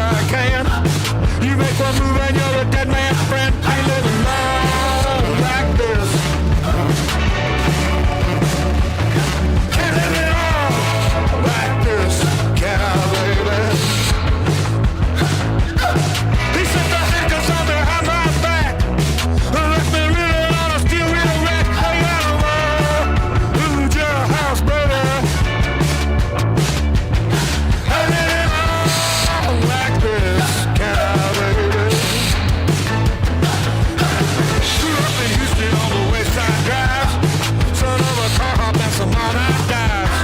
I can. You make one move and you're a dead man's friend. I ain't living long like this. Can't live it all like this, can I, baby? He said the hackers on behind my back. Left me reeling on a steel wheel wreck. I gotta run to the jailhouse, baby. I live it all like this, can I, baby? Grew up in Houston on the West Side Drive. Son of a car hop and some all-night dives.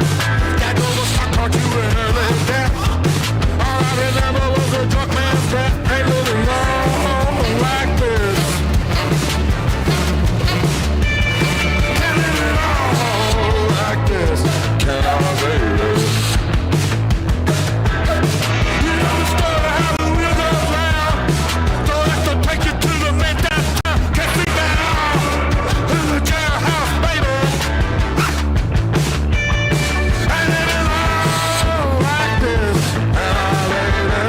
Dad drove a stock car to an early death. All I remember was a drunk man's breath. Ain't living long like this. Can't live it all like this, can I, baby? You know the story how the wheel goes round. Don't have to take you to the main downtown. Can't see that all in the jailhouse, baby. Ain't living long like this, can I, baby?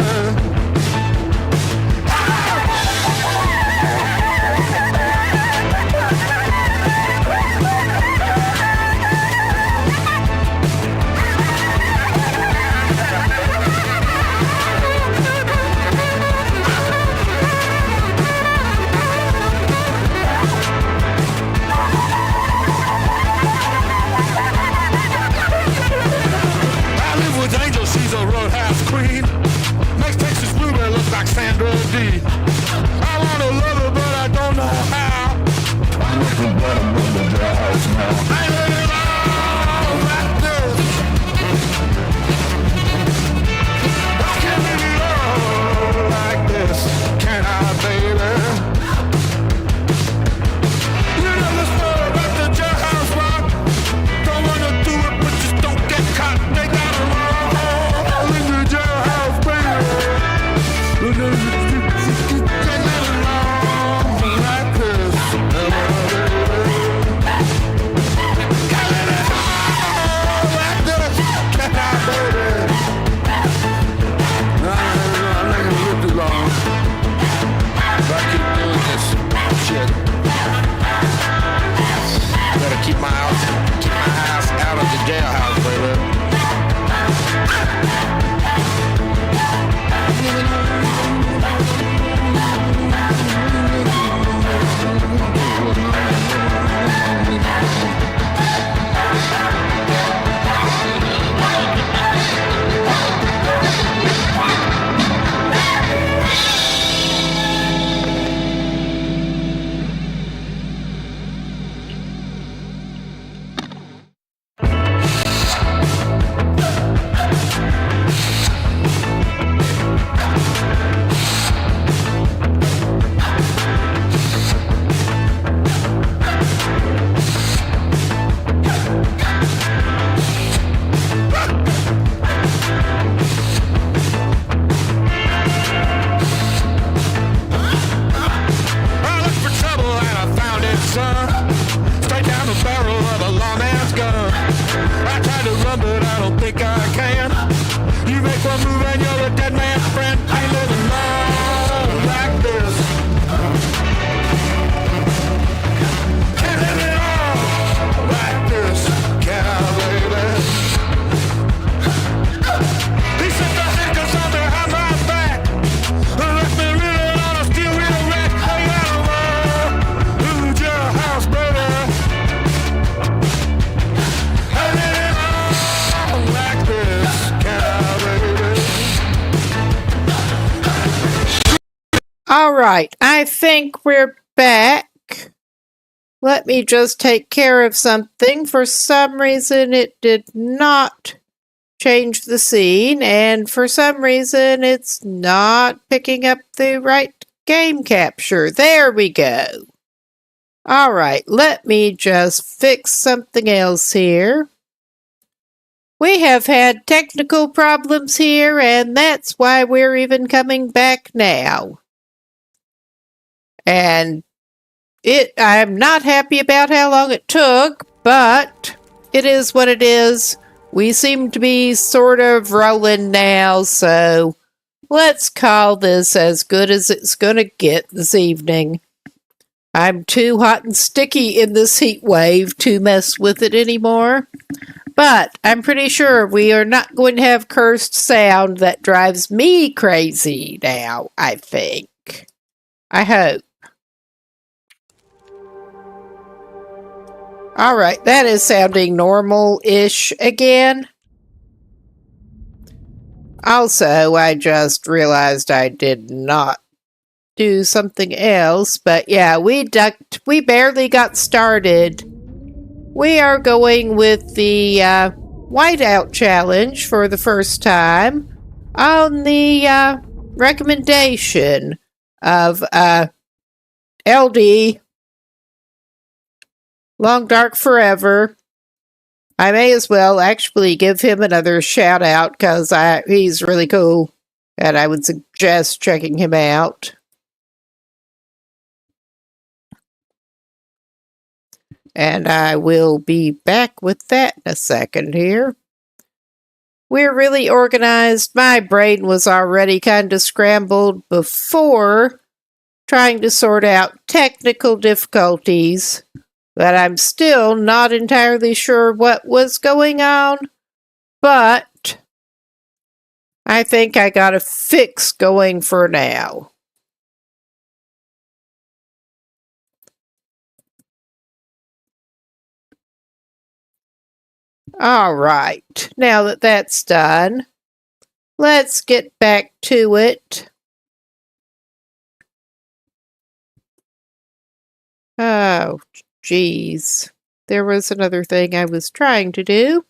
I live with Angel, she's a roadhouse queen. Makes Texas Blueberry look like Sandra D. I want to love her, but I don't know how. I'm at the bottom of the jailhouse now. I ain't living all like this. I can't live it all like this, can I, baby? You know the story about the jailhouse rock. Don't wanna do it, but just don't get caught. They got a roll in the jailhouse, baby. Can't live long like this, can I, baby? Can't live it all like this, can I, baby? I'm not gonna live too long if I keep doing this shit. Better keep my ass out of the jailhouse, baby. I looked for trouble and I found it, son. Straight down the barrel of a lawman's gun. I tried to run, but I don't think I can. You make one move and you're a dead man's friend. I ain't living long like this. Can't live it all like this, can I, baby? He said the hackers on behind my back. Left me reeling on a steel wheel wreck. I gotta run to the jailhouse, baby. I live it all like this, can I, baby? All right, I think we're back. Let me just take care of something. For some reason, it did not change the scene, and for some reason, it's not picking up the right game capture. There we go. All right, let me just fix something else here. We have had technical problems here, and that's why we're even coming back now. And I'm not happy about how long it took, but it is what it is. We seem to be sort of rolling now, so Let's call this as good as it's gonna get this evening. I'm too hot and sticky in this heat wave to mess with it anymore. But I'm pretty sure we are not going to have cursed sound that drives me crazy now, I think. I hope. Alright, that is sounding normal-ish again. Also, I just realized I did not do something else. But yeah, we barely got started. We are going with the Whiteout challenge for the first time on the recommendation of LD, Long Dark Forever. I may as well actually give him another shout out because he's really cool and I would suggest checking him out. And I will be back with that in a second here. We're really organized. My brain was already kind of scrambled before trying to sort out technical difficulties, but I'm still not entirely sure what was going on, but I think I got a fix going for now. All right, now that that's done, let's get back to it. Oh, geez. There was another thing I was trying to do.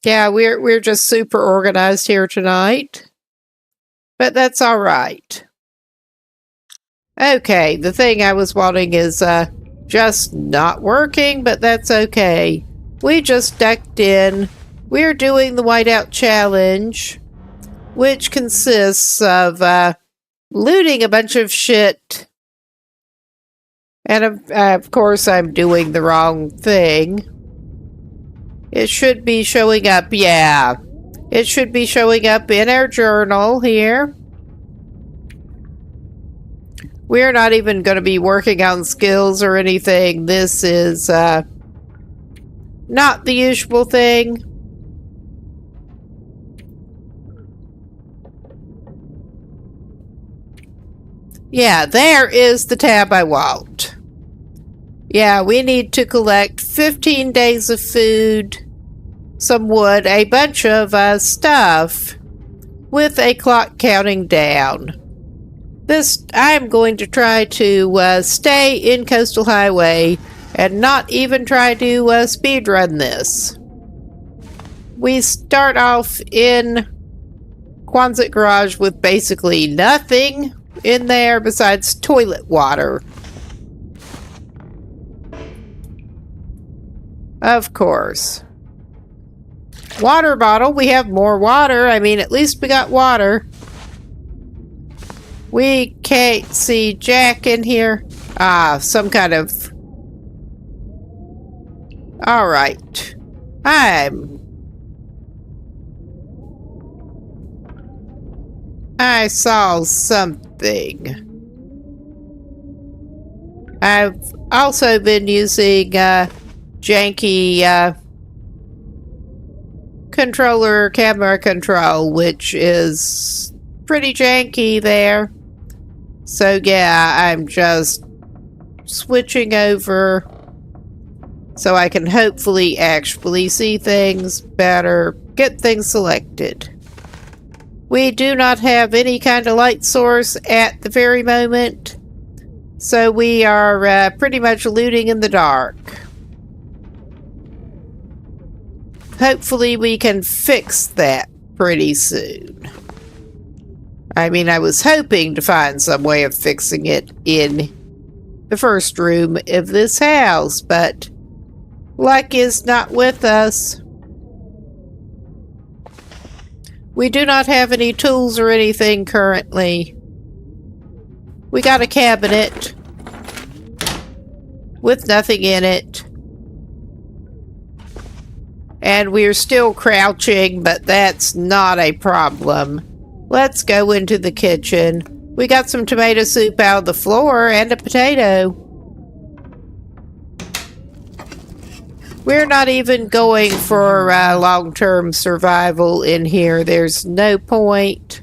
Yeah, we're just super organized here tonight. But that's all right. Okay, the thing I was wanting is just not working, but that's okay. We just ducked in. We're doing the Whiteout challenge, which consists of looting a bunch of shit. And of course, I'm doing the wrong thing. It should be showing up, yeah. It should be showing up in our journal here. We're not even going to be working on skills or anything. This is not the usual thing. Yeah, there is the tab I want. Yeah, we need to collect 15 days of food, some wood, a bunch of stuff with a clock counting down. I'm going to try to stay in Coastal Highway and not even try to speedrun this. We start off in Quonset Garage with basically nothing in there besides toilet water. Of course. Water bottle. We have more water. I mean, at least we got water. We can't see Jack in here. Ah, some kind of... Alright. I saw something. I've also been using janky camera control, which is pretty janky there. So yeah, I'm just switching over so I can hopefully actually see things better, get things selected. We do not have any kind of light source at the very moment, so we are pretty much looting in the dark. Hopefully we can fix that pretty soon. I mean, I was hoping to find some way of fixing it in the first room of this house, but luck is not with us. We do not have any tools or anything currently. We got a cabinet with nothing in it. And we're still crouching, but that's not a problem. Let's go into the kitchen. We got some tomato soup out of the floor and a potato. We're not even going for long-term survival in here. There's no point.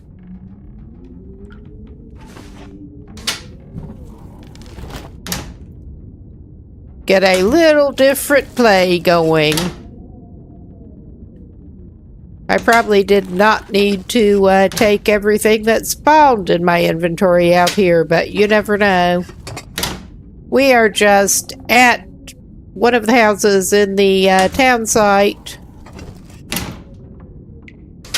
Get a little different play going. I probably did not need to take everything that spawned in my inventory out here, but you never know. We are just at one of the houses in the town site.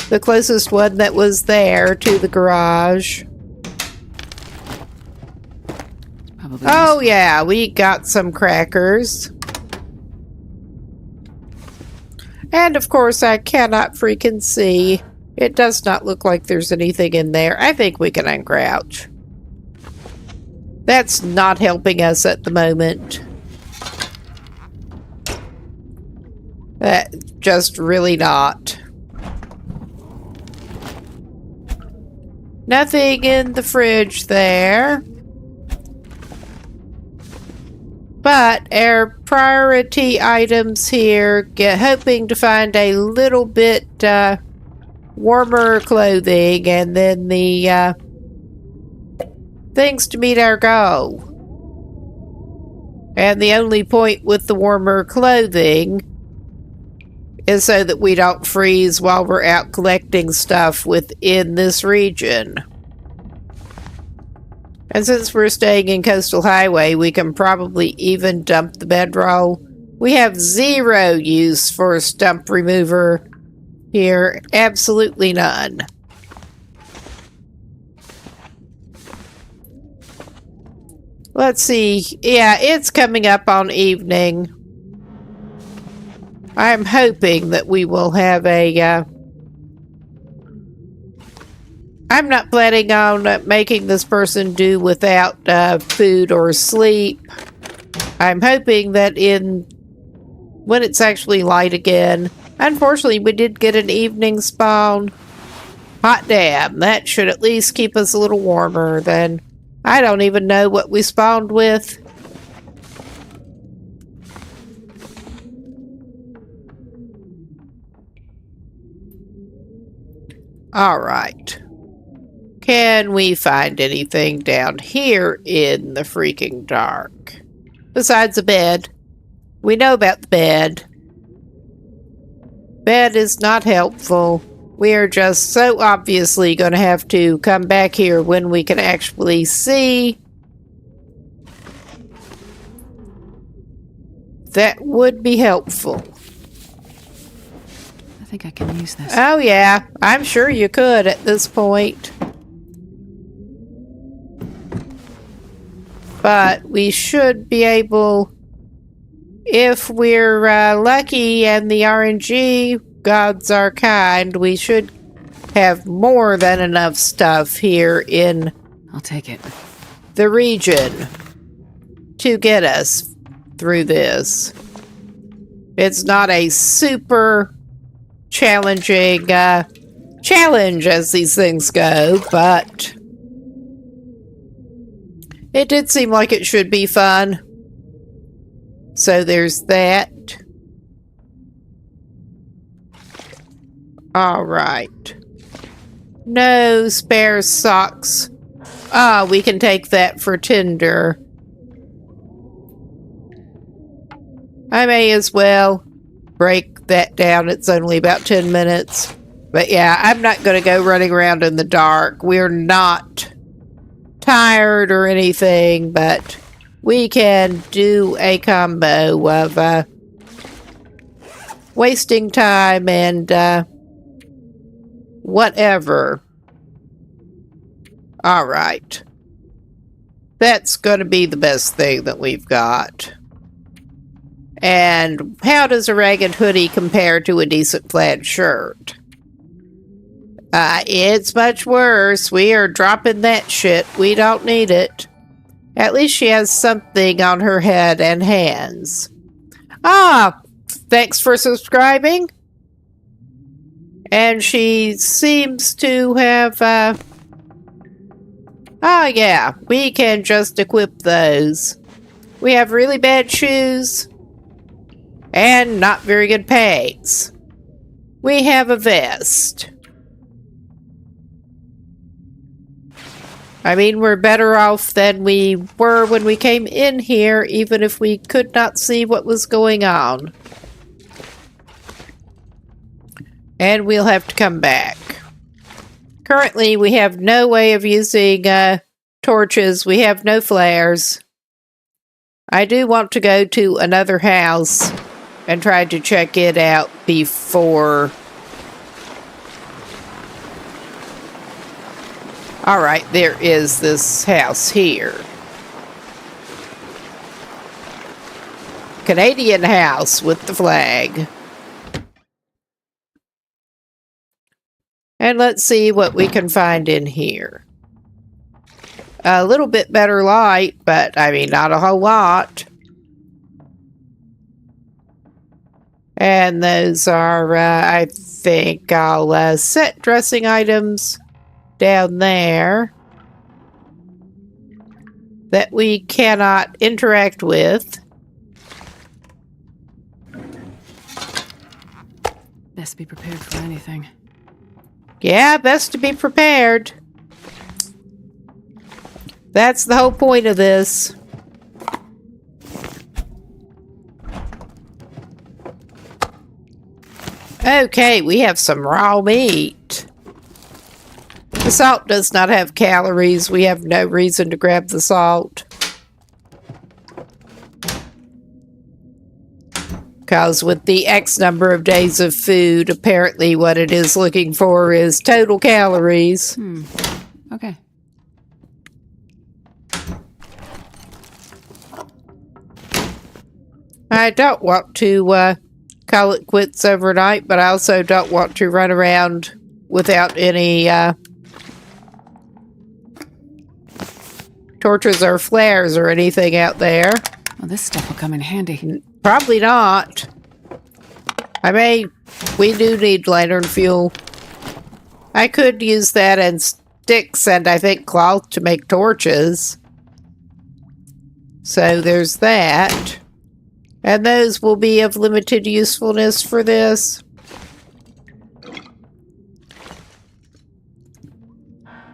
The closest one that was there to the garage. Oh yeah, we got some crackers. And of course I cannot freaking see. It does not look like there's anything in there. I think we can uncrouch. That's not helping us at the moment. Just really not. Nothing in the fridge there. But our priority items here, hoping to find a little bit warmer clothing, and then the things to meet our goal. And the only point with the warmer clothing is so that we don't freeze while we're out collecting stuff within this region. And since we're staying in Coastal Highway, we can probably even dump the bedroll. We have zero use for a stump remover here. Absolutely none. Let's see. Yeah, it's coming up on evening. I'm hoping that we will have a... I'm not planning on making this person do without food or sleep. I'm hoping that when it's actually light again. Unfortunately, we did get an evening spawn. Hot damn, that should at least keep us a little warmer than... I don't even know what we spawned with. Alright. Can we find anything down here in the freaking dark? Besides a bed. We know about the bed. Bed is not helpful. We are just so obviously going to have to come back here when we can actually see. That would be helpful. I think I can use this. Oh yeah, I'm sure you could at this point. But we should be able, if we're lucky and the RNG gods are kind, we should have more than enough stuff here in I'll take it. the region to get us through this. It's not a super challenging challenge as these things go, but it did seem like it should be fun. So there's that. Alright. No spare socks. Ah, we can take that for tinder. I may as well break that down. It's only about 10 minutes. But yeah, I'm not going to go running around in the dark. We're not tired or anything, but we can do a combo of wasting time and whatever. Alright. That's going to be the best thing that we've got. And how does a ragged hoodie compare to a decent plaid shirt? It's much worse. We are dropping that shit. We don't need it. At least she has something on her head and hands. Ah, Thanks for subscribing. And she seems to have, oh yeah, we can just equip those. We have really bad shoes and not very good pants. We have a vest. I mean, we're better off than we were when we came in here, even if we could not see what was going on. And we'll have to come back. Currently, we have no way of using torches. We have no flares. I do want to go to another house and try to check it out before... Alright, there is this house here. Canadian house with the flag. And let's see what we can find in here. A little bit better light, but I mean, not a whole lot. And those are, I think I'll set dressing items down there that we cannot interact with. Best be prepared for anything. Yeah, best to be prepared. That's the whole point of this. Okay, we have some raw meat. The salt does not have calories. We have no reason to grab the salt. Because with the X number of days of food, apparently what it is looking for is total calories. Okay. I don't want to call it quits overnight, but I also don't want to run around without any torches or flares or anything out there. Well, this stuff will come in handy. Probably not. We do need lantern fuel. I could use that and sticks and I think cloth to make torches. So there's that. And those will be of limited usefulness for this.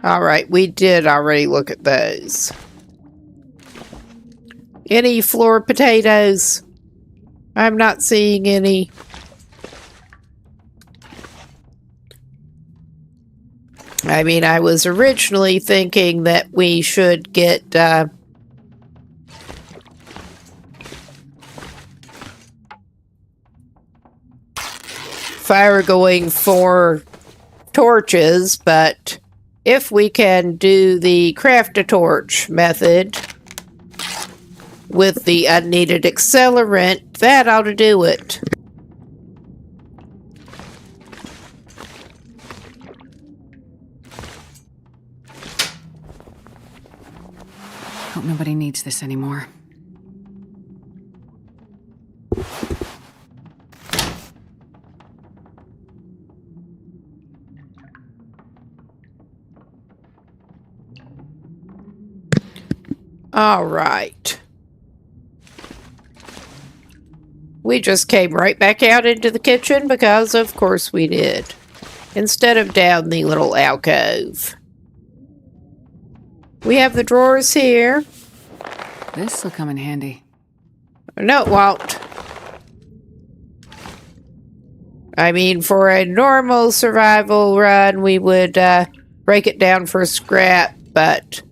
Alright, we did already look at those. Any floor potatoes? I'm not seeing any. I mean, I was originally thinking that we should get fire going for torches, but if we can do the craft a torch method with the unneeded accelerant, that ought to do it. Hope nobody needs this anymore. All right. We just came right back out into the kitchen because of course we did. Instead of down the little alcove. We have the drawers here. This'll come in handy. No, it won't. I mean, for a normal survival run, we would break it down for scrap, but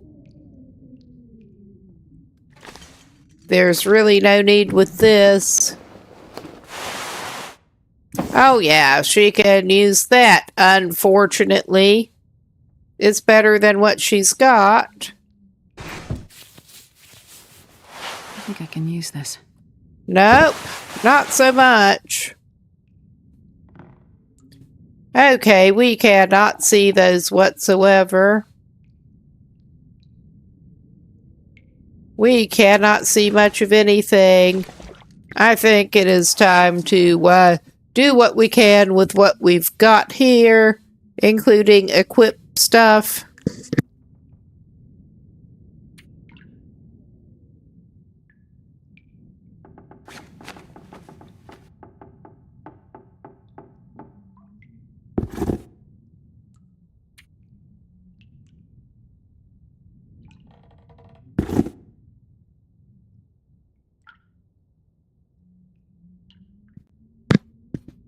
there's really no need with this. Oh yeah, she can use that, unfortunately. It's better than what she's got. I think I can use this. Nope, not so much. Okay, we cannot see those whatsoever. We cannot see much of anything. I think it is time to do what we can with what we've got here, including equip stuff.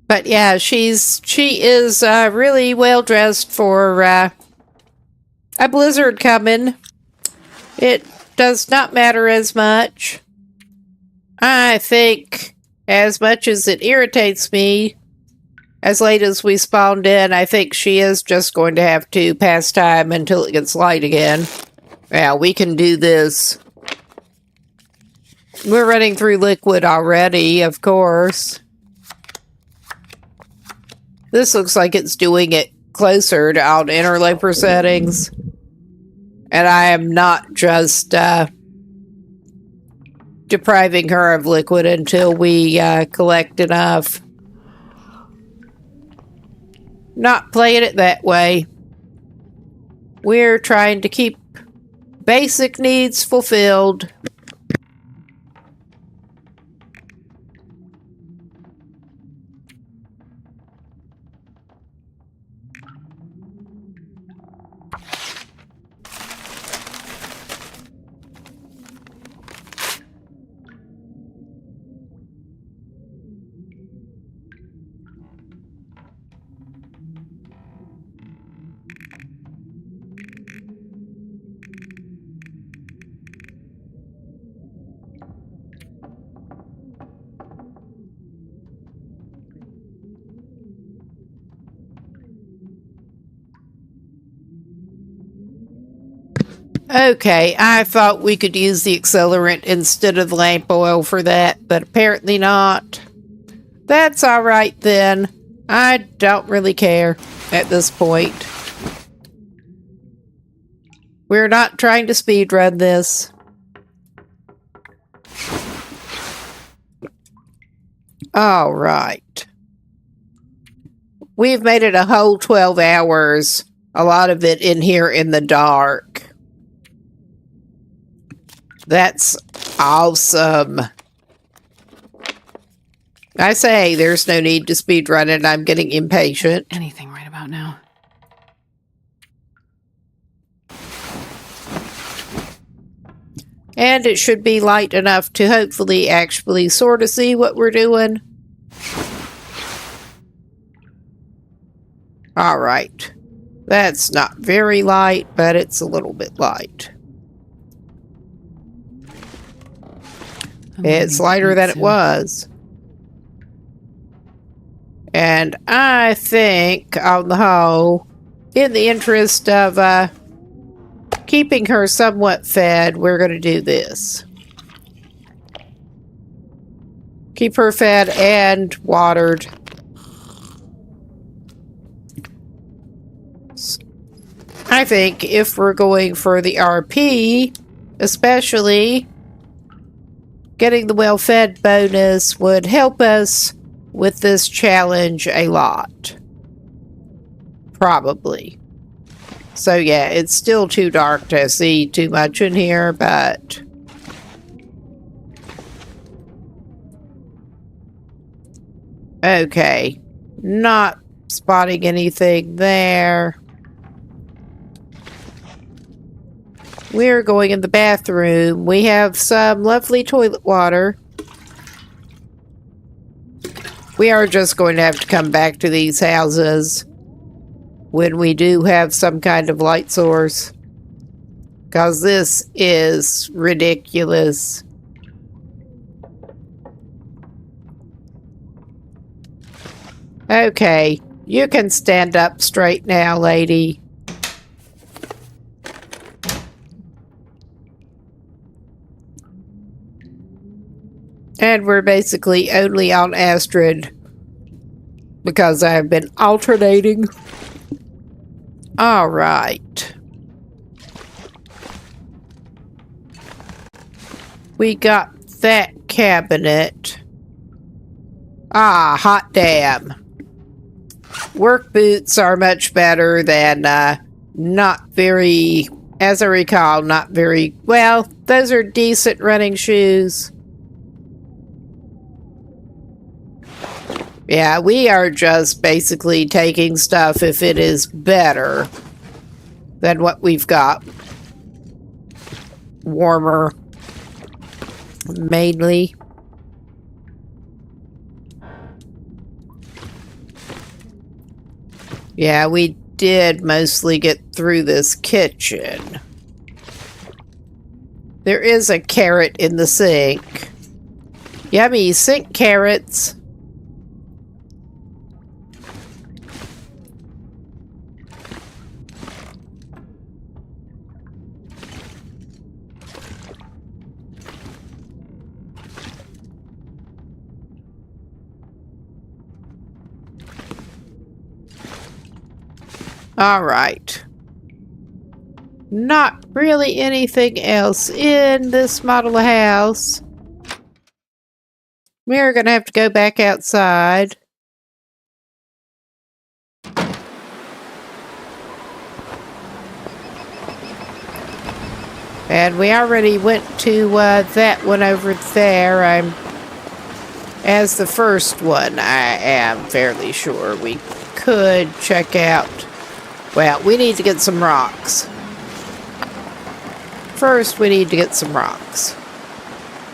But yeah, she is really well dressed for a blizzard coming. It does not matter as much. I think, as much as it irritates me, as late as we spawned in, I think she is just going to have to pass time until it gets light again. Yeah, we can do this. We're running through liquid already, of course. This looks like it's doing it closer to out interloper settings. And I am not just depriving her of liquid until we collect enough. Not playing it that way. We're trying to keep basic needs fulfilled. Okay, I thought we could use the accelerant instead of lamp oil for that, but apparently not. That's alright then. I don't really care at this point. We're not trying to speedrun this. Alright. We've made it a whole 12 hours. A lot of it in here in the dark. That's awesome. I say, there's no need to speedrun it. I'm getting impatient. Anything right about now. And it should be light enough to hopefully actually sort of see what we're doing. Alright. That's not very light, but it's a little bit light. It's lighter than it was. And I think, on the whole, in the interest of keeping her somewhat fed, we're going to do this. Keep her fed and watered. I think if we're going for the RP, especially, getting the well-fed bonus would help us with this challenge a lot. Probably. So yeah, it's still too dark to see too much in here, but... Okay. Not spotting anything there. We're going in the bathroom. We have some lovely toilet water. We are just going to have to come back to these houses when we do have some kind of light source. Because this is ridiculous. Okay, you can stand up straight now, lady. And we're basically only on Astrid because I've been alternating. Alright. We got that cabinet. Ah, hot damn. Work boots are much better than not very, as I recall, not very, well, those are decent running shoes. Yeah, we are just basically taking stuff if it is better than what we've got. Warmer, mainly. Yeah, we did mostly get through this kitchen. There is a carrot in the sink. Yummy sink carrots. All right. Not really anything else in this model of house. We're gonna have to go back outside. And we already went to that one over there. As the first one, I am fairly sure we could check out. Well, we need to get some rocks. First, we need to get some rocks.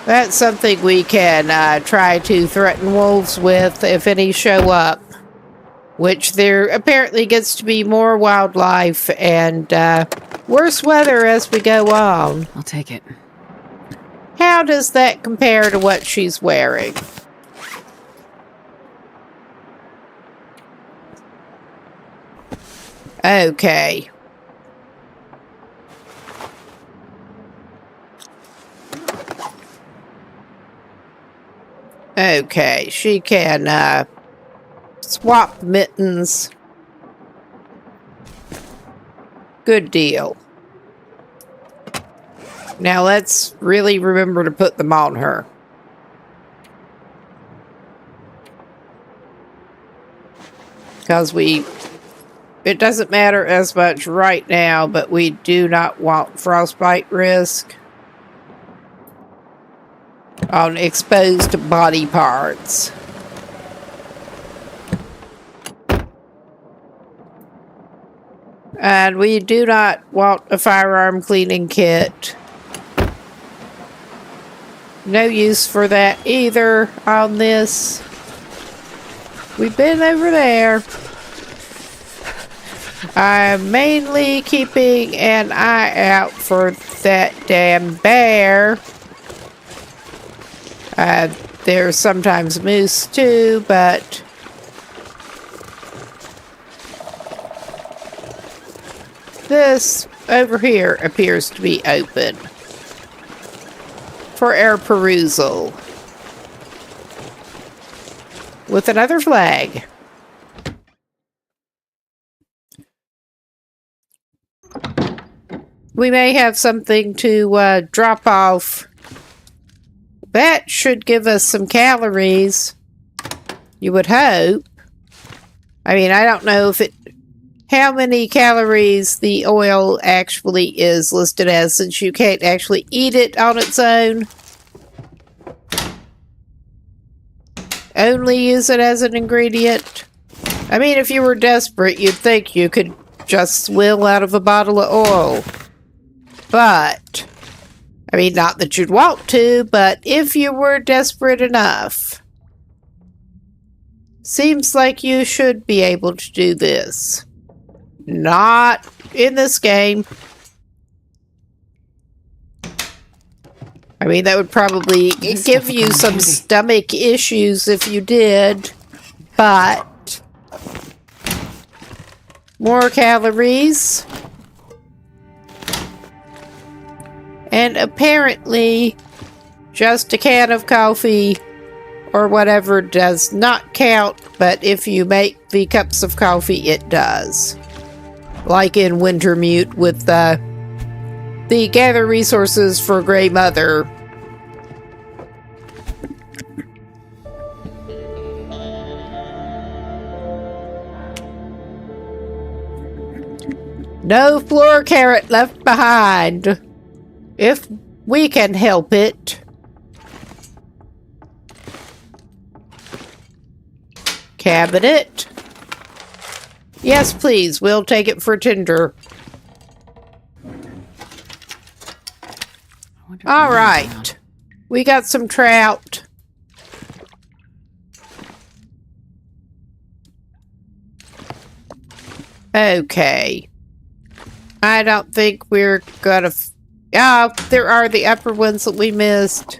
That's something we can try to threaten wolves with if any show up. Which there apparently gets to be more wildlife and worse weather as we go on. I'll take it. How does that compare to what she's wearing? Okay. Okay, she can swap mittens. Good deal. Now let's really remember to put them on her. Because it doesn't matter as much right now, but we do not want frostbite risk on exposed body parts. And we do not want a firearm cleaning kit. No use for that either on this. We've been over there. I'm mainly keeping an eye out for that damn bear. There's sometimes moose too, but this over here appears to be open for our perusal with another flag. We may have something to drop off. That should give us some calories. You would hope. I mean, I don't know how many calories the oil actually is listed as, since you can't actually eat it on its own. Only use it as an ingredient. I mean, if you were desperate, you'd think you could just swill out of a bottle of oil. But, I mean, not that you'd want to, but if you were desperate enough, seems like you should be able to do this. Not in this game. I mean, that would probably give you some stomach issues if you did, but more calories. And apparently, just a can of coffee or whatever does not count, but if you make the cups of coffee, it does. Like in Wintermute with the gather resources for Grey Mother. No floor carrot left behind. If we can help it. Cabinet. Yes, please. We'll take it for tinder. All right. We got some trout. Okay. I don't think we're gonna... there are the upper ones that we missed.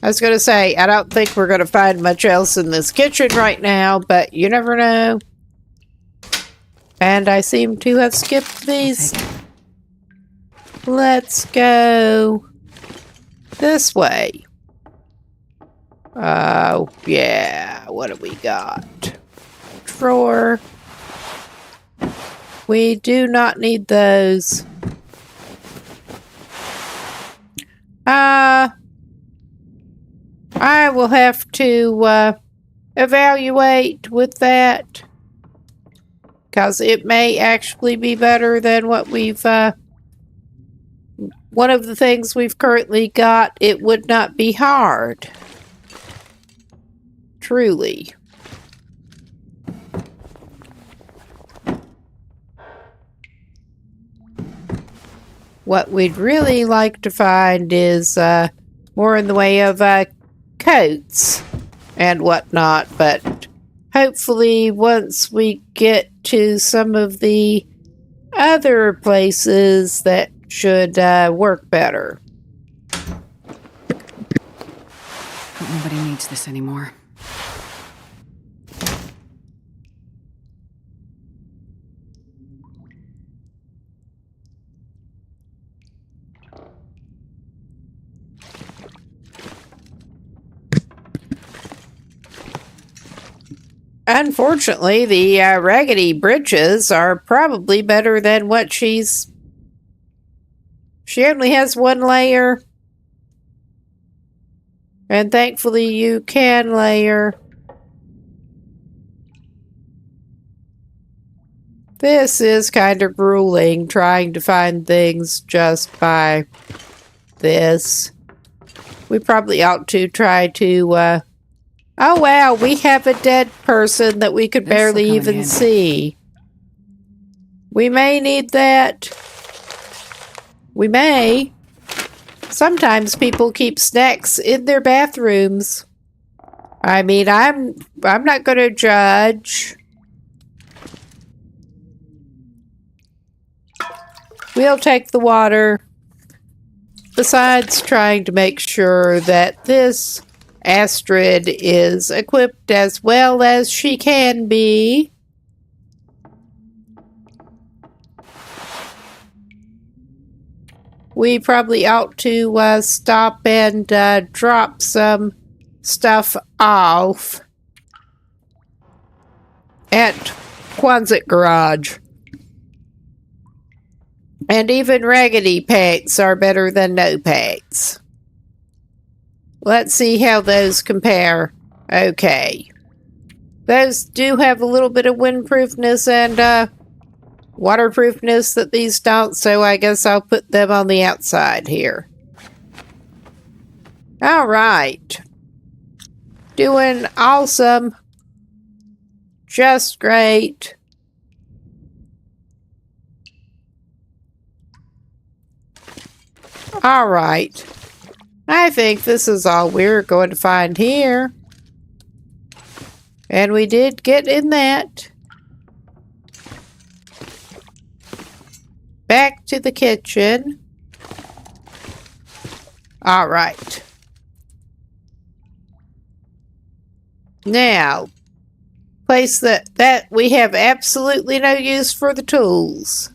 I was gonna say, I don't think we're gonna find much else in this kitchen right now, but you never know. And I seem to have skipped these. Let's go this way. Oh, yeah. What do we got? Drawer. We do not need those. I will have to evaluate with that. Because it may actually be better than what we've... one of the things we've currently got, it would not be hard. Truly. What we'd really like to find is more in the way of coats and whatnot, but hopefully once we get to some of the other places that should work better. Hope nobody needs this anymore. Unfortunately, the raggedy britches are probably better than what she's... She only has one layer. And thankfully you can layer. This is kind of grueling, trying to find things just by this. We probably ought to try to... Oh, wow, we have a dead person that we could barely even see. We may need that. We may. Sometimes people keep snacks in their bathrooms. I mean, I'm not going to judge. We'll take the water. Besides trying to make sure that this Astrid is equipped as well as she can be. We probably ought to stop and drop some stuff off at Quonset Garage. And even raggedy packs are better than no packs. Let's see how those compare. Okay. Those do have a little bit of windproofness and waterproofness that these don't, so I guess I'll put them on the outside here. All right. Doing awesome. Just great. All right. I think this is all we're going to find here. And we did get in that. Back to the kitchen. All right. Now, place that we have absolutely no use for the tools.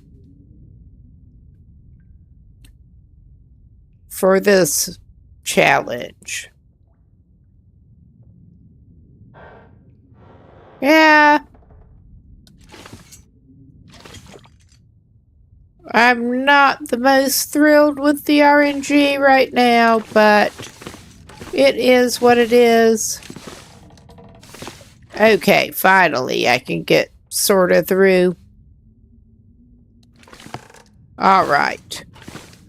For this challenge. Yeah. I'm not the most thrilled with the RNG right now, but it is what it is. Okay, finally I can get sort of through. All right.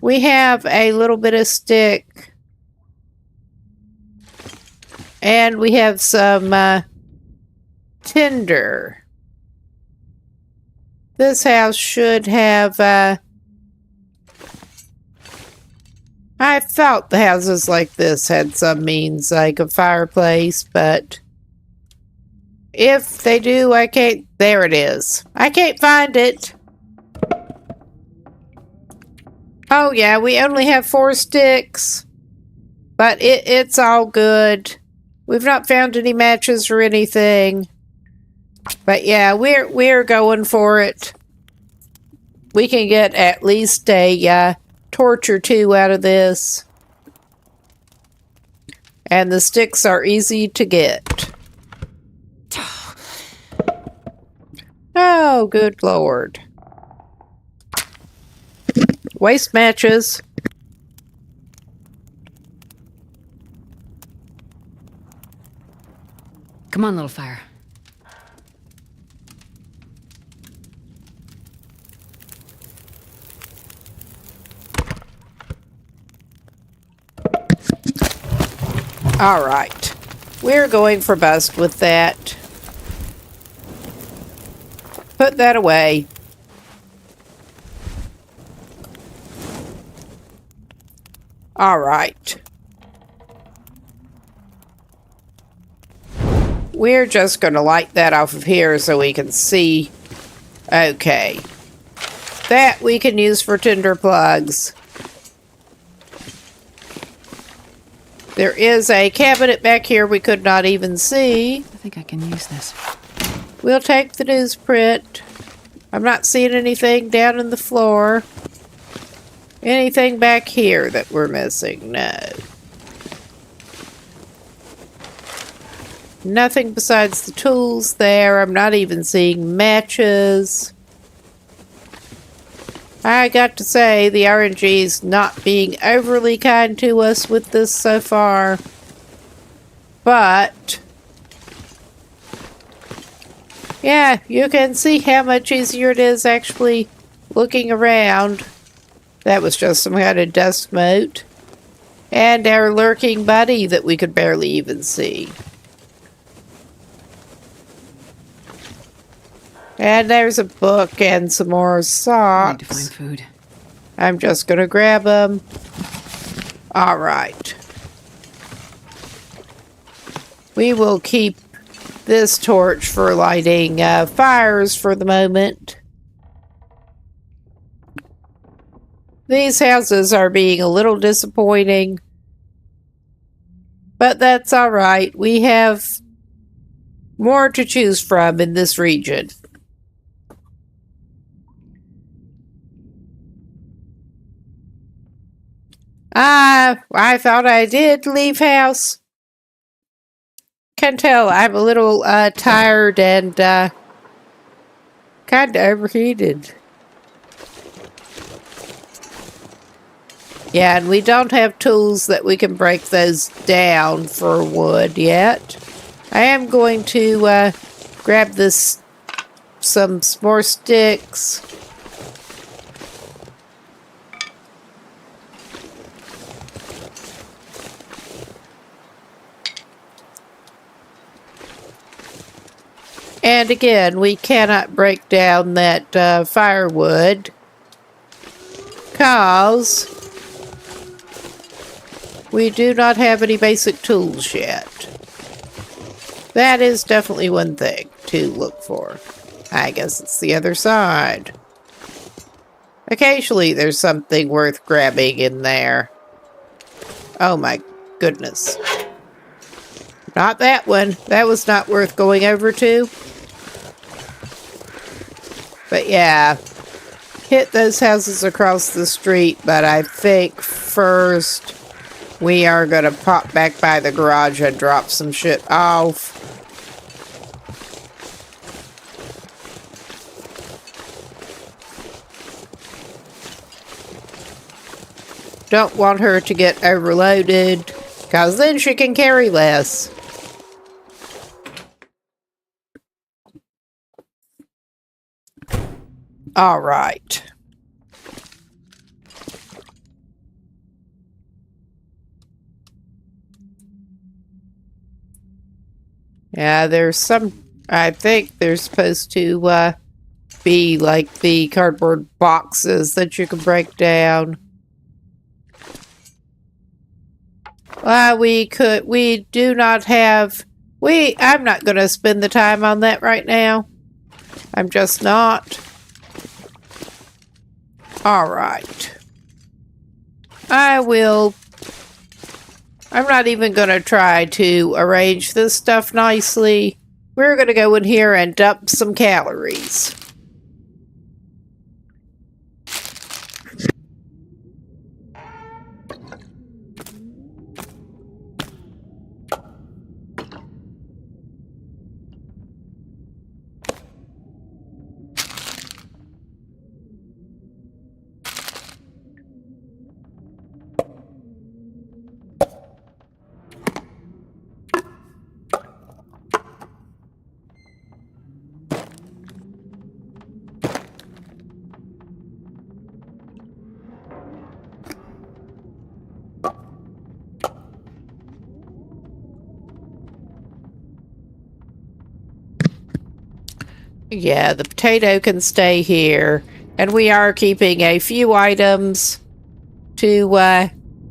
We have a little bit of stick. And we have some tinder. This house should have, I felt the houses like this had some means, like a fireplace, but if they do, I can't, there it is. I can't find it. Oh yeah, we only have 4 sticks, but it's all good. We've not found any matches or anything. But yeah, we're going for it. We can get at least a torch or 2 out of this. And the sticks are easy to get. Oh, good Lord. Waste matches. Come on, little fire. All right. We're going for bust with that. Put that away. All right. We're just going to light that off of here so we can see. Okay. That we can use for tinder plugs. There is a cabinet back here we could not even see. I think I can use this. We'll take the newsprint. I'm not seeing anything down in the floor. Anything back here that we're missing? No. Nothing besides the tools there. I'm not even seeing matches. I got to say, the RNG's not being overly kind to us with this so far. But yeah, you can see how much easier it is actually looking around. That was just some kind of dust mote. And our lurking buddy that we could barely even see. And there's a book and some more I need to socks. find food. I'm just going to grab them. All right. We will keep this torch for lighting fires for the moment. These houses are being a little disappointing. But that's all right. We have more to choose from in this region. I thought I did leave house. Can tell I'm a little tired and kind of overheated. Yeah, and we don't have tools that we can break those down for wood yet. I am going to grab some more sticks. And again, we cannot break down that firewood because we do not have any basic tools yet. That is definitely one thing to look for. I guess it's the other side. Occasionally there's something worth grabbing in there. Oh my goodness. Not that one. That was not worth going over to. But yeah, hit those houses across the street, but I think first we are going to pop back by the garage and drop some shit off. Don't want her to get overloaded, because then she can carry less. All right. Yeah, there's some... I think there's supposed to be like the cardboard boxes that you can break down. We do not have... I'm not going to spend the time on that right now. I'm just not. Alright. I'm not even going to try to arrange this stuff nicely. We're going to go in here and dump some calories. Yeah, the potato can stay here. And we are keeping a few items to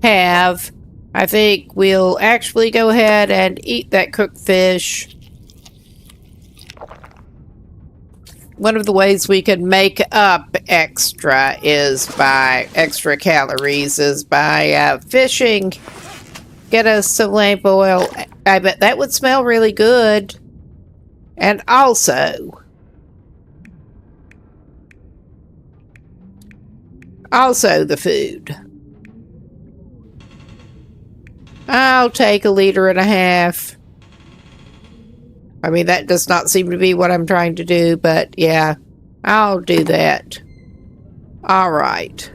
have. I think we'll actually go ahead and eat that cooked fish. One of the ways we can make up extra calories is by fishing. Get us some lamp oil. I bet that would smell really good. And also the food. I'll take 1.5 liters. I mean, that does not seem to be what I'm trying to do, but yeah, I'll do that. All right.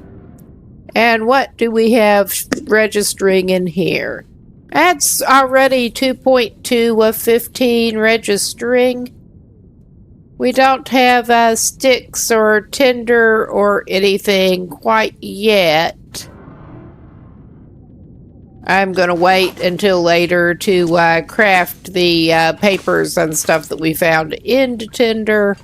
And what do we have registering in here? That's already 2.2 of 15 registering. We don't have sticks or tinder or anything quite yet. I'm going to wait until later to craft the papers and stuff that we found into tinder.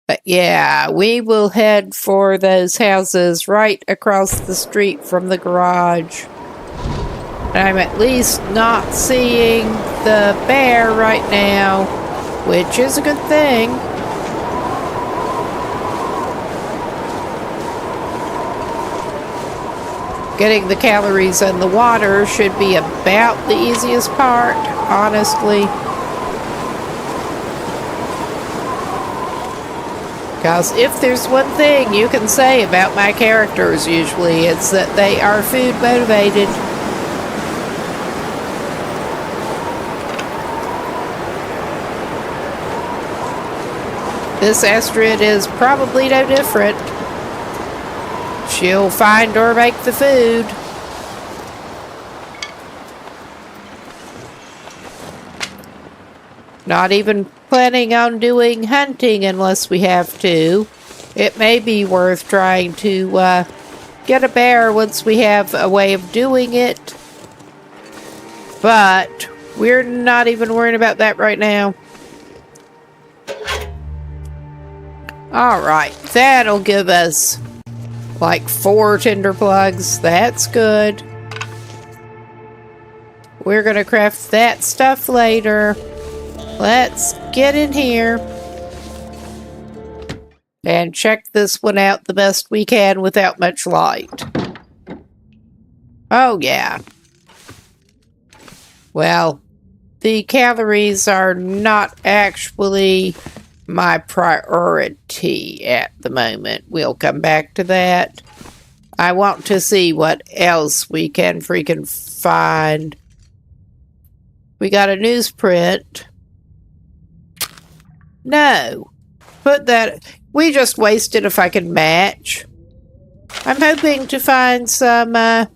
But yeah, we will head for those houses right across the street from the garage. I'm at least not seeing the bear right now, which is a good thing. Getting the calories and the water should be about the easiest part, honestly. Because if there's one thing you can say about my characters usually, it's that they are food motivated. This Astrid is probably no different. She'll find or make the food. Not even planning on doing hunting unless we have to. It may be worth trying to get a bear once we have a way of doing it. But we're not even worrying about that right now. Alright, that'll give us like 4 tinder plugs. That's good. We're gonna craft that stuff later. Let's get in here and check this one out the best we can without much light. Oh yeah. Well, the calories are not actually my priority at the moment. We'll come back to that. I want to see what else we can freaking find. We got a newsprint. No. Put that... We just wasted if I can match. I'm hoping to find some, I'm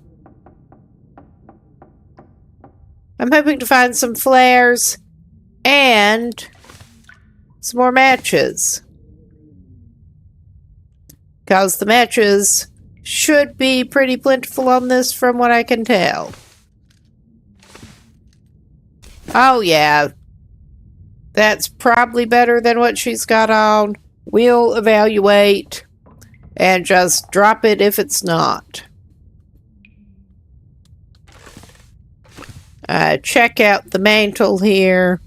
hoping to find some flares and some more matches. Because the matches should be pretty plentiful on this from what I can tell. Oh, yeah. That's probably better than what she's got on. We'll evaluate and just drop it if it's not. Check out the mantle here.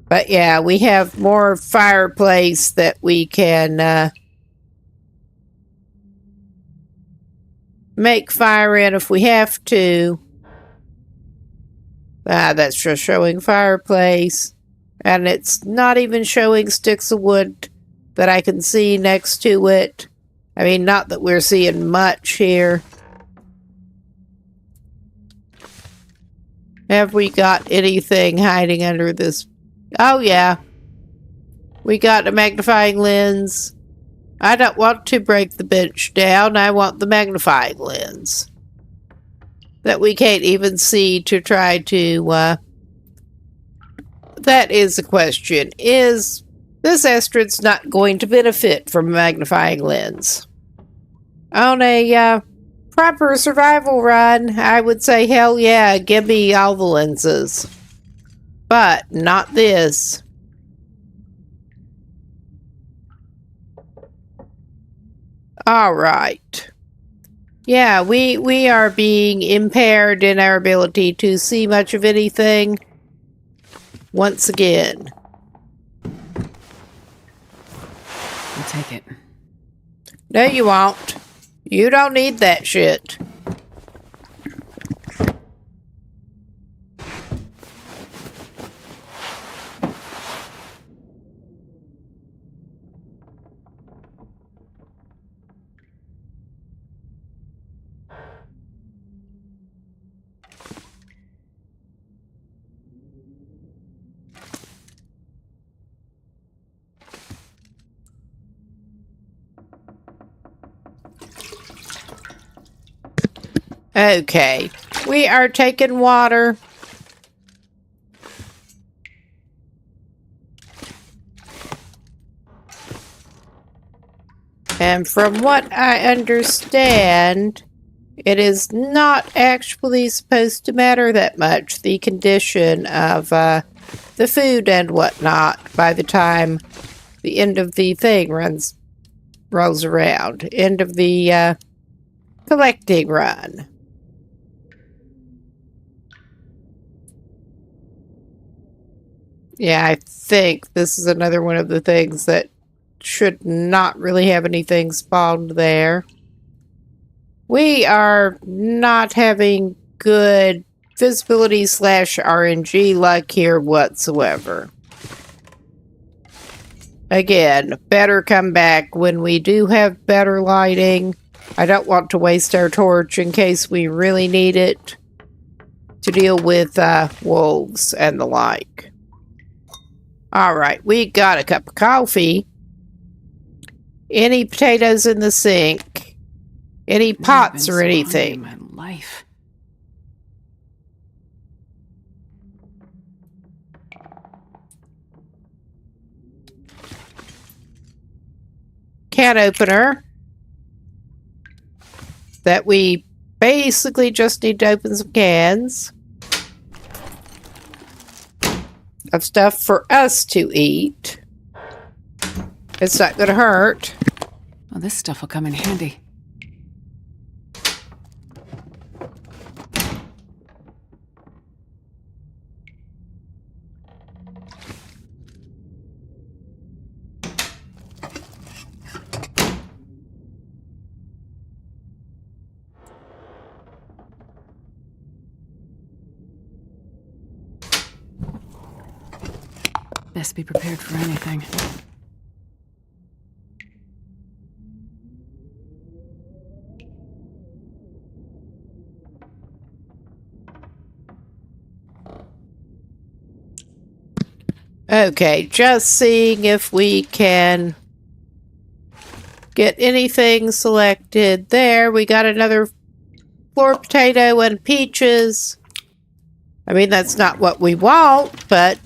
But yeah, we have more fireplace that we can make fire in if we have to. That's just showing fireplace. And it's not even showing sticks of wood that I can see next to it. I mean, not that we're seeing much here. Have we got anything hiding under this? Oh, yeah. We got a magnifying lens. I don't want to break the bench down. I want the magnifying lens that we can't even see to try to, that is the question. Is this Estrid's not going to benefit from a magnifying lens? On a, proper survival run, I would say, hell yeah, give me all the lenses. But not this. All right. Yeah, we are being impaired in our ability to see much of anything. Once again. I'll take it. No, you won't. You don't need that shit. Okay, we are taking water. And from what I understand, it is not actually supposed to matter that much, the condition of the food and whatnot, by the time the end of the thing rolls around. End of the collecting run. Yeah, I think this is another one of the things that should not really have anything spawned there. We are not having good visibility / RNG luck here whatsoever. Again, better come back when we do have better lighting. I don't want to waste our torch in case we really need it to deal with wolves and the like. Alright, we got a cup of coffee. Any potatoes in the sink? Any pots or anything? My life. Can opener. That we basically just need to open some cans of stuff for us to eat. It's not gonna hurt. Well, this stuff will come in handy. Best be prepared for anything. Okay, just seeing if we can get anything selected. There, we got another floor potato and peaches. I mean, that's not what we want, but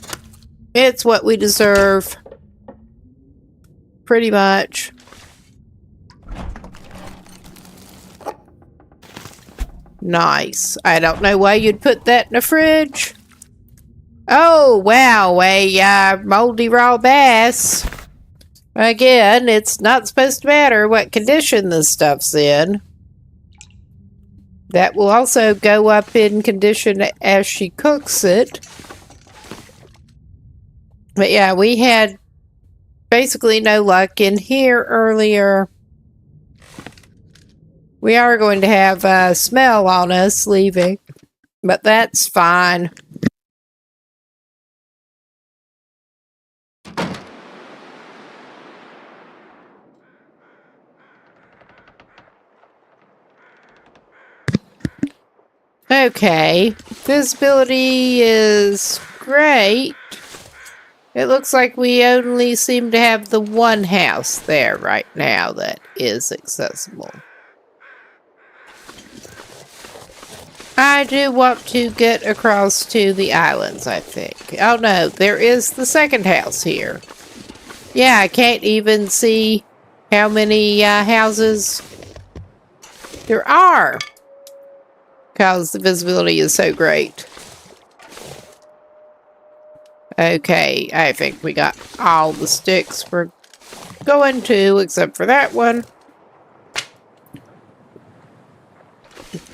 it's what we deserve. Pretty much. Nice. I don't know why you'd put that in a fridge. Oh, wow, a moldy raw bass. Again, it's not supposed to matter what condition this stuff's in. That will also go up in condition as she cooks it. But yeah, we had basically no luck in here earlier. We are going to have a smell on us leaving, but that's fine. Okay, visibility is great. It looks like we only seem to have the one house there right now that is accessible. I do want to get across to the islands, I think. Oh no, there is the second house here. Yeah, I can't even see how many houses there are, because the visibility is so great. Okay, I think we got all the sticks we're going to, except for that one.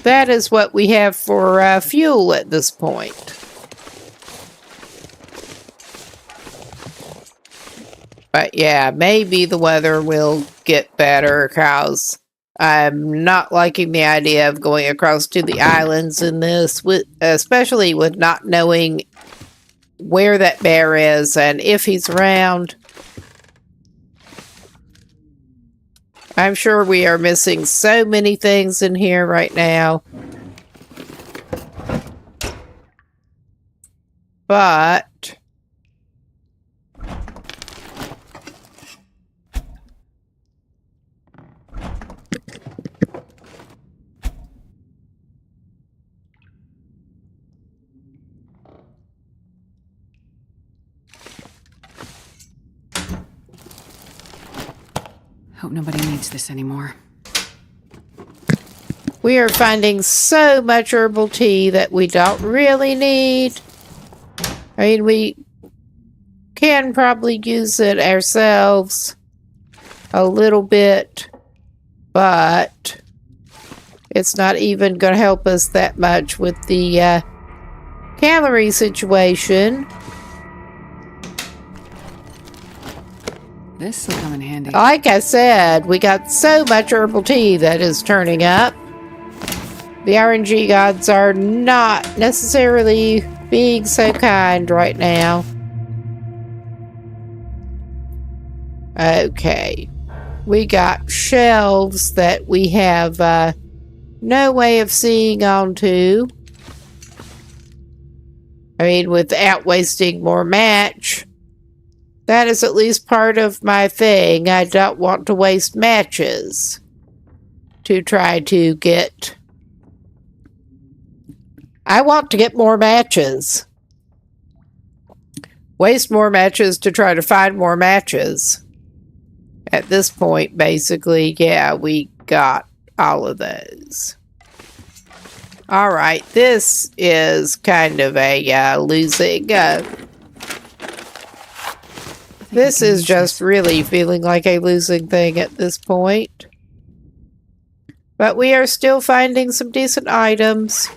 That is what we have for fuel at this point. But yeah, maybe the weather will get better, because I'm not liking the idea of going across to the islands in this, especially with not knowing where that bear is and if he's around. I'm sure we are missing so many things in here right now. But Hope nobody needs this anymore. we are finding so much herbal tea that we don't really need. I mean, we can probably use it ourselves a little bit, but it's not even going to help us that much with the calorie situation. This will come in handy. Like I said, we got so much herbal tea that is turning up. The RNG gods are not necessarily being so kind right now. Okay. We got shelves that we have no way of seeing onto. I mean, without wasting more match. That is at least part of my thing. I don't want to waste matches to try to get... I want to get more matches. Waste more matches to try to find more matches. At this point, basically, yeah, we got all of those. Alright, this is kind of a losing... This is just really feeling like a losing thing at this point. But we are still finding some decent items.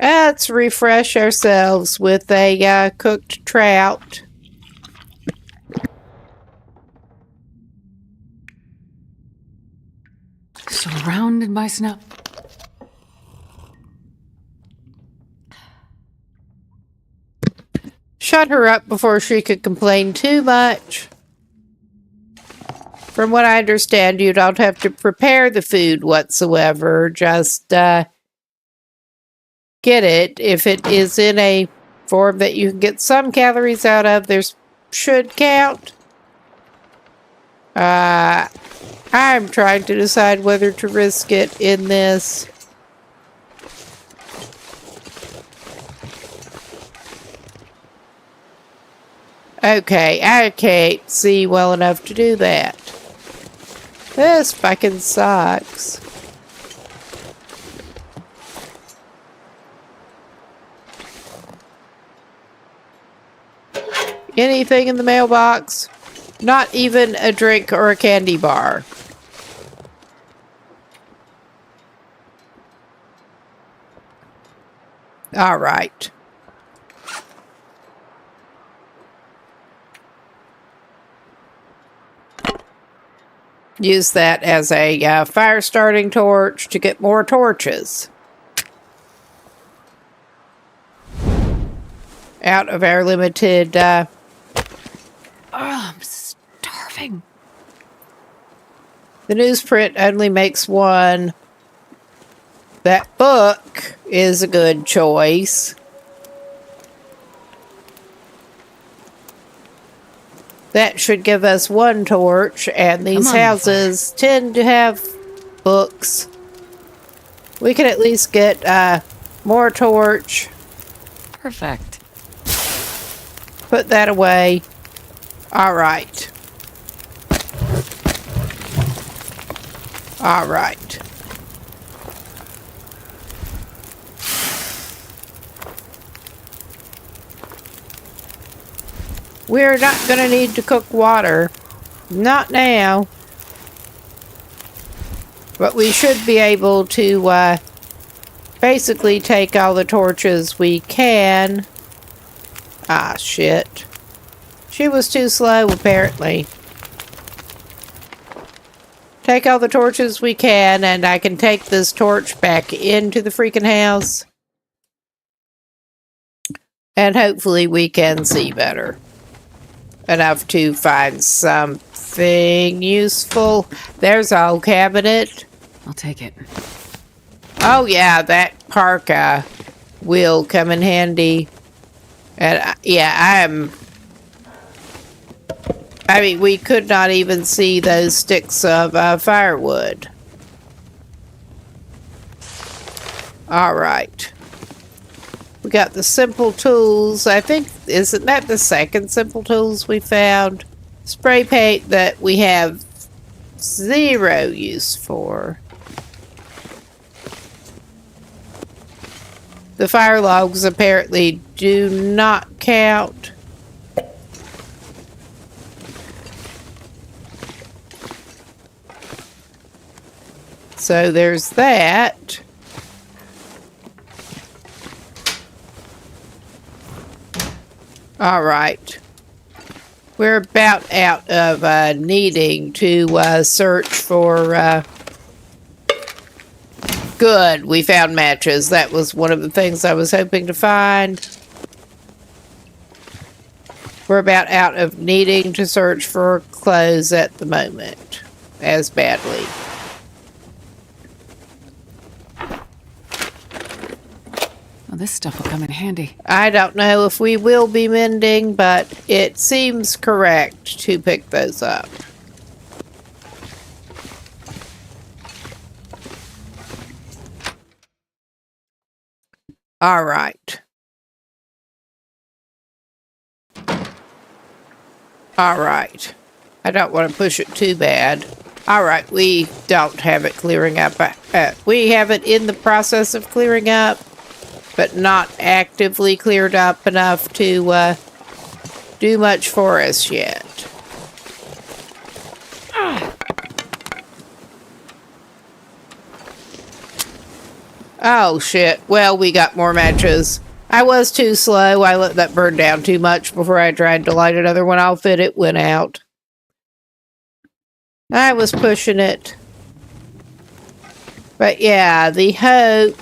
Let's refresh ourselves with a cooked trout. Surrounded by snow. Shut her up before she could complain too much. From what I understand, you don't have to prepare the food whatsoever. Just get it. If it is in a form that you can get some calories out of, there's should count. I'm trying to decide whether to risk it in this. Okay, I can't see well enough to do that. This fucking sucks. Anything in the mailbox? Not even a drink or a candy bar. All right. Use that as a fire starting torch to get more torches. Out of our limited... Oh, I'm starving. The newsprint only makes one. That book is a good choice. That should give us one torch, and these houses tend to have books. We can at least get more torch. Perfect. Put that away. All right. All right. We're not going to need to cook water. Not now. But we should be able to basically take all the torches we can. Ah, shit. She was too slow, apparently. Take all the torches we can, and I can take this torch back into the freaking house. And hopefully we can see better. Enough to find something useful. There's our old cabinet. I'll take it. Oh yeah, that parka will come in handy. And yeah, I mean, we could not even see those sticks of firewood. All right. We got the simple tools. I think, isn't that the second simple tools we found? Spray paint that we have 0 use for. The fire logs apparently do not count. So there's that. All right. We're about out of needing to search for... Good, we found matches. That was one of the things I was hoping to find. We're about out of needing to search for clothes at the moment. As badly. Well, this stuff will come in handy. I don't know if we will be mending, but it seems correct to pick those up. All right. All right. I don't want to push it too bad. All right, we don't have it clearing up. We have it in the process of clearing up, but not actively cleared up enough to do much for us yet. Oh, shit. Well, we got more matches. I was too slow. I let that burn down too much before I tried to light another one off it. It went out. I was pushing it. But yeah, the hope.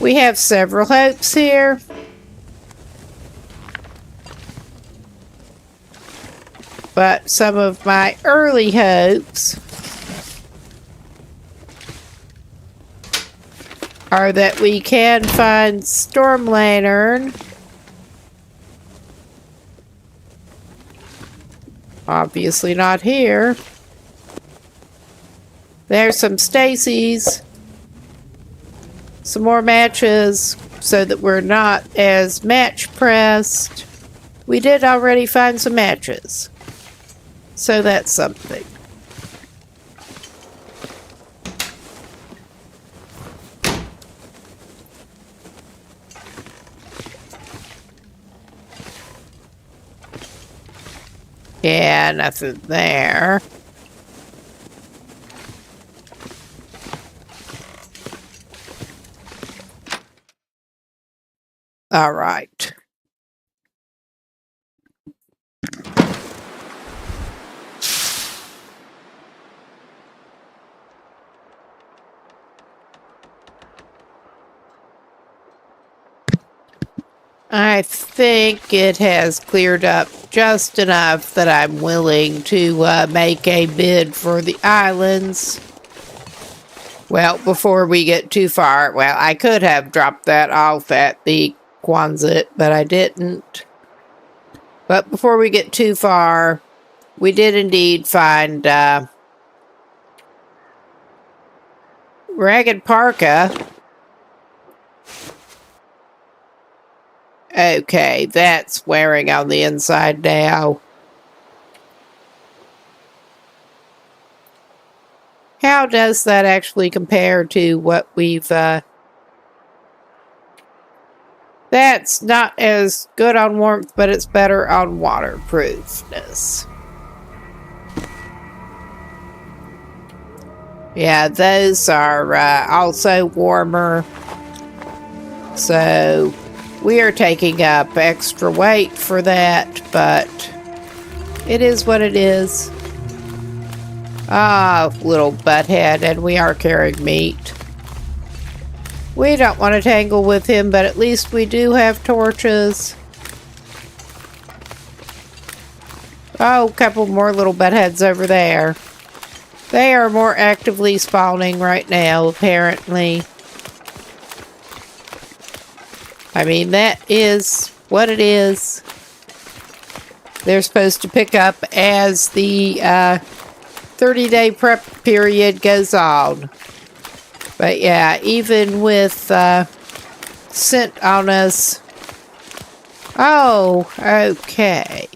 We have several hopes here. But some of my early hopes are that we can find Storm Lantern. Obviously not here. There's some Stacy's. Some more matches so that we're not as match pressed. We did already find some matches. So that's something. Yeah, nothing there. All right. I think it has cleared up just enough that I'm willing to make a bid for the islands. Well, before we get too far, well, I could have dropped that off at the Quonset, but I didn't. But before we get too far, we did indeed find Ragged Parka. Okay, that's wearing on the inside now. How does that actually compare to what we've... That's not as good on warmth, but it's better on waterproofness. Yeah, those are also warmer. So we are taking up extra weight for that, but it is what it is. Ah, little butthead, and we are carrying meat. We don't want to tangle with him, but at least we do have torches. Oh, a couple more little buttheads over there. They are more actively spawning right now, apparently. I mean, that is what it is. They're supposed to pick up as the 30-day prep period goes on. But yeah, even with scent on us... Oh, okay.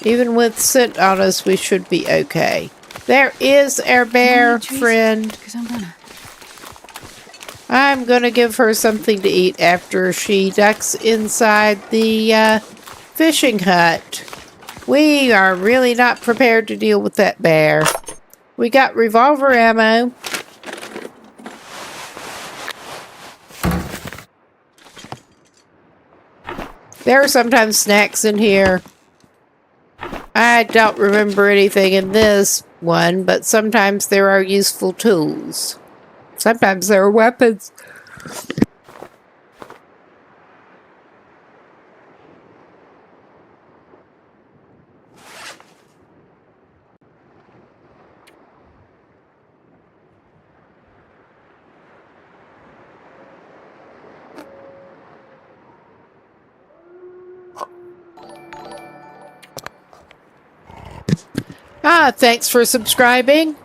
Even with scent on us, we should be okay. There is our bear friend. I'm gonna give her something to eat after she ducks inside the fishing hut. We are really not prepared to deal with that bear. We got revolver ammo. There are sometimes snacks in here. I don't remember anything in this one, but sometimes there are useful tools. Sometimes there are weapons. Thanks for subscribing.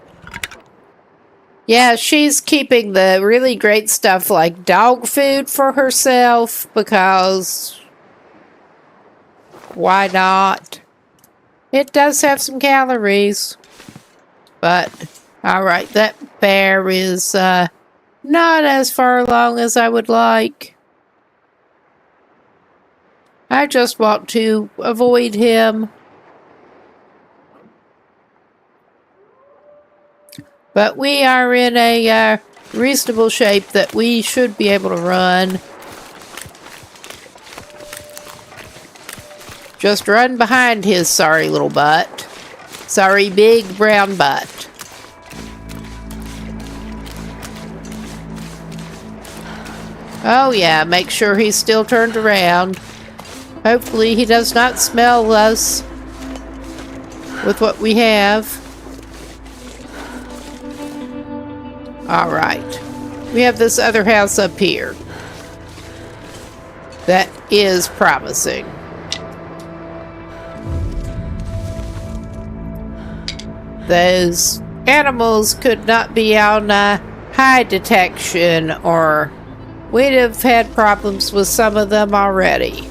Yeah, she's keeping the really great stuff like dog food for herself because why not? It does have some calories. But, alright, that bear is not as far along as I would like. I just want to avoid him. But we are in a reasonable shape that we should be able to run. Just run behind his sorry little butt. Sorry big brown butt. Oh yeah, make sure he's still turned around. Hopefully he does not smell us with what we have. Alright. We have this other house up here. That is promising. Those animals could not be on high detection, or we'd have had problems with some of them already.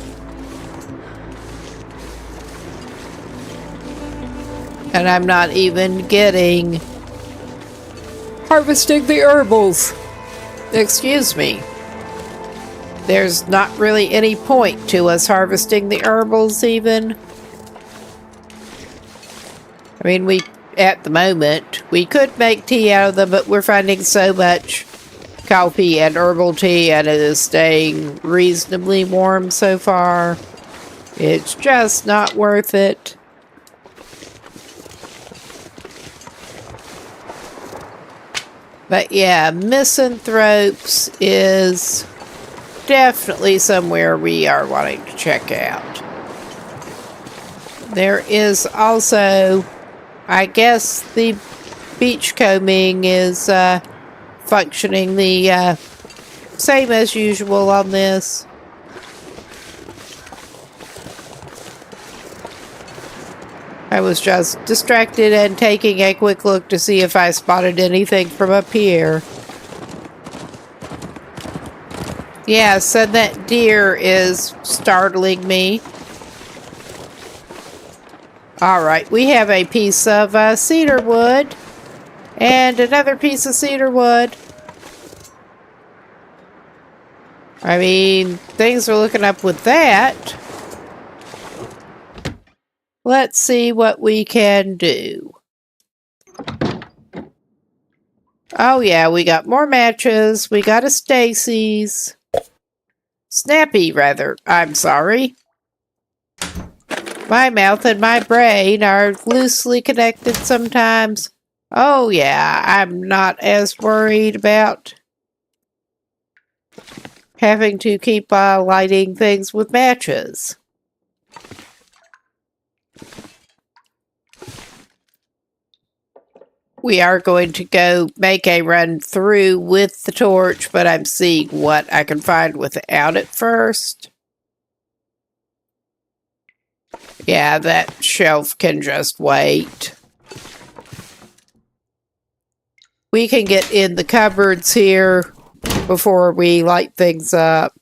And I'm not even getting harvesting the herbals. Excuse me. there's not really any point to us harvesting the herbals even. I mean, at the moment, we could make tea out of them, but we're finding so much coffee and herbal tea, and it is staying reasonably warm so far. It's just not worth it. But yeah, Misanthropes is definitely somewhere we are wanting to check out. There is also, I guess, the beachcombing is functioning the same as usual on this. I was just distracted and taking a quick look to see if I spotted anything from up here. Yes, and that deer is startling me. Alright, we have a piece of cedar wood and another piece of cedar wood. I mean, things are looking up with that. Let's see what we can do. Oh yeah, we got more matches. We got a Stacy's. Snappy, rather. I'm sorry. My mouth and my brain are loosely connected sometimes. Oh yeah, I'm not as worried about having to keep lighting things with matches. We are going to go make a run through with the torch, but I'm seeing what I can find without it first. Yeah, that shelf can just wait. We can get in the cupboards here before we light things up.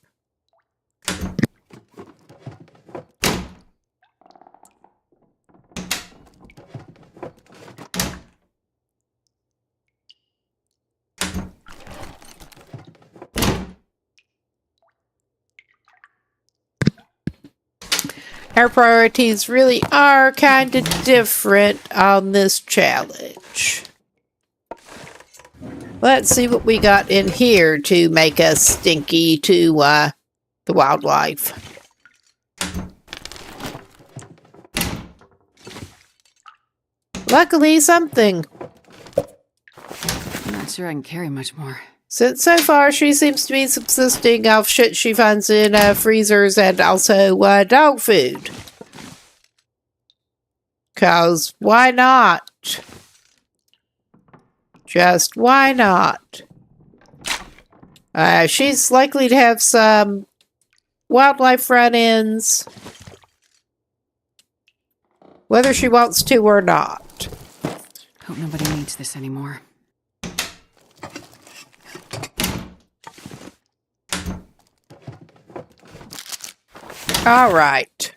Our priorities really are kind of different on this challenge. Let's see what we got in here to make us stinky to the wildlife. Luckily, something. I'm not sure I can carry much more. Since so far she seems to be subsisting off shit she finds in freezers and also dog food. 'Cause why not? Just why not? She's likely to have some wildlife run-ins, whether she wants to or not. Hope nobody needs this anymore. All right.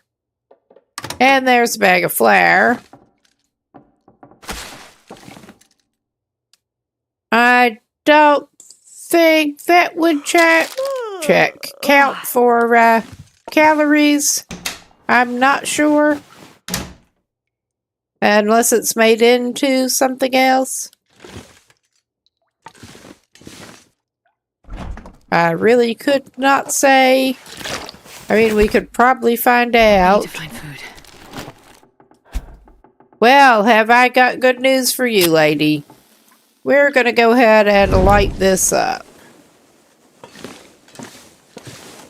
And there's a bag of flour. I don't think that would count for calories. I'm not sure. Unless it's made into something else. I really could not say. I mean, we could probably find out. I need to find food. Well, have I got good news for you, lady. We're going to go ahead and light this up.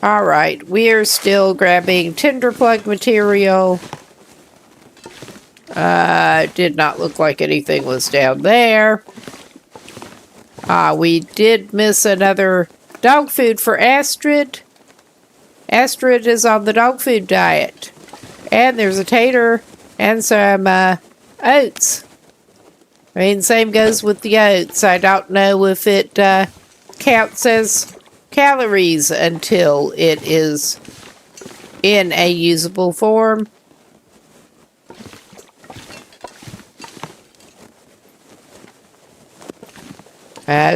Alright, we're still grabbing tinder plug material. Did not look like anything was down there. We did miss another dog food for Astrid. Astrid is on the dog food diet. And there's a tater and some oats. I mean, same goes with the oats. I don't know if it counts as calories until it is in a usable form.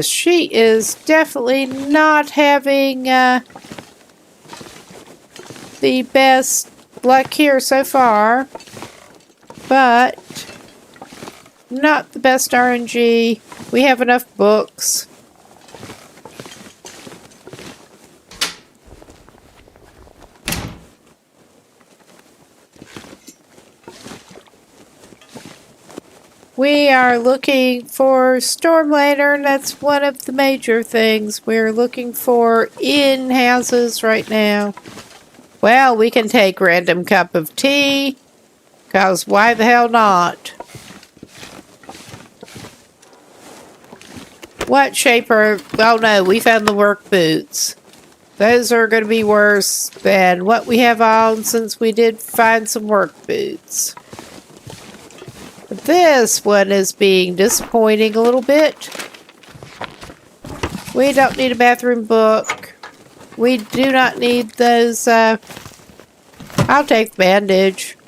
She is definitely not having the best luck here so far, but not the best RNG. We have enough books. We are looking for Storm Lantern. That's one of the major things we're looking for in houses right now. Well, we can take Random Cup of Tea, because why the hell not? What shape are... Oh no, we found the work boots. Those are going to be worse than what we have on, since we did find some work boots. This one is being disappointing a little bit. We don't need a bathroom book. We do not need those, I'll take the bandage.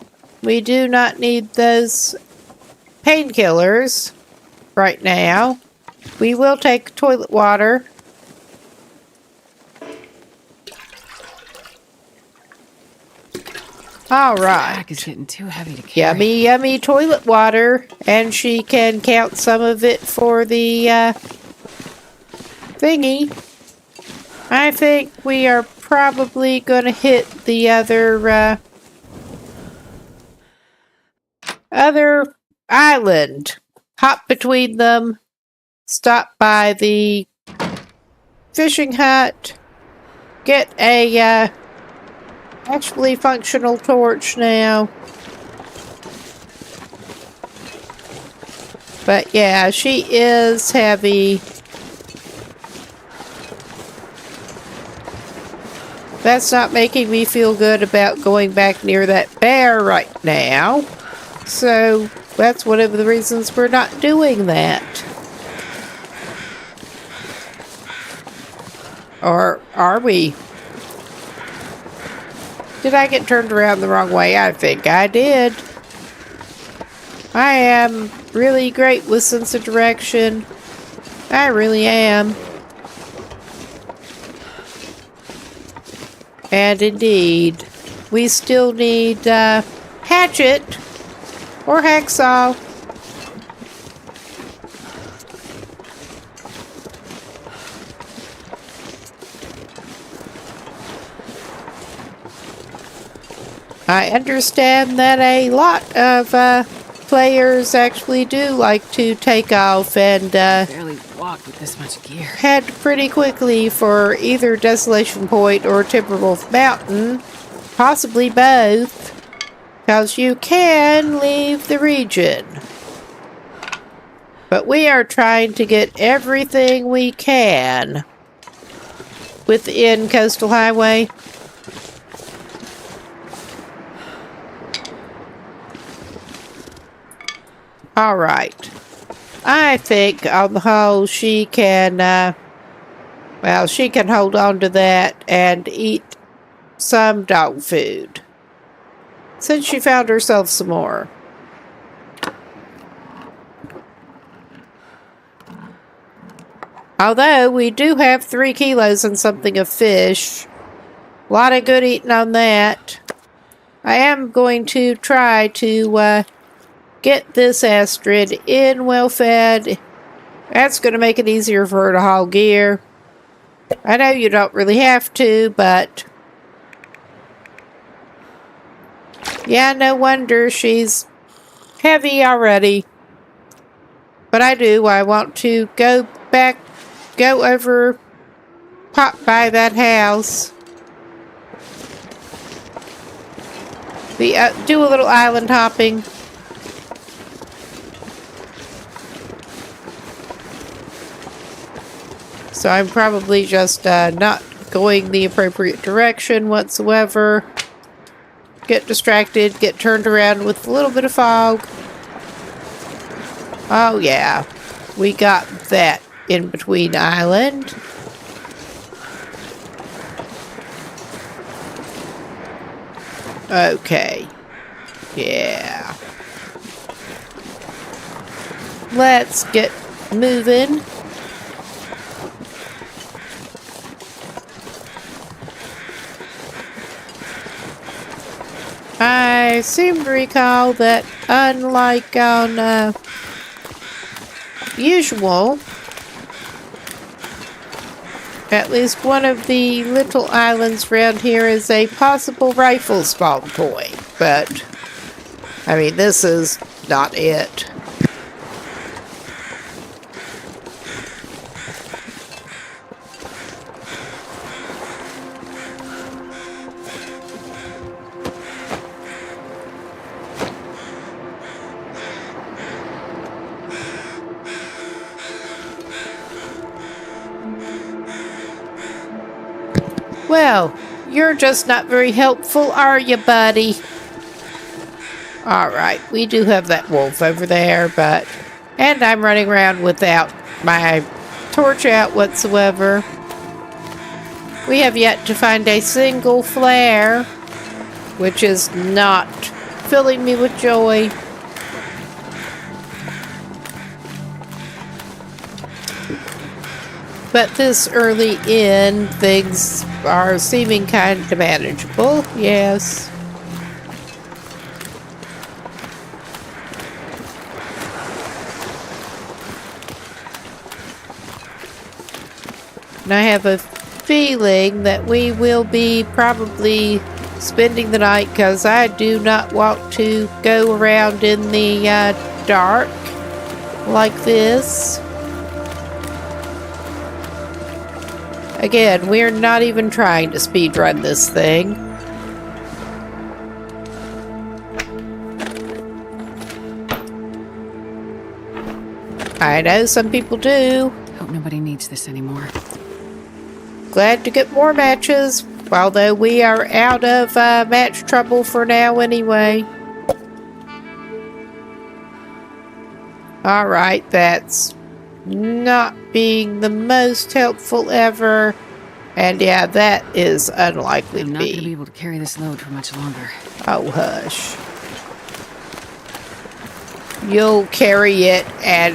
We do not need those painkillers right now. We will take toilet water. All right. The bag is getting too heavy to carry. Yummy, yummy toilet water. And she can count some of it for the thingy. I think we are probably going to hit the other island. Hop between them. Stop by the fishing hut. Get a actually functional torch now. But yeah, she is heavy. That's not making me feel good about going back near that bear right now. So that's one of the reasons we're not doing that. Or are we? Did I get turned around the wrong way? I think I did. I am really great with sense of direction. I really am. And indeed, we still need hatchet or hacksaw. I understand that a lot of players actually do like to take off and Barely walk with this much gear. head pretty quickly for either Desolation Point or Timberwolf Mountain, possibly both, because you can leave the region. But we are trying to get everything we can within Coastal Highway. All right. I think on the whole she can, well, she can hold on to that and eat some dog food. Since she found herself some more. Although we do have 3 kilos and something of fish. A lot of good eating on that. I am going to try to, get this Astrid in well fed. That's going to make it easier for her to haul gear. I know you don't really have to, but yeah, no wonder she's heavy already. But I do. I want to go over, pop by that house. Do a little island hopping. So I'm probably just not going the appropriate direction whatsoever. Get distracted, get turned around with a little bit of fog. Oh yeah, we got that in between island. Okay, yeah. Let's get moving. I seem to recall that unlike on usual, at least one of the little islands around here is a possible rifle spawn point, but I mean, this is not it. Well, you're just not very helpful, are you, buddy? Alright, we do have that wolf over there, but... And I'm running around without my torch out whatsoever. We have yet to find a single flare, which is not filling me with joy. But this early in, things are seeming kind of manageable, yes. And I have a feeling that we will be probably spending the night because I do not want to go around in the dark like this. Again, we're not even trying to speedrun this thing. I know some people do. Hope nobody needs this anymore. Glad to get more matches, although we are out of match trouble for now anyway. Alright, that's not being the most helpful ever. And yeah, that is unlikely I'm to not going to be be. able to carry this load for much longer. Oh, hush. You'll carry it and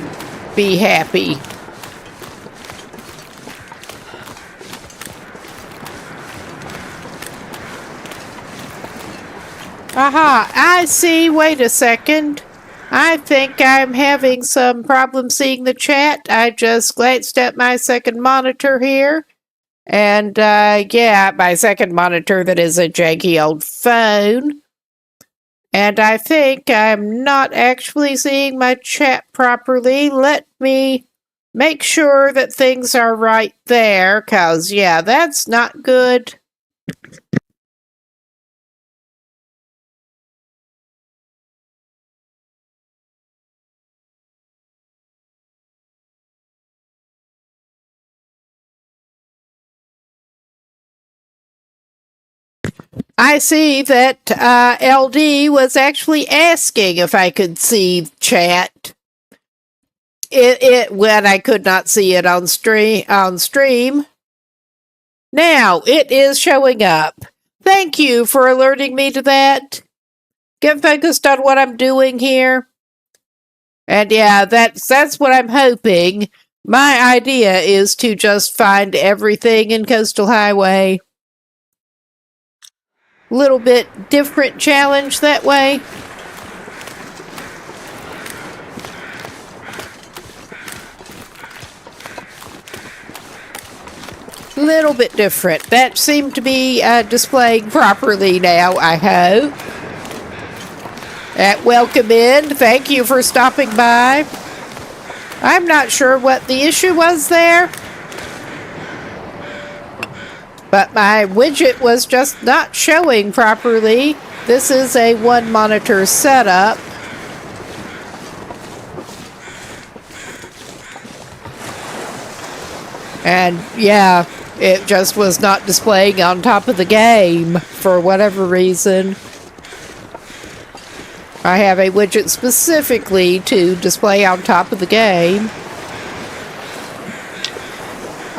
be happy. Aha, I see. Wait a second. I think I'm having some problem seeing the chat. I just glanced at my second monitor here. And, yeah, my second monitor that is a janky old phone. And I think I'm not actually seeing my chat properly. Let me make sure that things are right there, 'cause, yeah, that's not good. I see that LD was actually asking if I could see chat. It when I could not see it on stream. Now it is showing up. Thank you for alerting me to that. Get focused on what I'm doing here. And yeah, that's what I'm hoping. My idea is to just find everything in Coastal Highway. Little bit different challenge that way. Little bit different. That seemed to be displaying properly now, I hope. Welcome in. Thank you for stopping by. I'm not sure what the issue was there, but my widget was just not showing properly. This is a one monitor setup. And yeah, it just was not displaying on top of the game for whatever reason. I have a widget specifically to display on top of the game.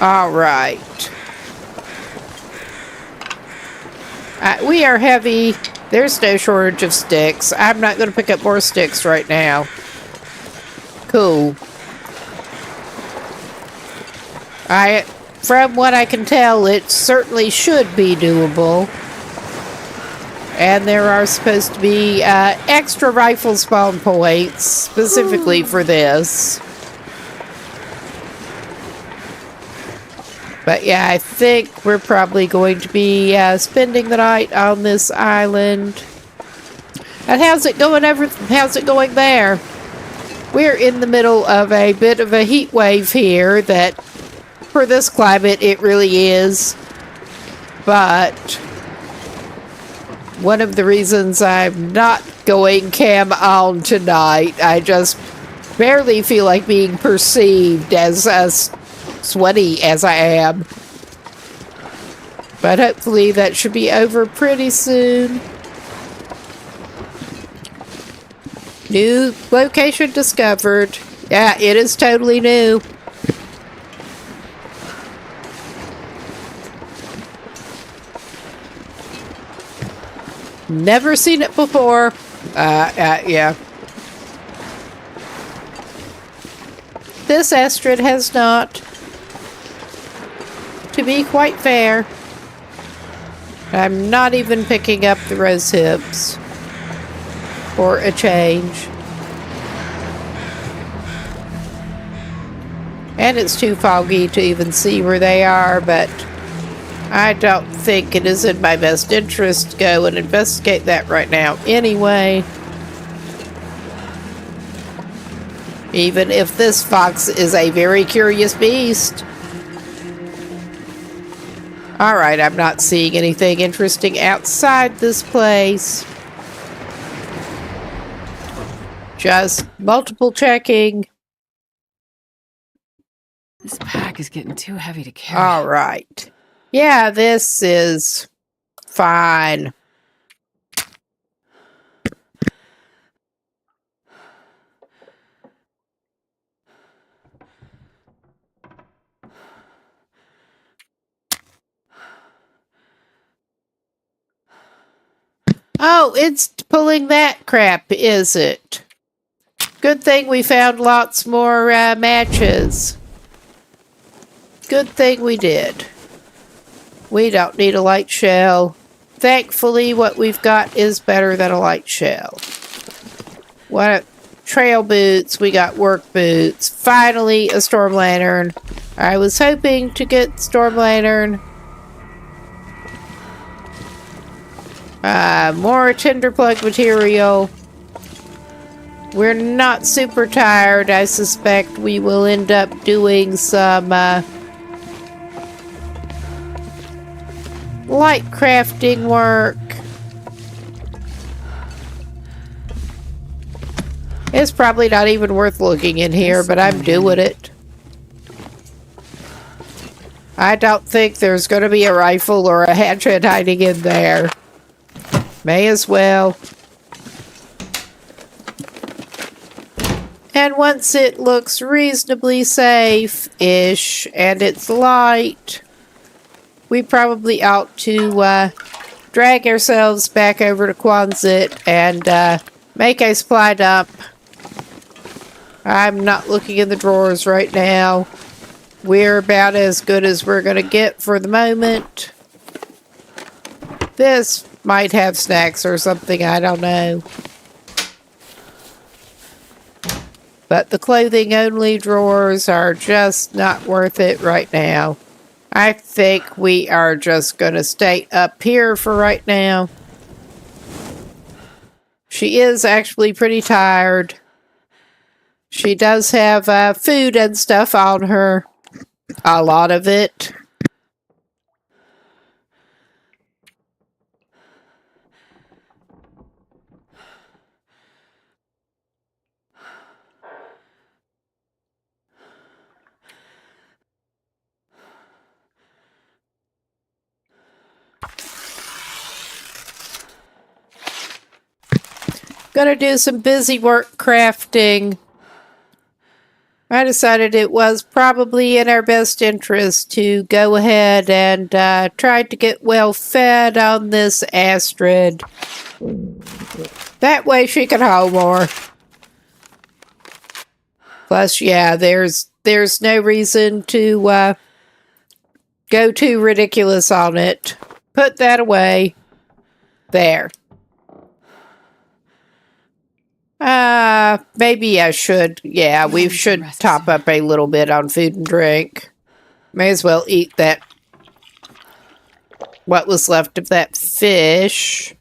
Alright. We are heavy. There's no shortage of sticks. I'm not going to pick up more sticks right now. Cool. From what I can tell, it certainly should be doable. And there are supposed to be extra rifle spawn points specifically for this. But yeah, I think we're probably going to be spending the night on this island. And how's it going how's it going there? We're in the middle of a bit of a heat wave here that for this climate it really is. But one of the reasons I'm not going cam on tonight, I just barely feel like being perceived as sweaty as I am. But hopefully that should be over pretty soon. New location discovered. Yeah, it is totally new. Never seen it before. Yeah. This Astrid has not. To be quite fair. I'm not even picking up the rose hips. For a change. And it's too foggy to even see where they are, but I don't think it is in my best interest to go and investigate that right now anyway. Even if this fox is a very curious beast. Alright, I'm not seeing anything interesting outside this place. Just multiple checking. This pack is getting too heavy to carry. All right. Yeah, this is fine. Oh, it's pulling that crap, is it? Good thing we found lots more matches. Good thing we did. We don't need a light shell. Thankfully, what we've got is better than a light shell. What trail boots, we got work boots. Finally, a storm lantern. I was hoping to get storm lantern. More tinder plug material. We're not super tired. I suspect we will end up doing some light crafting work. It's probably not even worth looking in here, but I'm doing it. I don't think there's going to be a rifle or a hatchet hiding in there. May as well. And once it looks reasonably safe-ish and it's light, we probably ought to drag ourselves back over to Quonset and make a supply dump. I'm not looking in the drawers right now. We're about as good as we're going to get for the moment. This might have snacks or something, I don't know. But the clothing only drawers are just not worth it right now. I think we are just going to stay up here for right now. She is actually pretty tired. She does have food and stuff on her. A lot of it. Gonna do some busy work crafting. I decided it was probably in our best interest to go ahead and try to get well fed on this Astrid. That way she can haul more. Plus, yeah, there's no reason to go too ridiculous on it. Put that away. There. Maybe I should. Yeah, we need some should rest top soon. up a little bit on food and drink. May as well eat that. What was left of that fish.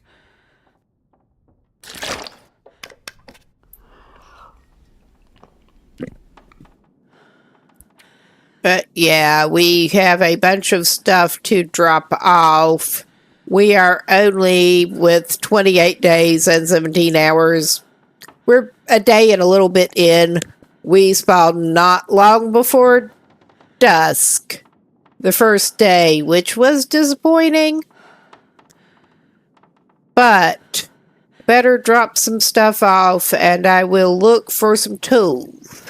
But yeah, we have a bunch of stuff to drop off. We are only with 28 days and 17 hours. We're a day and a little bit in. We spawned not long before dusk, the first day, which was disappointing. But better drop some stuff off and I will look for some tools.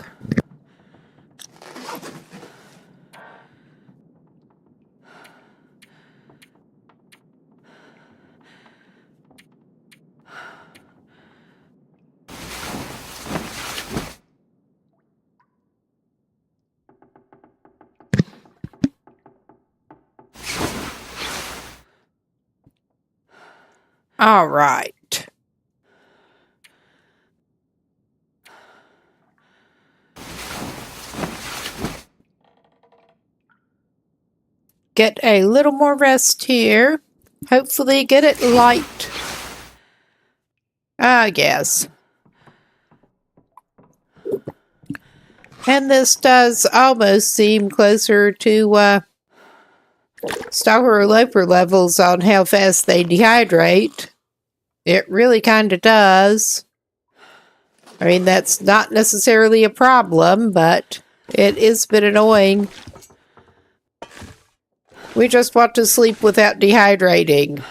All right. Get a little more rest here. Hopefully get it light. I guess. And this does almost seem closer to Stalker Loper levels on how fast they dehydrate. It really kind of does. I mean, that's not necessarily a problem, but it is a bit annoying. We just want to sleep without dehydrating.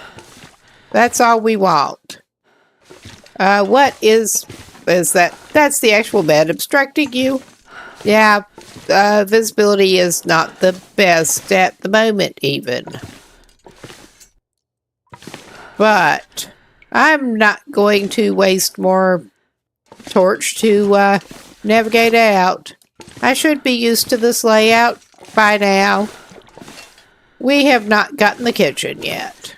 That's all we want. What is that? That's the actual bed obstructing you? Yeah, visibility is not the best at the moment, even. But I'm not going to waste more torch to navigate out. I should be used to this layout by now. We have not gotten the kitchen yet.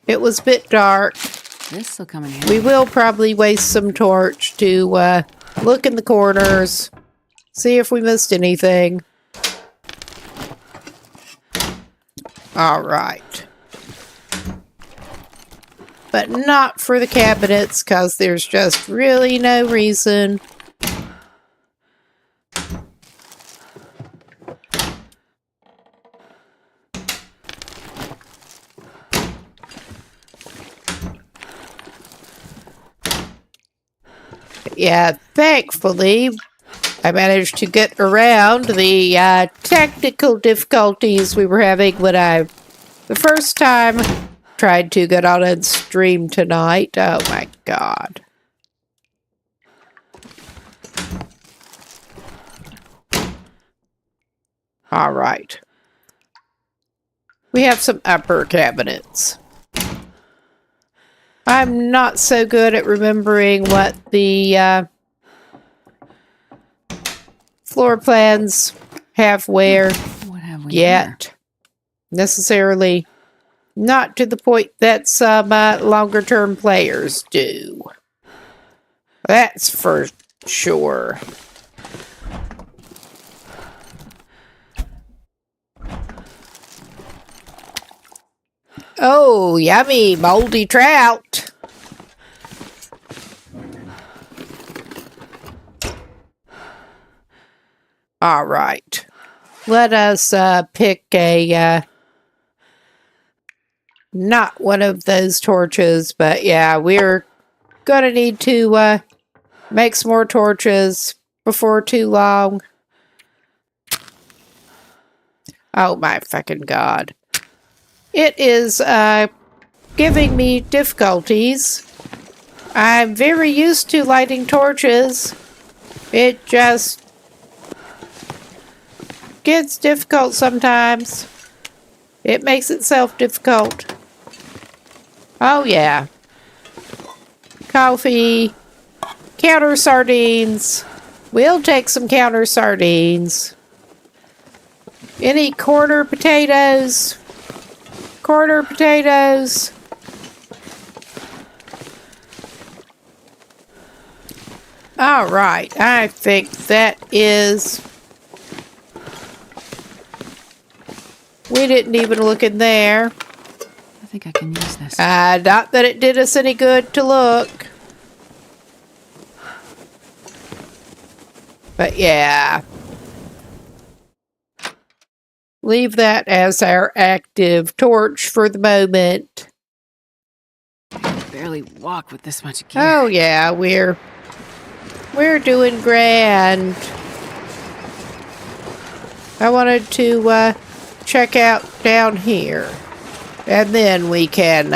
It was a bit dark. This'll come in handy. We will probably waste some torch to look in the corners, see if we missed anything. All right. But not for the cabinets, because there's just really no reason. Yeah, thankfully, I managed to get around the technical difficulties we were having when I, the first time, tried to get on and stream tonight. Oh my god. All right. We have some upper cabinets. I'm not so good at remembering what the floor plans have where What have we yet. here? Necessarily not to the point that some longer term players do. That's for sure. Oh, yummy moldy trout. All right. Let us pick a not one of those torches, but yeah, we're gonna need to make some more torches before too long. Oh my fucking god. It is giving me difficulties. I'm very used to lighting torches. It just gets difficult sometimes. It makes itself difficult. Oh yeah. Coffee. Counter sardines. We'll take some counter sardines. Any quarter potatoes? Quarter potatoes. All right, I think that is... We didn't even look in there. I think I can use this. Not that it did us any good to look. But yeah. Leave that as our active torch for the moment. I can barely walk with this much gear. Oh yeah, we're doing grand. I wanted to check out down here. And then we can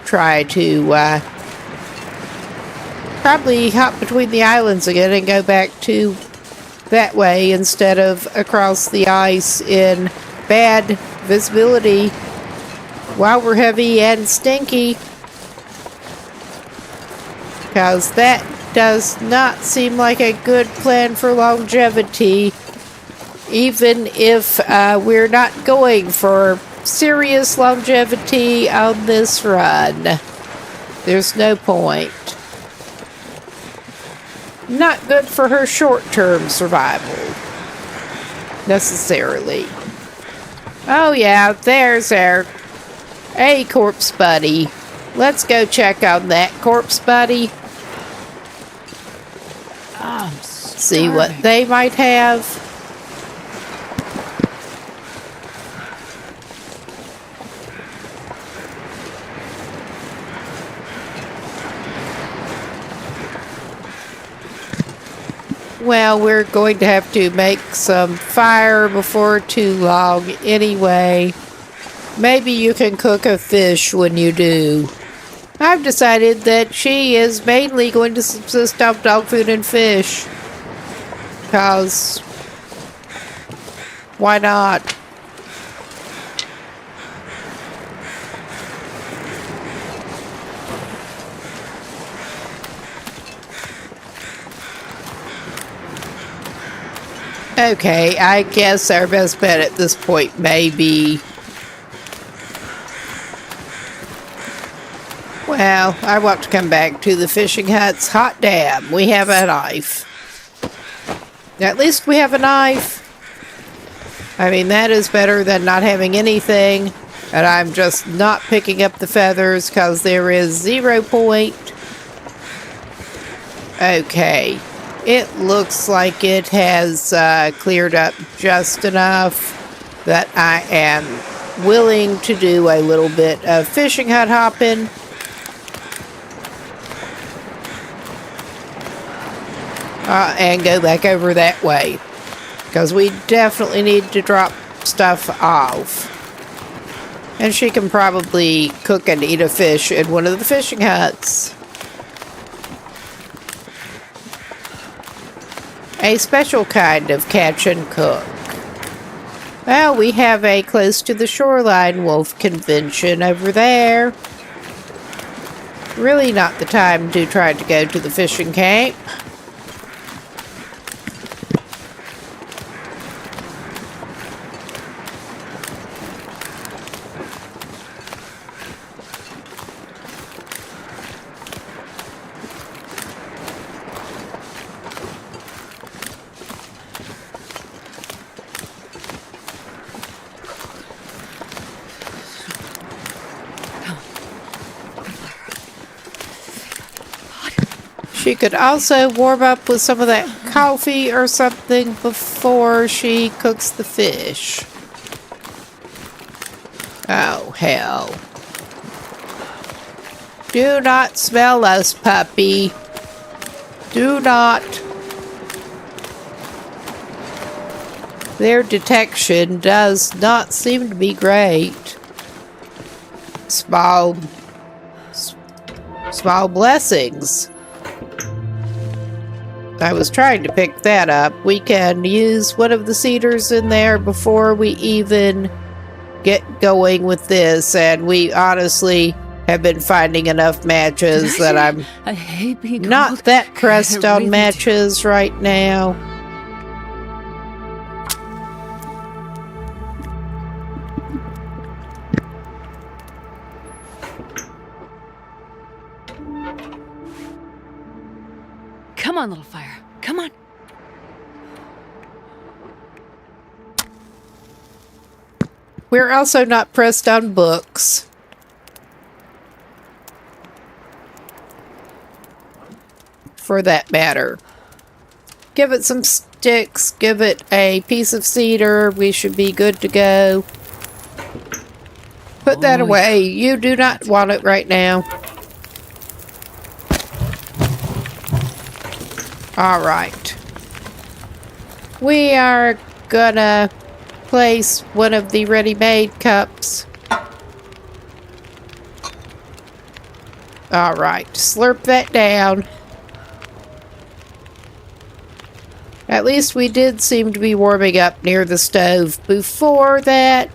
try to probably hop between the islands again and go back to that way instead of across the ice in bad visibility while we're heavy and stinky. Because that does not seem like a good plan for longevity, even if we're not going for serious longevity on this run. There's no point. Not good for her short-term survival, necessarily. Oh yeah, there's our corpse buddy. Let's go check on that corpse buddy. Oh, I'm See what starving. they might have. Well, we're going to have to make some fire before too long anyway. Maybe you can cook a fish when you do. I've decided that she is mainly going to subsist off dog food and fish. Because why not? Okay, I guess our best bet at this point may be... Well, I want to come back to the fishing huts. Hot damn, we have a knife. At least we have a knife. I mean, that is better than not having anything. And I'm just not picking up the feathers because there is 0 point. Okay. It looks like it has cleared up just enough that I am willing to do a little bit of fishing hut hopping. And go back over that way. Because we definitely need to drop stuff off. And she can probably cook and eat a fish in one of the fishing huts. A special kind of catch and cook. Well, we have a close to the shoreline wolf convention over there. Really not the time to try to go to the fishing camp. She could also warm up with some of that coffee or something before she cooks the fish. Oh, hell. Do not smell us, puppy. Do not. Their detection does not seem to be great. Small blessings. I was trying to pick that up. We can use one of the cedars in there before we even get going with this, and we honestly have been finding enough matches that I'm I hate being not cold. that I pressed really on do. matches right now. Come Come on, little fire. Come on. We're also not pressed on books. For that matter. Give it some sticks, give it a piece of cedar, we should be good to go. Put that away. You do not want it right now. Alright. We are gonna place one of the ready-made cups. Alright, slurp that down. At least we did seem to be warming up near the stove before that.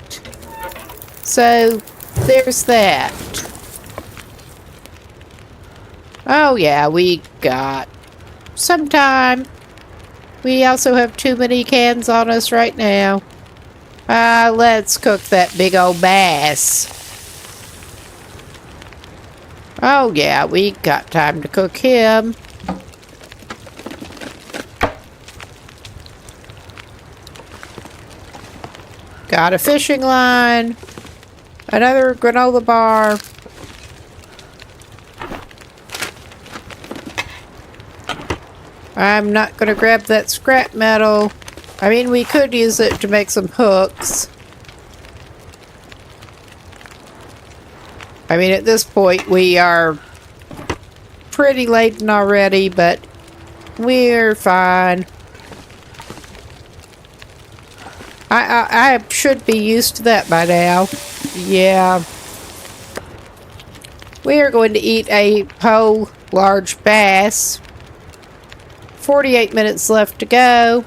So, there's that. Oh yeah, we got some time. We also have too many cans on us right now. Let's cook that big old bass. Oh yeah, we got time to cook him. Got a fishing line. Another granola bar. I'm not going to grab that scrap metal. I mean, we could use it to make some hooks. I mean, at this point, we are pretty laden already, but we're fine. I should be used to that by now. Yeah. We are going to eat a whole large bass. 48 minutes left to go.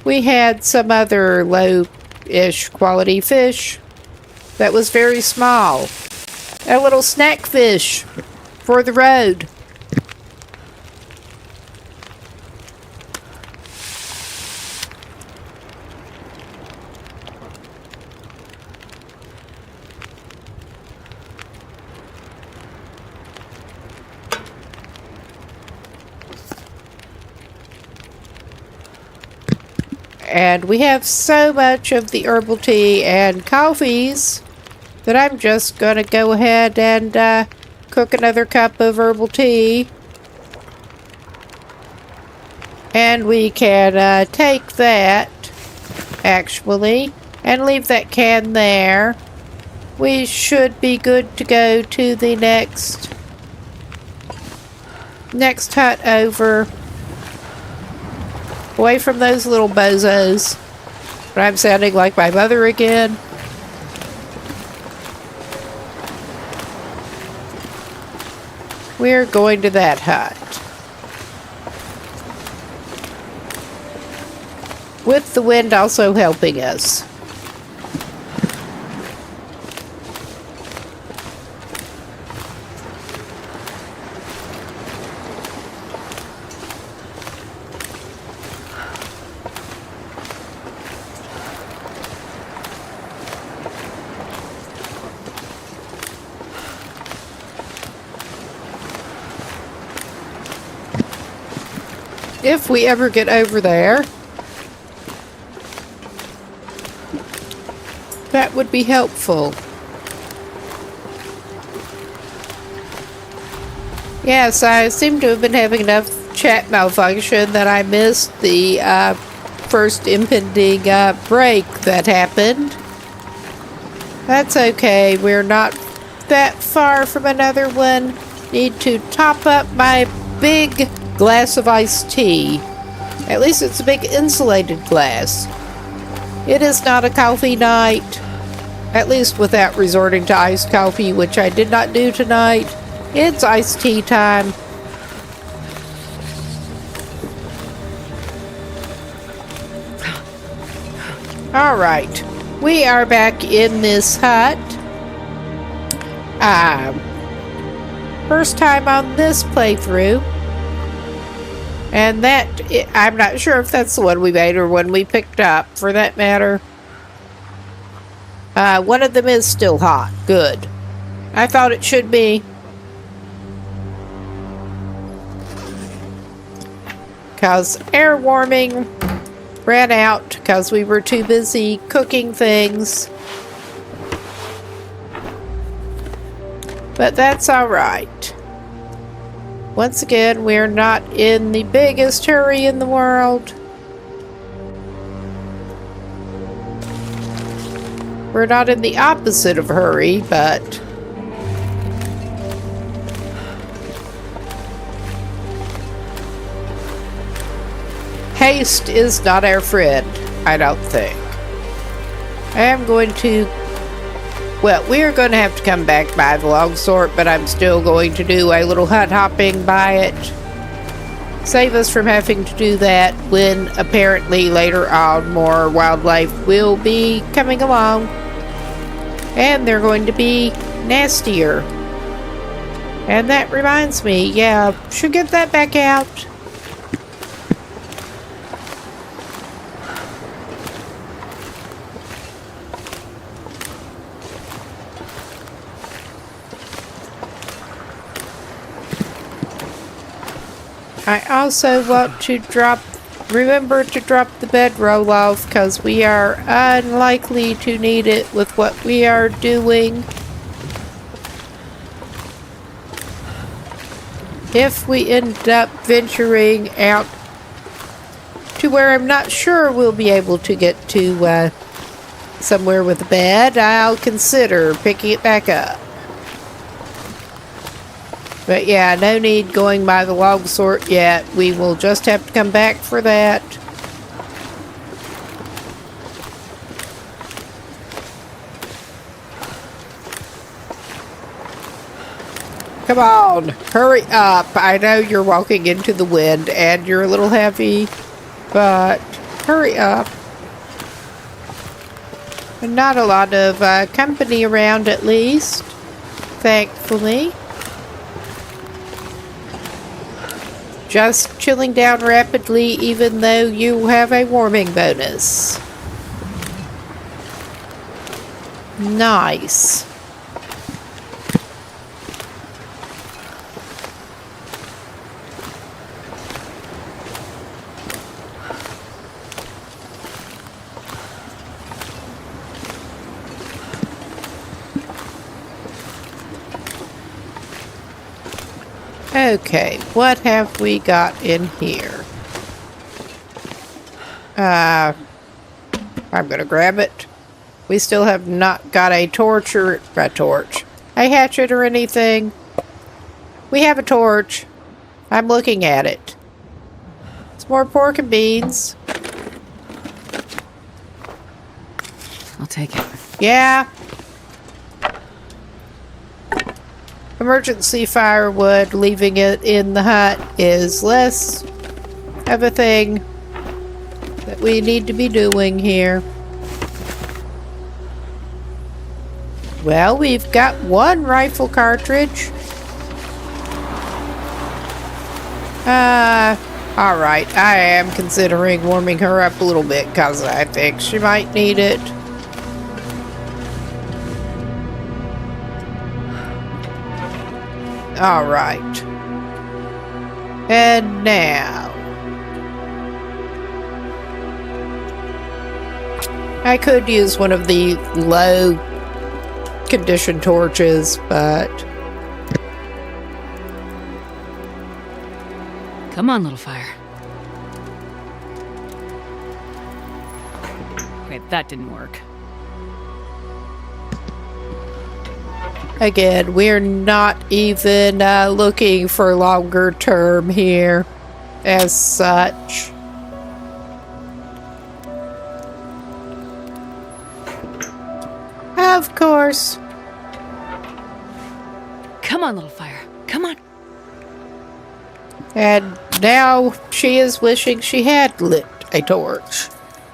We had some other low-ish quality fish that was very small. A little snack fish for the road. And we have so much of the herbal tea and coffees that I'm just going to go ahead and cook another cup of herbal tea. And we can take that, actually, and leave that can there. We should be good to go to the next hut over. Away from those little bozos. But I'm sounding like my mother again. We're going to that hut. With the wind also helping us. If we ever get over there, that would be helpful. Yes, I seem to have been having enough chat malfunction that I missed the first impending break that happened. That's okay, we're not that far from another one. Need to top up my big glass of iced tea. At least it's a big insulated glass. It is not a coffee night, at least without resorting to iced coffee, which I did not do tonight. It's iced tea time. Alright, we are back in this hut. First time on this playthrough. And that, I'm not sure if that's the one we made or one we picked up, for that matter. One of them is still hot. Good. I thought it should be. because air warming ran out because we were too busy cooking things. But that's all right. Once again, we're not in the biggest hurry in the world. We're not in the opposite of hurry, but haste is not our friend, I don't think. I am going to... Well, we're going to have to come back by the longsword, but I'm still going to do a little hut hopping by it. Save us from having to do that when apparently later on more wildlife will be coming along. And they're going to be nastier. And that reminds me, yeah, should get that back out. I also want to remember to drop the bedroll off because we are unlikely to need it with what we are doing. If we end up venturing out to where I'm not sure we'll be able to get to somewhere with a bed, I'll consider picking it back up. But yeah, no need going by the longsword yet. We will just have to come back for that. Come on, hurry up. I know you're walking into the wind and you're a little heavy, but hurry up. And not a lot of company around at least, thankfully. Just chilling down rapidly even though you have a warming bonus. Nice. Okay, what have we got in here? I'm gonna grab it. We still have not got a torch or a hatchet or anything. We have a torch. I'm looking at it. It's more pork and beans. I'll take it. Yeah. Emergency firewood, leaving it in the hut is less of a thing that we need to be doing here. Well, we've got one rifle cartridge. Alright, I am considering warming her up a little bit because I think she might need it. Alright. And now. I could use one of the low condition torches, but... Come on, little fire. Wait, that didn't work. Again, we're not even looking for longer term here as such. Of course. Come on, little fire. Come on. And now she is wishing she had lit a torch.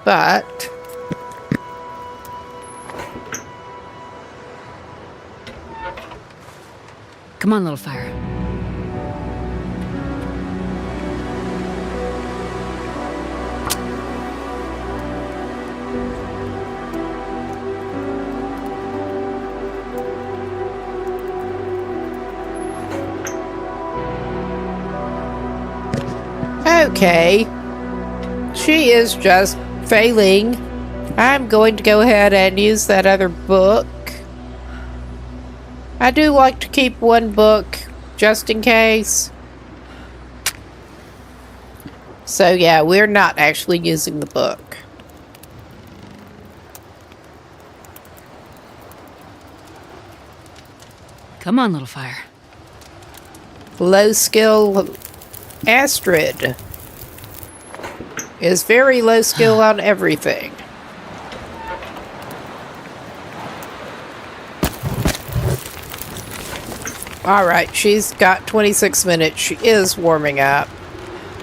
But... Come on, little fire. Okay. She is just failing. I'm going to go ahead and use that other book. I do like to keep one book just in case. So yeah, we're not actually using the book. Come on, little fire. Low skill Astrid is very low skill on everything. Alright, she's got 26 minutes. She is warming up.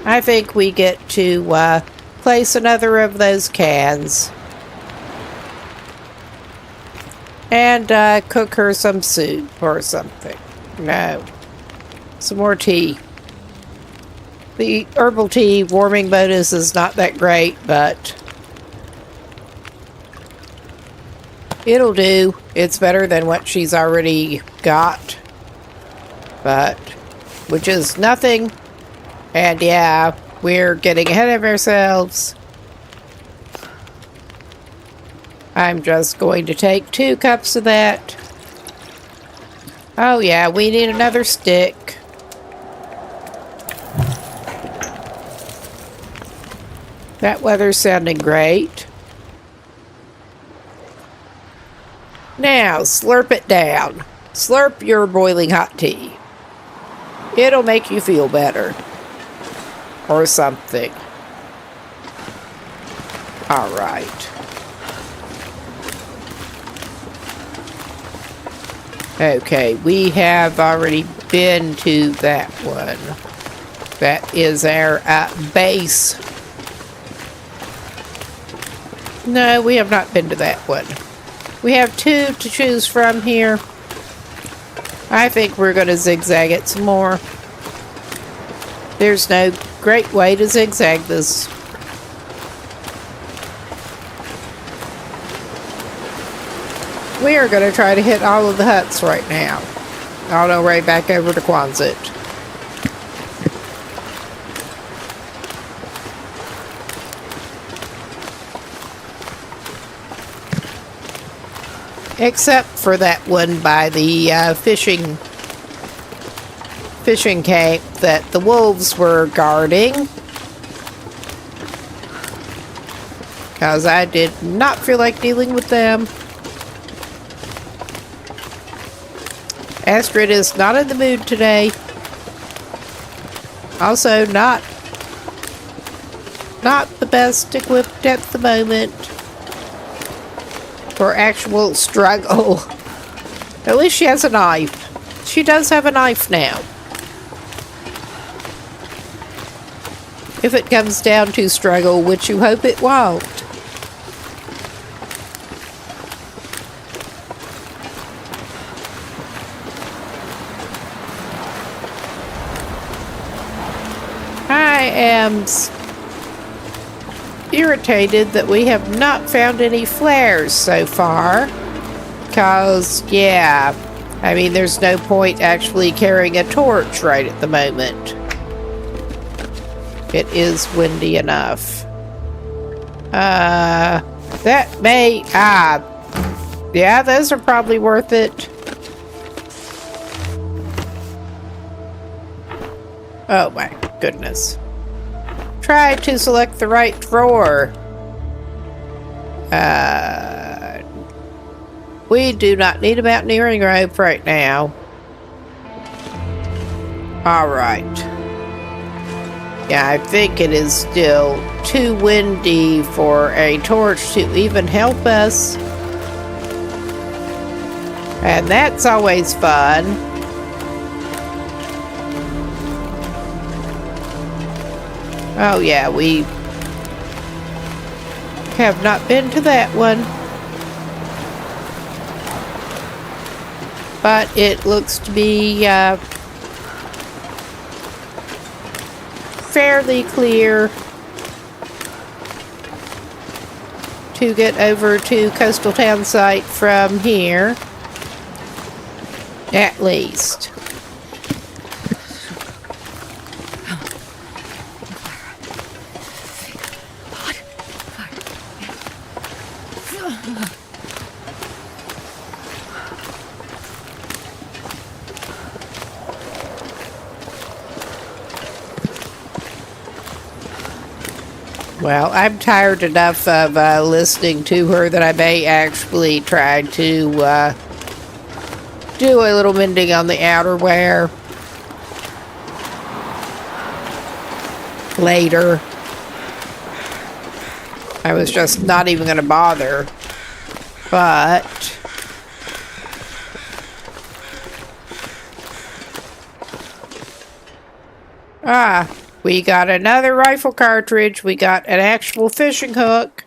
I think we get to place another of those cans. And cook her some soup or something. No. Some more tea. The herbal tea warming bonus is not that great, but it'll do. It's better than what she's already got. But, which is nothing. And yeah, we're getting ahead of ourselves. I'm just going to take 2 cups of that. Oh yeah, we need another stick. That weather's sounding great. Now, slurp it down. Slurp your boiling hot tea. It'll make you feel better. Or something. Alright. Okay, we have already been to that one. That is our base. No, we have not been to that one. We have 2 to choose from here. I think we're going to zigzag it some more. There's no great way to zigzag this. We are going to try to hit all of the huts right now. I'll go right back over to Quonset. Except for that one by the fishing camp that the wolves were guarding. Because I did not feel like dealing with them. Astrid is not in the mood today. Also not the best equipped at the moment for actual struggle. At least she has a knife. She does have a knife now. If it comes down to struggle, which you hope it won't. I am irritated that we have not found any flares so far. Because, yeah, I mean, there's no point actually carrying a torch right at the moment. It is windy enough. That may... yeah, those are probably worth it. Oh my goodness. Try to select the right drawer. We do not need a mountaineering rope right now. Alright. Yeah, I think it is still too windy for a torch to even help us. And that's always fun. Oh yeah, we have not been to that one. But it looks to be fairly clear to get over to Coastal Town Site from here. At least. Well, I'm tired enough of listening to her that I may actually try to do a little mending on the outerwear later. I was just not even going to bother. But we got another rifle cartridge. We got an actual fishing hook.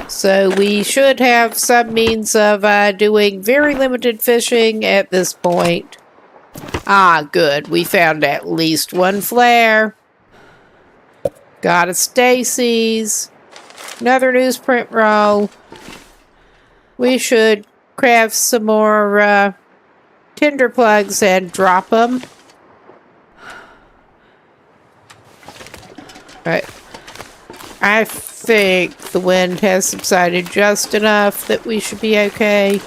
So we should have some means of doing very limited fishing at this point. Good. We found at least one flare. Got a Stacy's. Another newsprint roll. We should craft some more tinder plugs and drop them. But I think the wind has subsided just enough that we should be okay.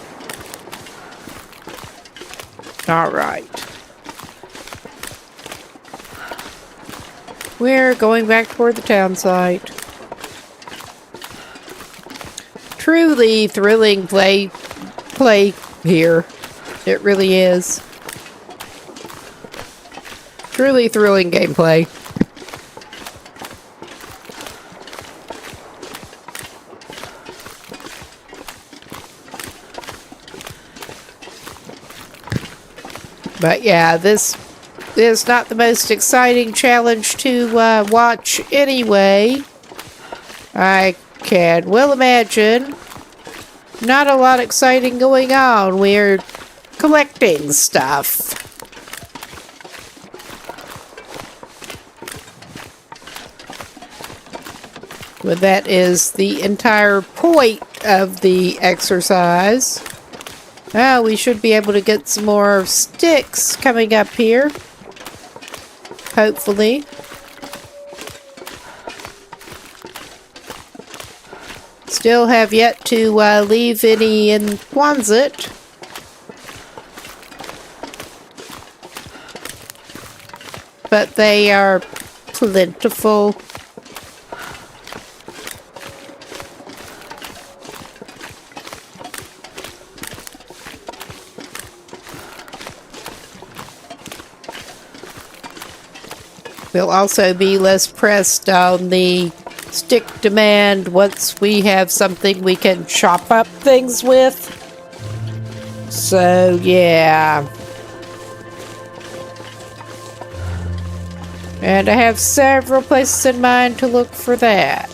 All right. We're going back toward the town site. Truly thrilling play here. It really is. Truly thrilling gameplay. But yeah, this is not the most exciting challenge to watch anyway. I can well imagine. Not a lot exciting going on. We're collecting stuff. But that is the entire point of the exercise. Well, we should be able to get some more sticks coming up here. Hopefully. Still have yet to leave any in Quonset. But they are plentiful. We'll also be less pressed on the stick demand once we have something we can chop up things with. So, yeah. And I have several places in mind to look for that.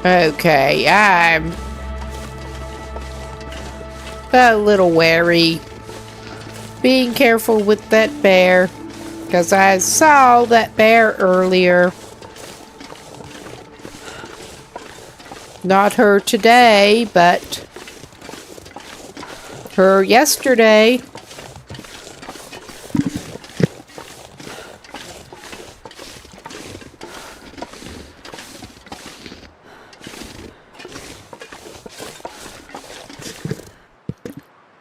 Okay, I'm a little wary. Being careful with that bear, because I saw that bear earlier. Not her today, but her yesterday.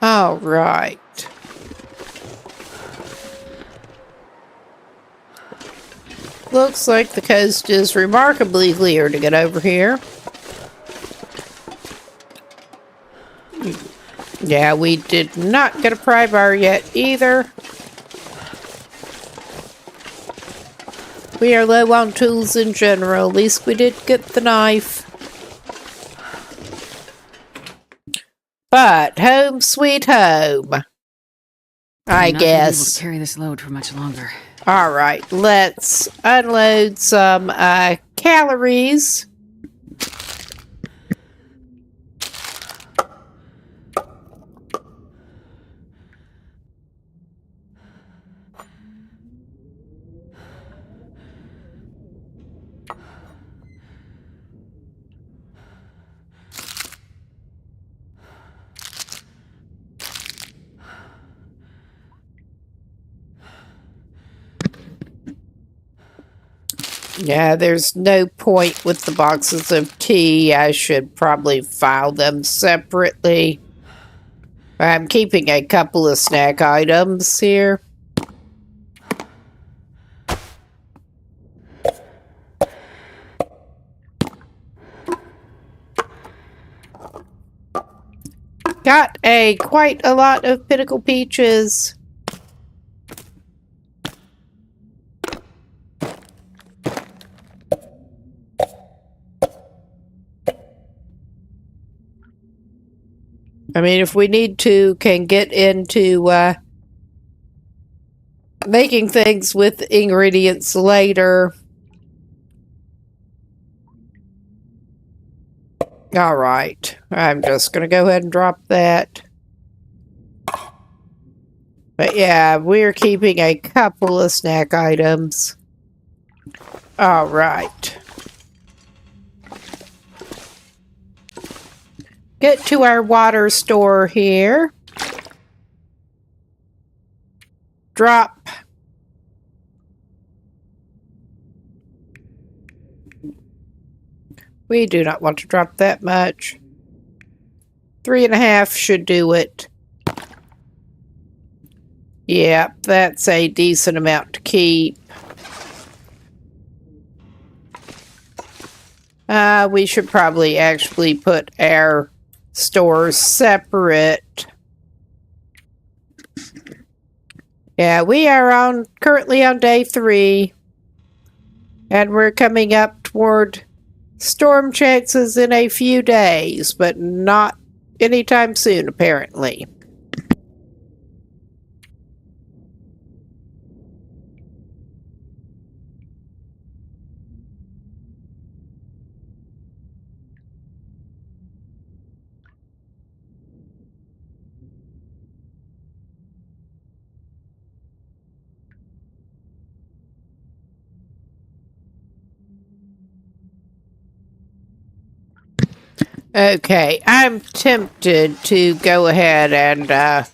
All right. Looks like the coast is remarkably clear to get over here. Yeah, we did not get a pry bar yet either. We are low on tools in general. At least we did get the knife. But home sweet home, I I'm not gonna be able guess. to carry this load for much longer. All right, let's unload some calories. Yeah, there's no point with the boxes of tea. I should probably file them separately. I'm keeping a couple of snack items here. Got quite a lot of pinnacle peaches. I mean, if we need to, can get into making things with ingredients later. All right. I'm just going to go ahead and drop that. But yeah, we're keeping a couple of snack items. All right. Get to our water store here. Drop. We do not want to drop that much. 3.5 should do it. Yeah, that's a decent amount to keep. We should probably actually put our stores separate. Yeah, we are currently on day 3. And we're coming up toward storm chances in a few days, but not anytime soon, apparently. Okay, I'm tempted to go ahead and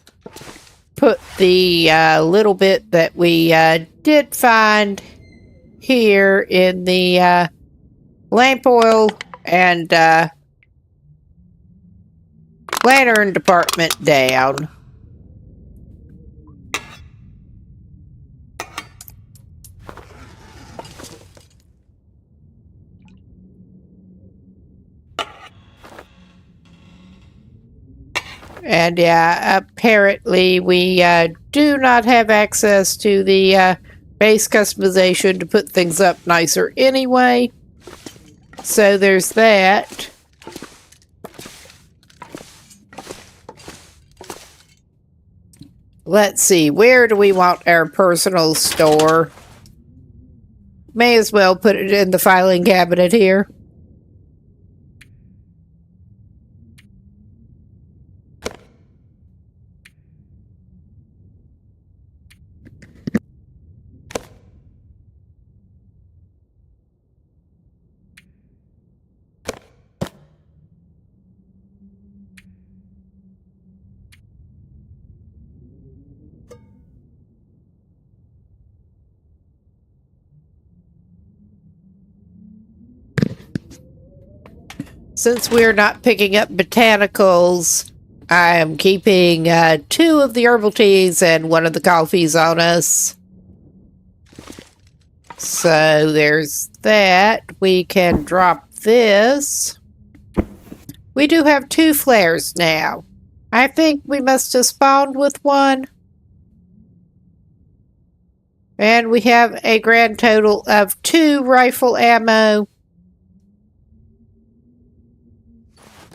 put the little bit that we did find here in the lamp oil and lantern department down. And yeah, apparently we do not have access to the base customization to put things up nicer anyway. So there's that. Let's see, where do we want our personal store? May as well put it in the filing cabinet here. Since we're not picking up botanicals, I am keeping 2 of the herbal teas and 1 of the coffees on us. So there's that. We can drop this. We do have 2 flares now. I think we must have spawned with 1. And we have a grand total of 2 rifle ammo.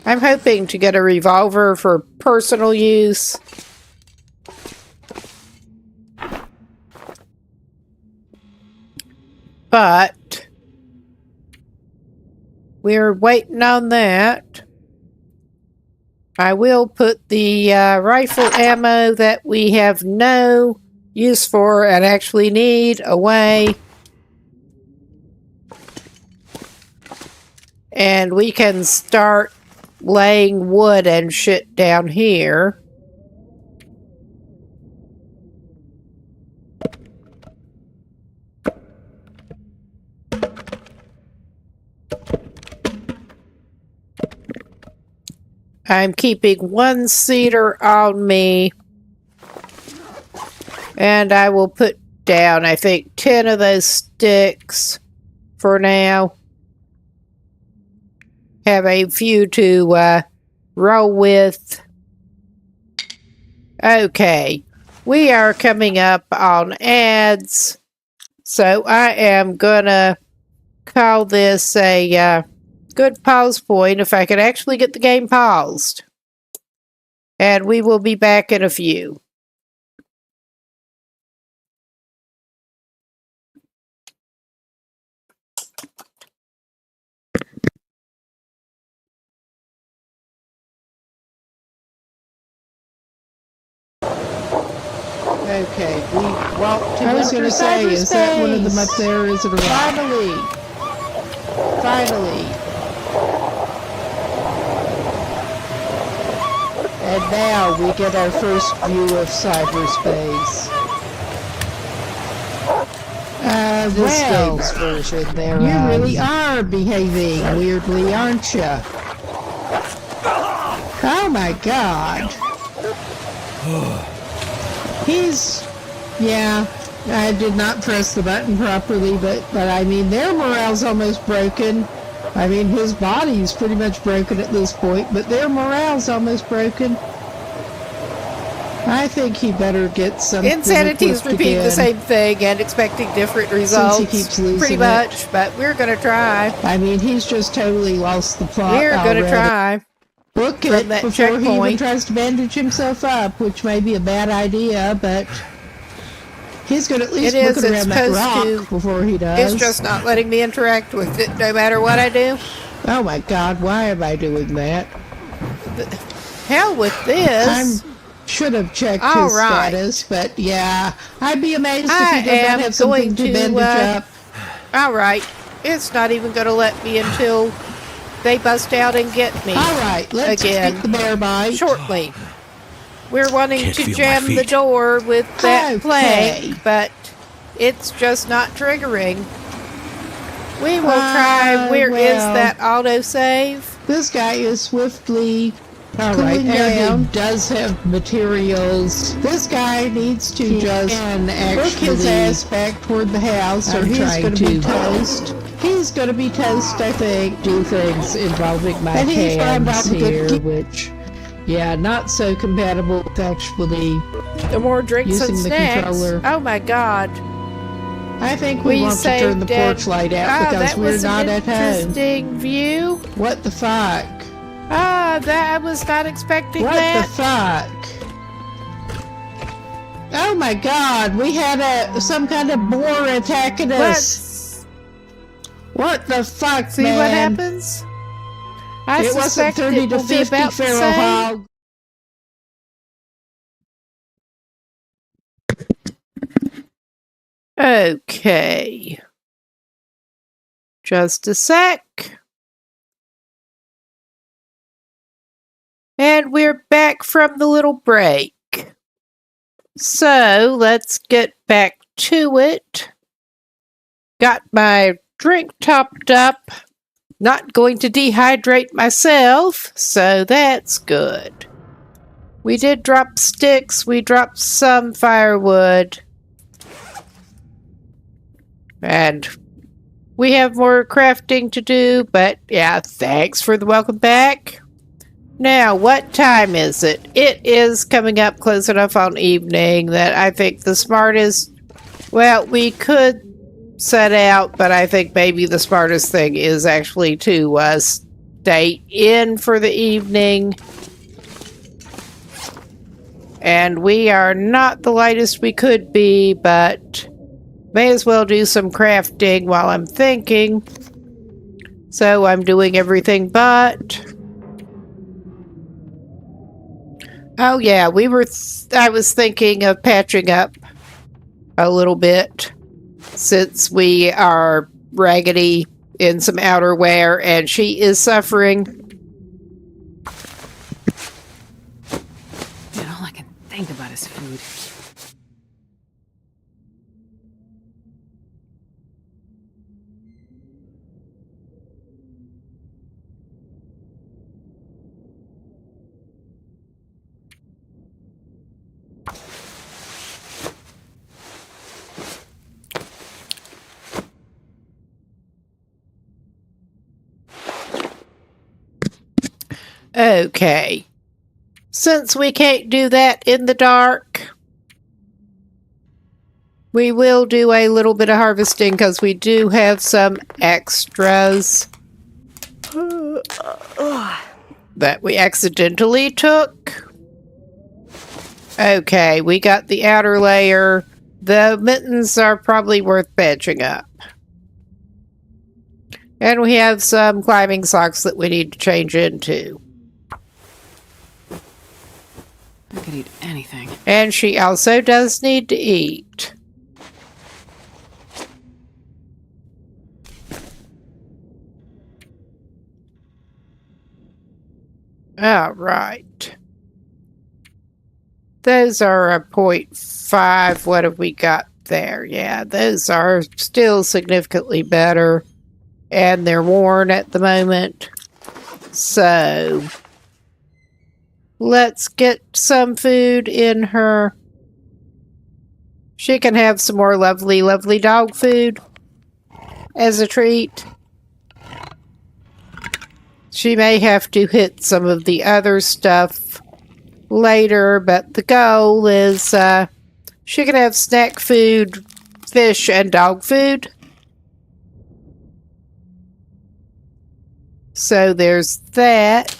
I'm hoping to get a revolver for personal use. But we're waiting on that. I will put the rifle ammo that we have no use for and actually need away. And we can start laying wood and shit down here. I'm keeping 1 cedar on me. And I will put down, I think, 10 of those sticks for now. Have a few to roll with. Okay. We are coming up on ads. So I am gonna call this a good pause point if I could actually get the game paused. And we will be back in a few. Okay, we walked to I was going to say, is that one of them up cyberspace. there? Is it a rock? Finally. And now we get our first view of cyberspace. This game's version there. You really are behaving weirdly, aren't you? Oh my god. Yeah, I did not press the button properly, but I mean, their morale's almost broken. I mean, his body's pretty much broken at this point, but their morale's almost broken. I think he better get something. Insanity's repeating the same thing and expecting different results. Since he keeps losing pretty much, but we're gonna try. I mean, he's just totally lost the plot. We're gonna already. try. Book From it that before he even checkpoint. tries to bandage himself up, which may be a bad idea, but he's going to at least It is, look it's around that supposed rock to. before he does. It's just not letting me interact with it no matter what I do. Oh my god, why am I doing that? Hell with this. Should have checked All his right. status, but yeah, I'd be amazed I if he does am not have something going to to, bandage up. Alright. It's not even gonna let me until they bust out and get me. Alright, let's again. get the bear bite. Shortly. We're wanting Can't to feel my jam the feet. door with that Okay. plank, but it's just not triggering. We will try. Where is well. that autosave? This guy is swiftly Alright, cooling down. down. Does have materials. This guy needs to just book his ass back toward the house, or I'm he's trying going to be to- toast. He's going to be toast, I think. Do things involving my And he's hands probably here, good- which, yeah, not so compatible with actually. The more drinks and Using the snacks. controller. Oh my god. I think we want to saved turn the porch it. light out Ah, because that we're was not an at home. interesting view. What the fuck? Ah, that I was not expecting What that. the fuck? Oh my god, we had some kind of boar attacking us. Let's What the fuck, see man? what happens. I It wasn't suspect 30 it to will be 50 about the feral same. hog. Okay. Just a sec. And we're back from the little break. So let's get back to it. Got my drink topped up. Not going to dehydrate myself, so that's good. We did drop sticks. We dropped some firewood. And we have more crafting to do, but yeah, thanks for the welcome back. Now, what time is it? It is coming up close enough on evening that I think the smartest... Well, we could set out, but I think maybe the smartest thing is actually to stay in for the evening. And we are not the lightest we could be, but may as well do some crafting while I'm thinking. So I'm doing everything but... Oh yeah, I was thinking of patching up a little bit since we are raggedy in some outerwear and she is suffering. Man, all I can think about is food. Okay. Since we can't do that in the dark, we will do a little bit of harvesting because we do have some extras that we accidentally took. Okay, we got the outer layer. The mittens are probably worth patching up. And we have some climbing socks that we need to change into. I could eat anything. And she also does need to eat. All right. Those are a 0.5. What have we got there? Yeah, those are still significantly better. And they're worn at the moment. So let's get some food in her. She can have some more lovely, lovely dog food as a treat. She may have to hit some of the other stuff later, but the goal is she can have snack food, fish, and dog food. So there's that.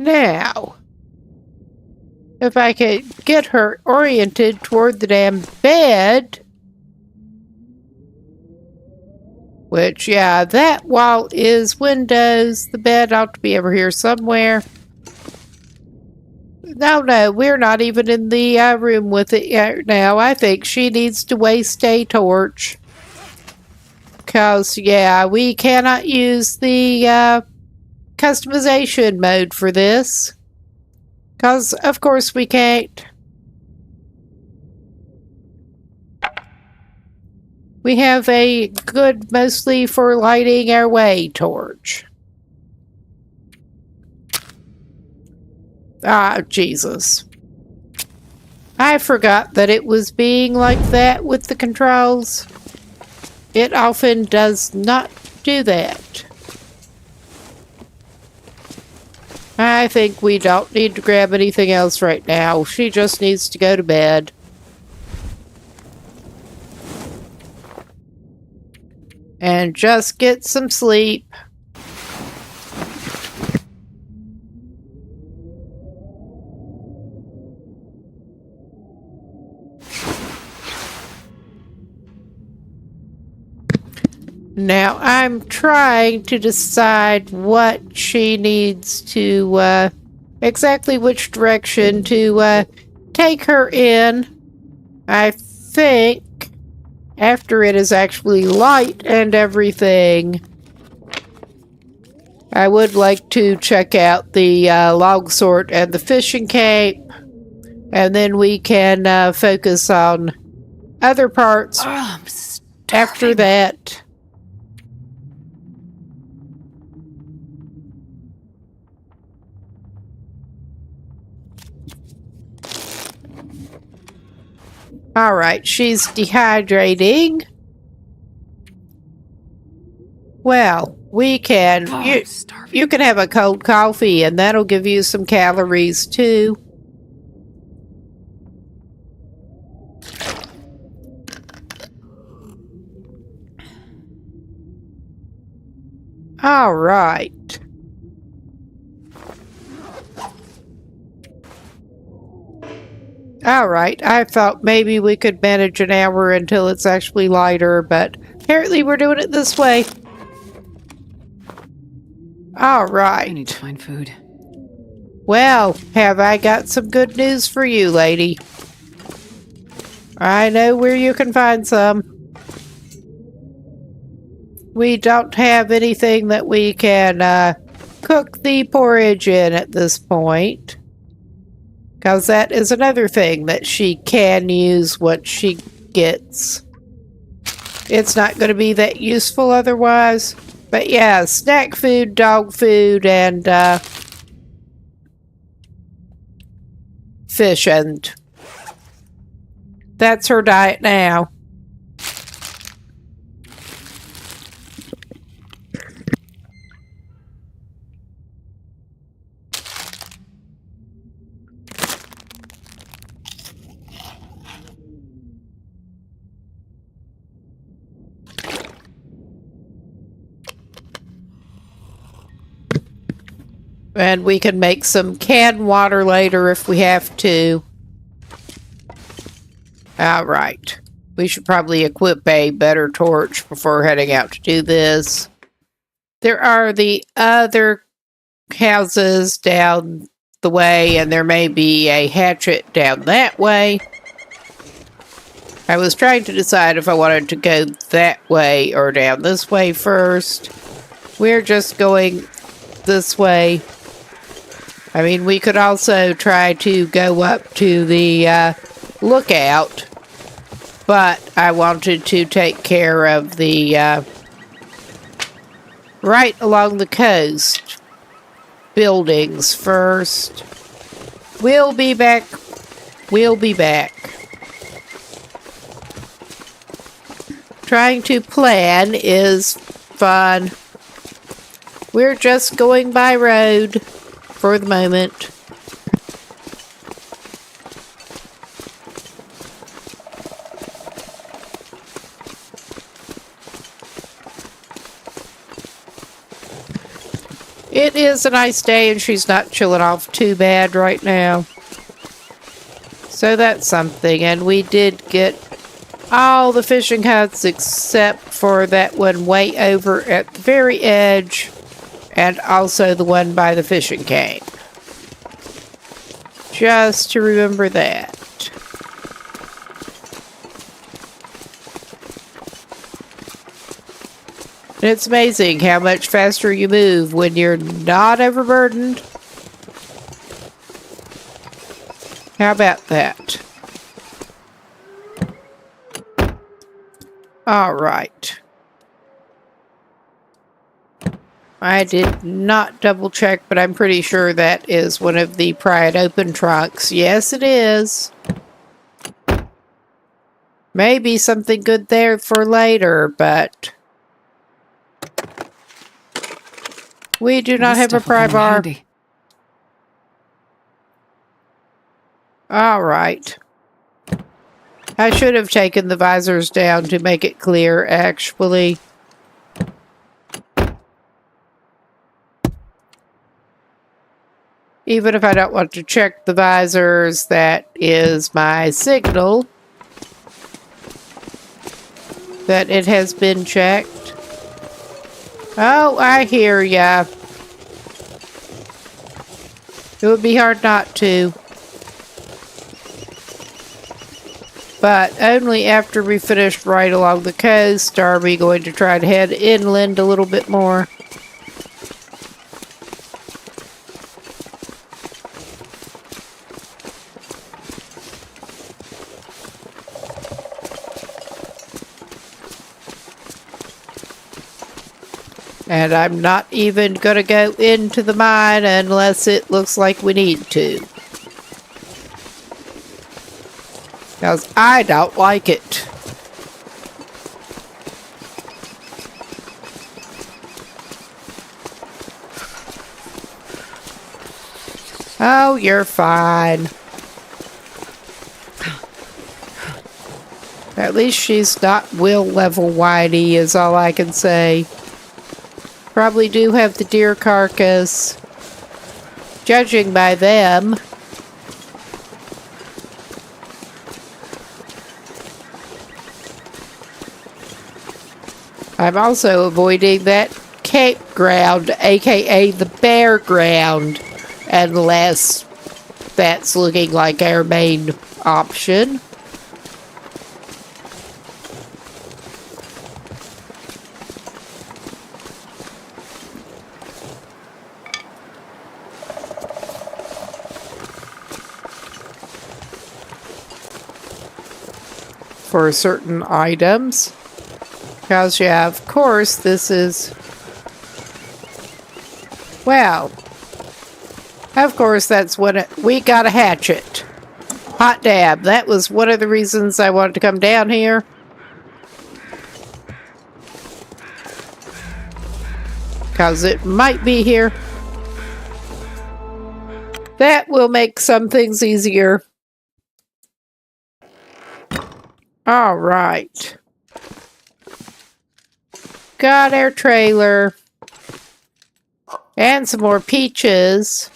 Now, if I could get her oriented toward the damn bed, which, yeah, that wall is windows. The bed ought to be over here somewhere. No, we're not even in the room with it yet now. I think she needs to waste a torch. Because, yeah, we cannot use the customization mode for this. Because, of course, we can't. We have a good, mostly for lighting our way torch. Ah, Jesus. I forgot that it was being like that with the controls. It often does not do that. I think we don't need to grab anything else right now. She just needs to go to bed. And just get some sleep. Now, I'm trying to decide what she needs to, exactly which direction to, take her in. I think after it is actually light and everything, I would like to check out the, log sort and the fishing cape, and then we can, focus on other parts after that. All right, she's dehydrating. Well, we can... you can have a cold coffee, and that'll give you some calories, too. All right. Alright, I thought maybe we could manage an hour until it's actually lighter, but apparently we're doing it this way. Alright. I need to find food. Well, have I got some good news for you, lady. I know where you can find some. We don't have anything that we can cook the porridge in at this point. Because that is another thing that she can use what she gets. It's not going to be that useful otherwise. But yeah, snack food, dog food, and fish. And that's her diet now. And we can make some canned water later if we have to. Alright. We should probably equip a better torch before heading out to do this. There are the other houses down the way, and there may be a hatchet down that way. I was trying to decide if I wanted to go that way or down this way first. We're just going this way. I mean, we could also try to go up to the lookout, but I wanted to take care of the right along the coast buildings first. We'll be back. We'll be back. Trying to plan is fun. We're just going by road for the moment. It is a nice day and she's not chilling off too bad right now. So that's something. And we did get all the fishing huts except for that one way over at the very edge. And also the one by the fishing cane. Just to remember that. And it's amazing how much faster you move when you're not overburdened. How about that? All right. I did not double check, but I'm pretty sure that is one of the pried open trunks. Yes, it is. Maybe something good there for later, but we do not have a pry bar. All right. I should have taken the visors down to make it clear, actually. Even if I don't want to check the visors, that is my signal that it has been checked. Oh, I hear ya. It would be hard not to. But only after we finish right along the coast are we going to try to head inland a little bit more. And I'm not even going to go into the mine unless it looks like we need to. Because I don't like it. Oh, you're fine. At least she's not will level whitey is all I can say. Probably do have the deer carcass. Judging by them. I'm also avoiding that campground, aka the bare ground, unless that's looking like our main option. for certain items. Because, yeah, of course, this is... Well, of course, that's what we got a hatchet. Hot dab. That was one of the reasons I wanted to come down here. Because it might be here. That will make some things easier. All right. Got our trailer. And some more peaches.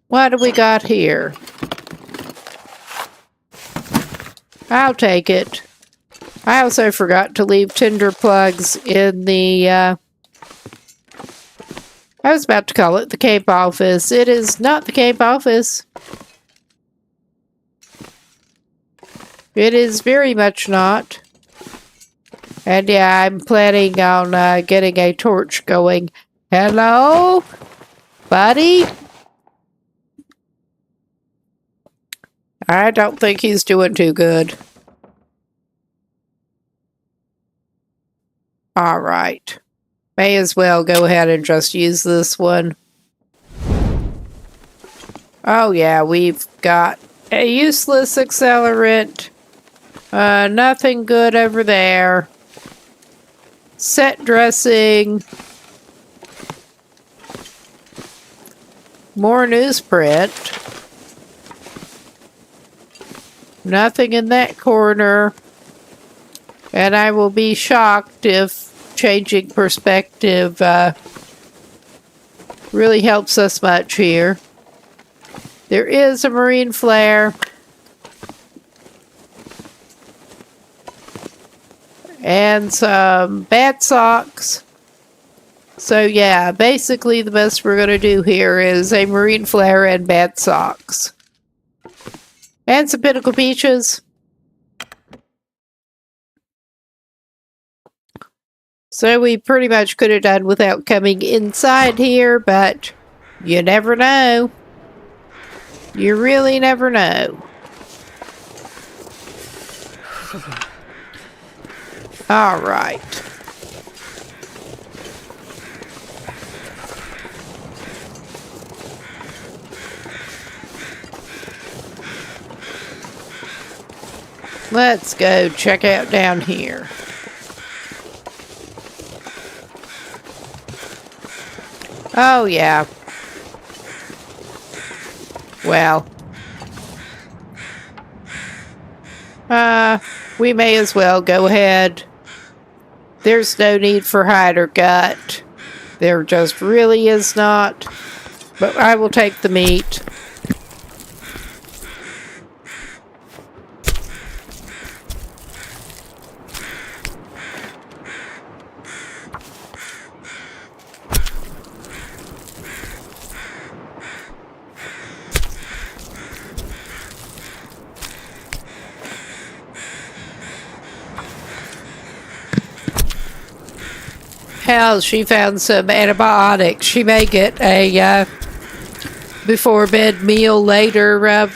What do we got here? I'll take it. I also forgot to leave tinder plugs in the, I was about to call it the Cape office. It is not the Cape office. It is very much not. And yeah, I'm planning on getting a torch going. Hello? Buddy? I don't think he's doing too good. All right. May as well go ahead and just use this one. Oh yeah, we've got a useless accelerant. Nothing good over there. Set dressing. More newsprint. Nothing in that corner. And I will be shocked if changing perspective really helps us much here. There is a marine flare. And some bat socks. So yeah, basically the best we're going to do here is a marine flare and bat socks. And some pinnacle peaches. So we pretty much could have done without coming inside here, but you never know. You really never know. All right. Let's go check out down here. Oh, yeah. Well. We may as well go ahead. There's no need for hide or gut. There just really is not. But I will take the meat. Hell, she found some antibiotics. She may get a before bed meal later of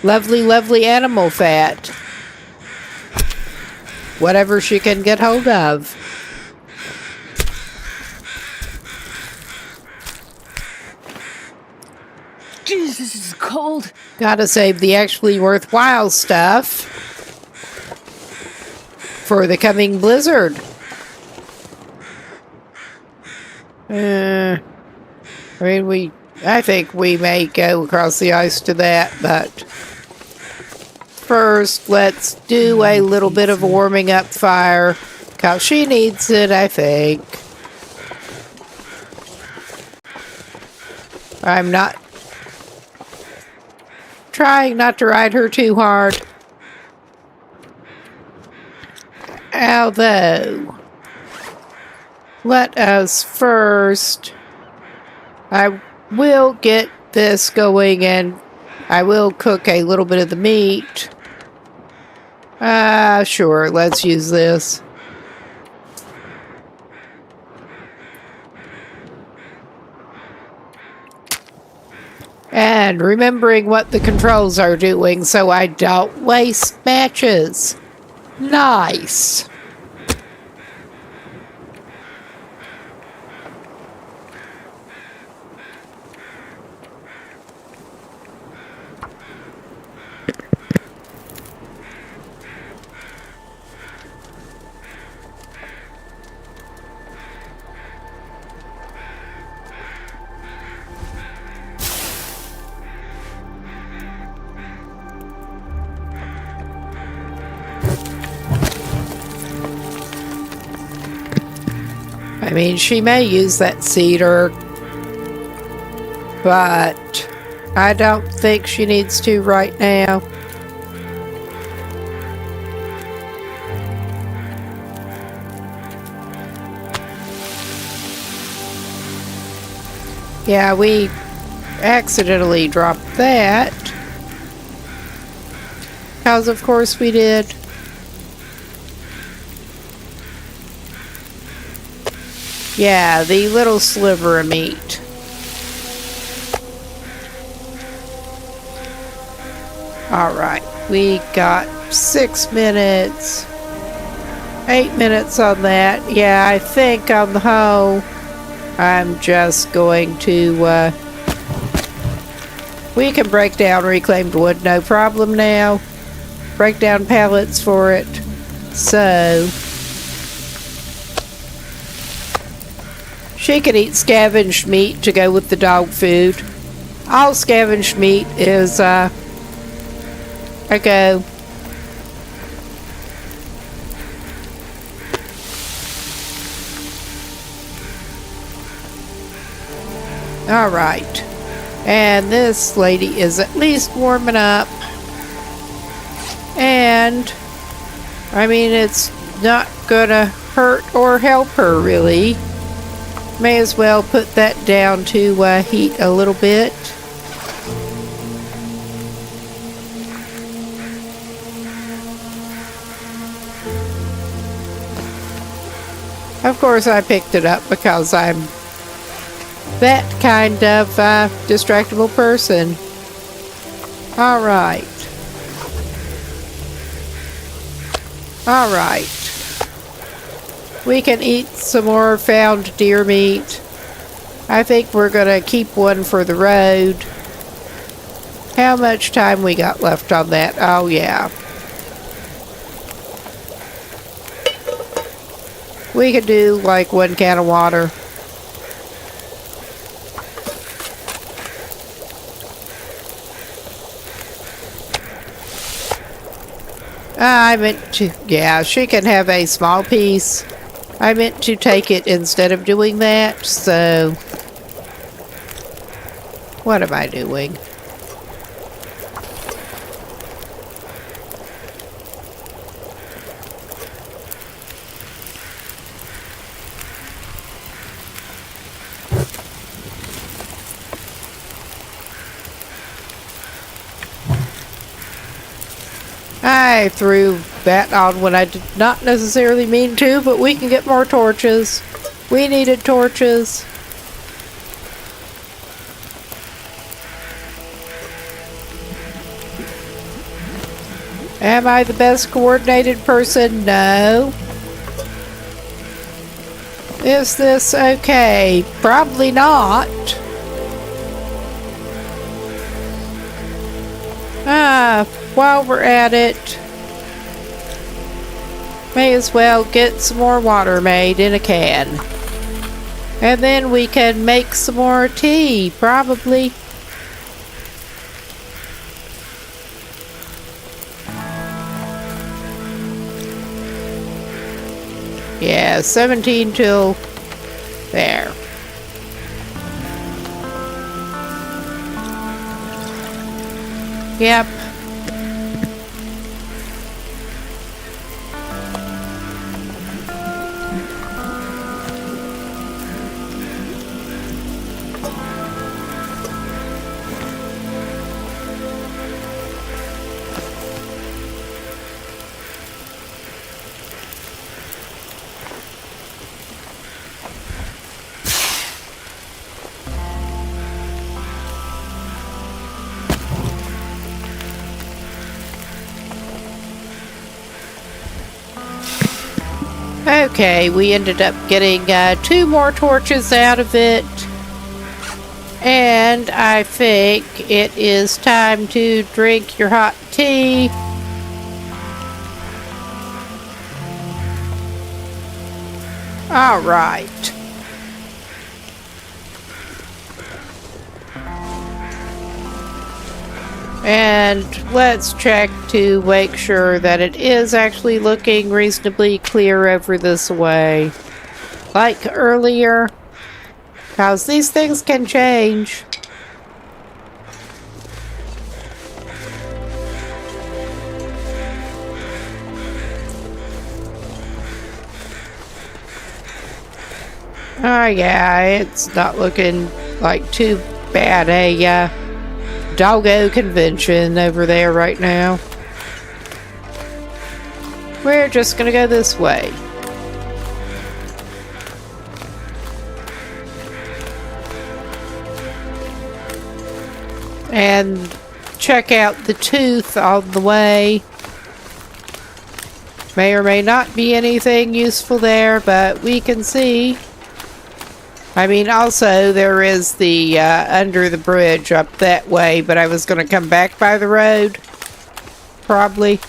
lovely, lovely animal fat. Whatever she can get hold of. Jesus, this is cold. Gotta save the actually worthwhile stuff for the coming blizzard. I think we may go across the ice to that, but first let's do a little bit of a warming up fire, because she needs it, I think. I'm not trying not to ride her too hard. Although, let us first... I will get this going and I will cook a little bit of the meat. Sure, let's use this. And remembering what the controls are doing so I don't waste matches. Nice. I mean, she may use that cedar, but I don't think she needs to right now. Yeah, we accidentally dropped that. Because of course we did. Yeah, the little sliver of meat. Alright, we got 6 minutes. 8 minutes on that. Yeah, I think on the whole, I'm just going to, we can break down reclaimed wood, no problem now. Break down pallets for it. So, she can eat scavenged meat to go with the dog food. All scavenged meat is, a go. Alright. And this lady is at least warming up. And, I mean, it's not gonna hurt or help her, really. May as well put that down to heat a little bit. Of course, I picked it up because I'm that kind of distractible person. Alright. Alright. We can eat some more found deer meat. I think we're gonna keep one for the road. How much time we got left on that? Oh yeah. We could do like 1 can of water. I meant to, yeah, she can have a small piece. I meant to take it instead of doing that, so what am I doing? I threw that on when I did not necessarily mean to, but we can get more torches. We needed torches. Am I the best coordinated person? No. Is this okay? Probably not. While we're at it, may as well get some more water made in a can. And then we can make some more tea, probably. Yeah, 17 till there. Yep. Okay, we ended up getting 2 more torches out of it. And I think it is time to drink your hot tea. All right. And let's check to make sure that it is actually looking reasonably clear over this way. Like earlier. Because these things can change. Oh yeah, it's not looking like too bad a doggo convention over there right now. We're just gonna go this way. And check out the tooth on the way. May or may not be anything useful there, but we can see. I mean, also, there is the under the bridge up that way, but I was going to come back by the road. Probably.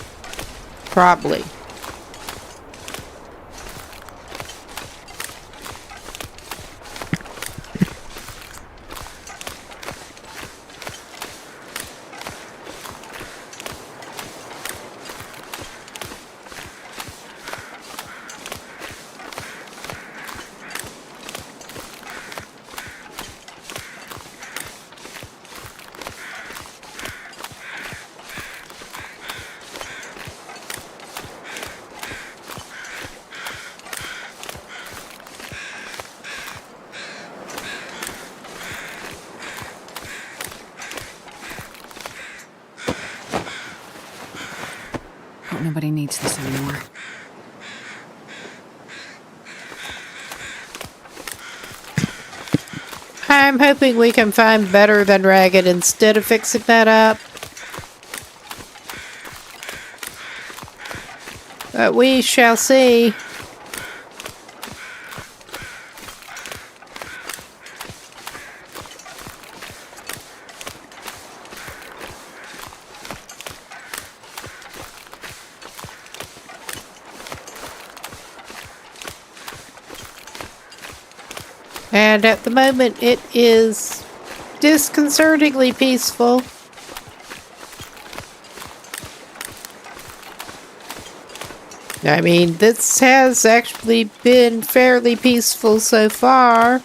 Hope nobody needs this anymore. I'm hoping we can find better than ragged instead of fixing that up. But we shall see. And at the moment, it is disconcertingly peaceful. I mean, this has actually been fairly peaceful so far.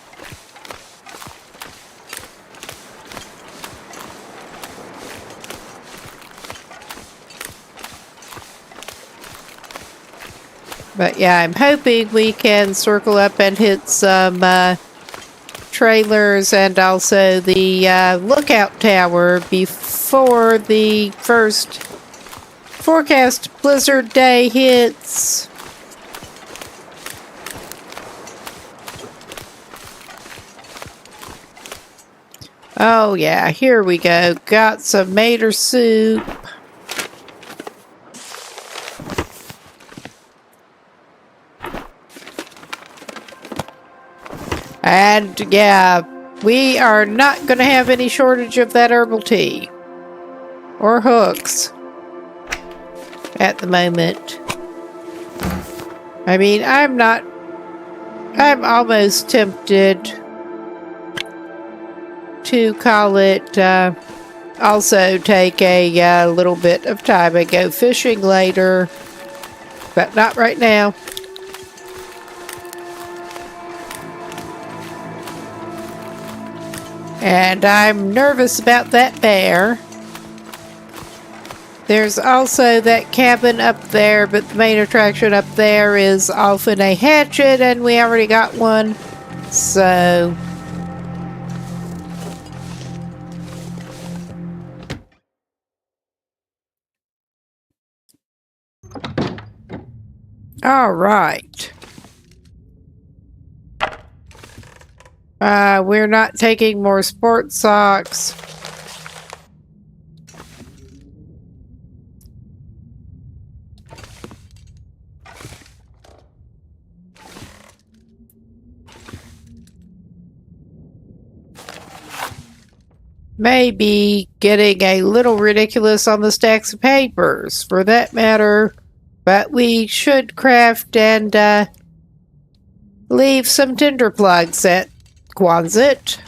But yeah, I'm hoping we can circle up and hit some trailers and also the lookout tower before the first forecast blizzard day hits. Oh yeah, here we go. Got some mater soup. And yeah, we are not going to have any shortage of that herbal tea. Or hooks. At the moment. I mean, I'm almost tempted to call it, also take a little bit of time and go fishing later. But not right now. And I'm nervous about that bear. There's also that cabin up there, but the main attraction up there is often a hatchet, and we already got one. So... all right. We're not taking more sports socks. Maybe getting a little ridiculous on the stacks of papers, for that matter. But we should craft and leave some tinder plugs at Quonset.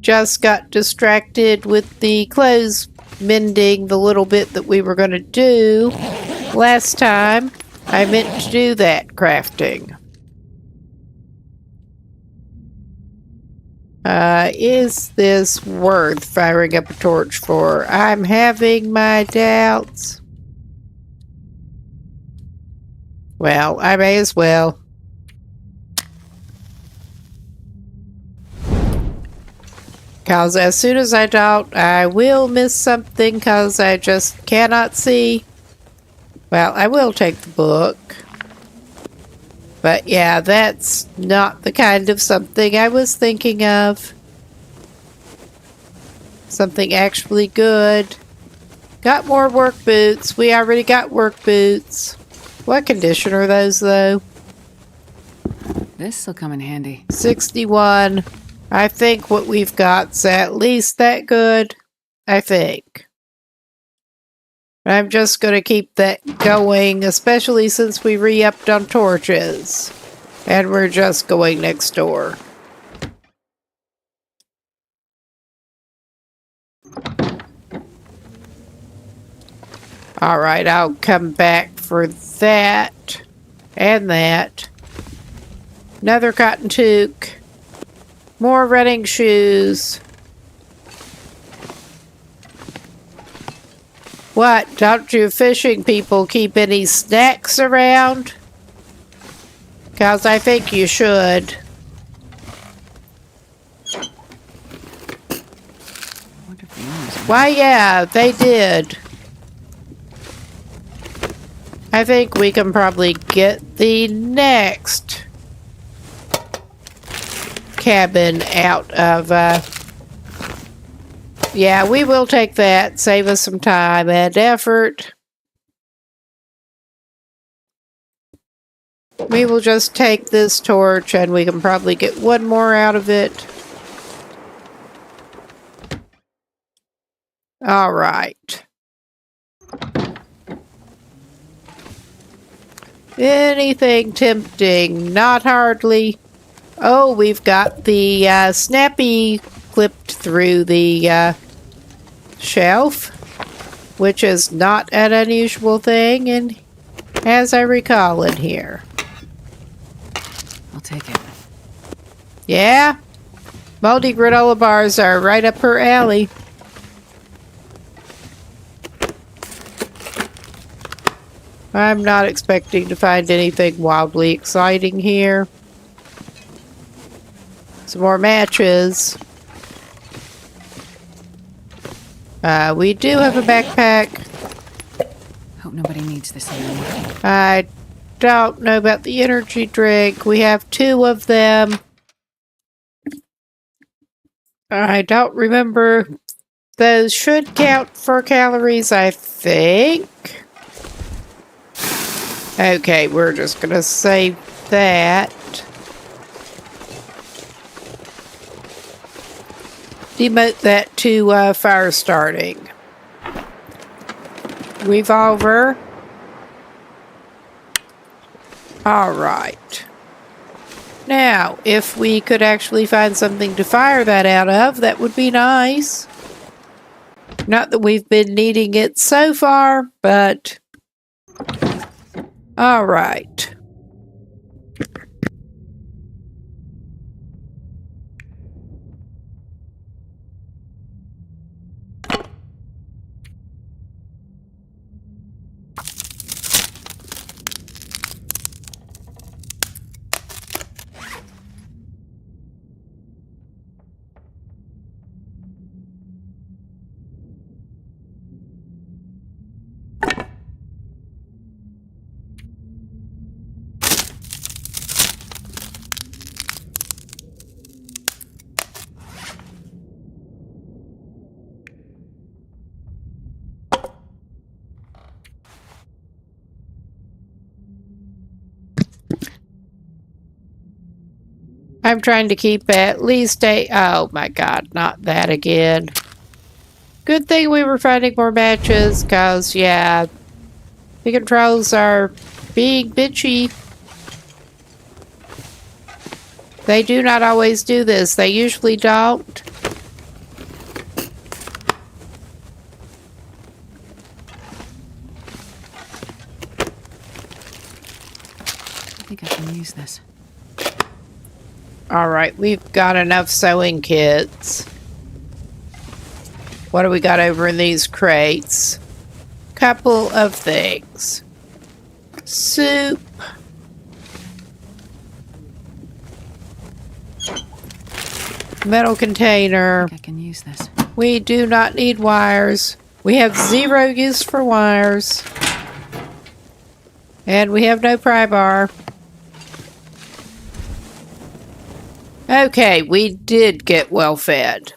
Just got distracted with the clothes mending, the little bit that we were going to do last time. I meant to do that crafting. Is this worth firing up a torch for? I'm having my doubts. Well, I may as well. Because as soon as I doubt, I will miss something because I just cannot see. Well, I will take the book. But yeah, that's not the kind of something I was thinking of. Something actually good. Got more work boots. We already got work boots. What condition are those, though? This'll come in handy. 61. I think what we've got's at least that good. I think. I'm just going to keep that going, especially since we re-upped on torches. And we're just going next door. Alright, I'll come back for that. And that. Another cotton toque. More running shoes. What? Don't you fishing people keep any snacks around? 'Cause I think you should. Why, yeah, they did. I think we can probably get the next cabin out of, yeah, we will take that. Save us some time and effort. We will just take this torch and we can probably get one more out of it. All right. Anything tempting? Not hardly. Oh, we've got the snappy clipped through the shelf, which is not an unusual thing, and as I recall in here. I'll take it. Yeah? Moldy granola bars are right up her alley. I'm not expecting to find anything wildly exciting here. Some more matches. We do have a backpack. Hope nobody needs this anymore. I don't know about the energy drink. We have 2 of them. I don't remember. Those should count for calories, I think. Okay, we're just gonna save that. Demote that to fire starting. Revolver. Alright. Now, if we could actually find something to fire that out of, that would be nice. Not that we've been needing it so far, but... Alright. I'm trying to keep at least oh my god, not that again. Good thing we were finding more matches, cause yeah, the controls are being bitchy. They do not always do this. They usually don't. I think I can use this. Alright, we've got enough sewing kits. What do we got over in these crates? Couple of things. Soup. Metal container. I think I can use this. We do not need wires. We have 0 use for wires. And we have no pry bar. Okay, we did get well fed.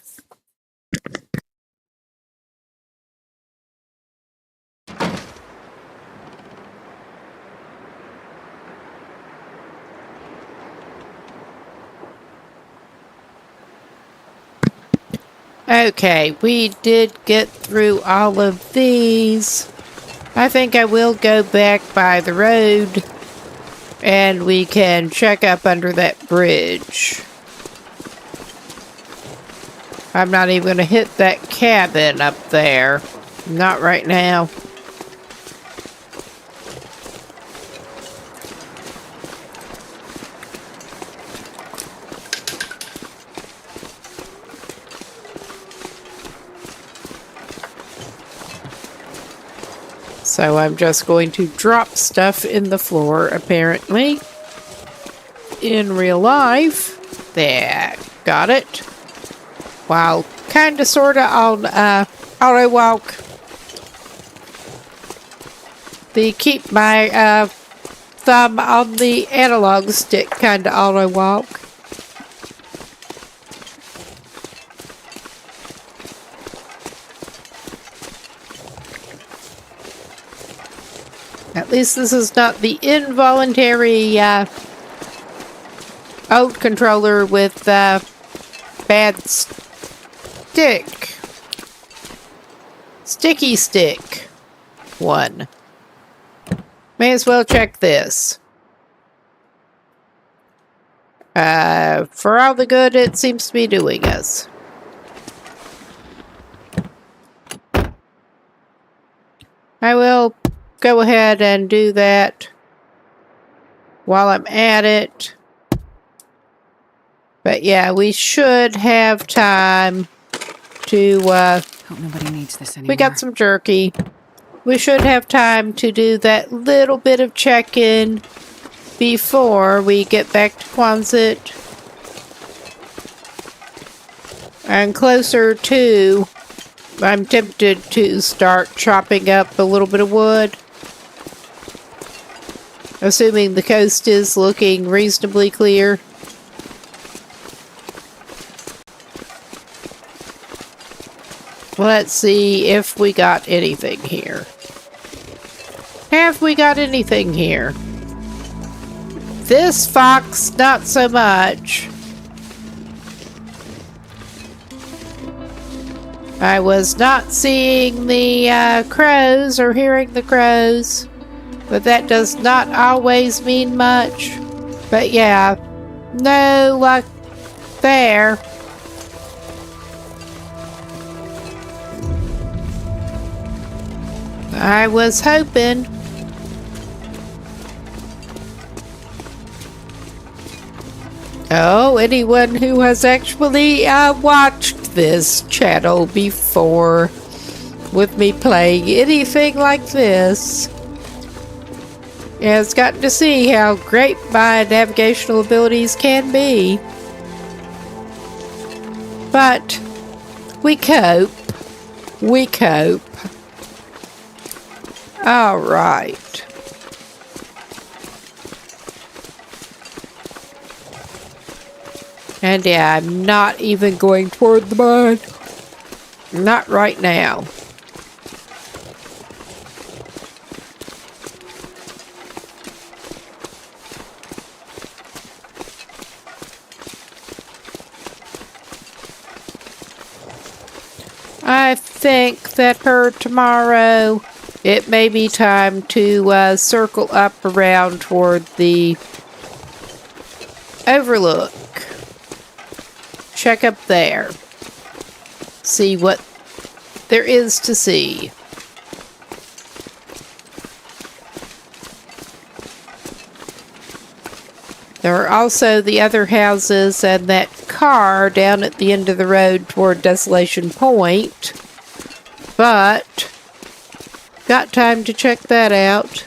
Okay, we did get through all of these. I think I will go back by the road and we can check up under that bridge. I'm not even going to hit that cabin up there. Not right now. So I'm just going to drop stuff in the floor, apparently. In real life. There. Got it. While kinda sorta on auto walk. Keep my thumb on the analog stick kinda auto walk. At least this is not the involuntary old controller with bad sticky stick one. May as well check this. For all the good it seems to be doing us. I will go ahead and do that while I'm at it. But yeah, we should have time to, Hope nobody needs this anymore. we got some jerky. We should have time to do that little bit of check-in before we get back to Quonset. And closer to, I'm tempted to start chopping up a little bit of wood. Assuming the coast is looking reasonably clear. Let's see if we got anything here. Have we got anything here? This fox, not so much. I was not seeing the crows or hearing the crows. But that does not always mean much. But yeah, no luck there. I was hoping. Oh, anyone who has actually watched this channel before with me playing anything like this has gotten to see how great my navigational abilities can be. But we cope. We cope. All right. And yeah, I'm not even going toward the mine. Not right now. think that for tomorrow, it may be time to circle up around toward the overlook. Check up there. See what there is to see. There are also the other houses and that car down at the end of the road toward Desolation Point. But, got time to check that out.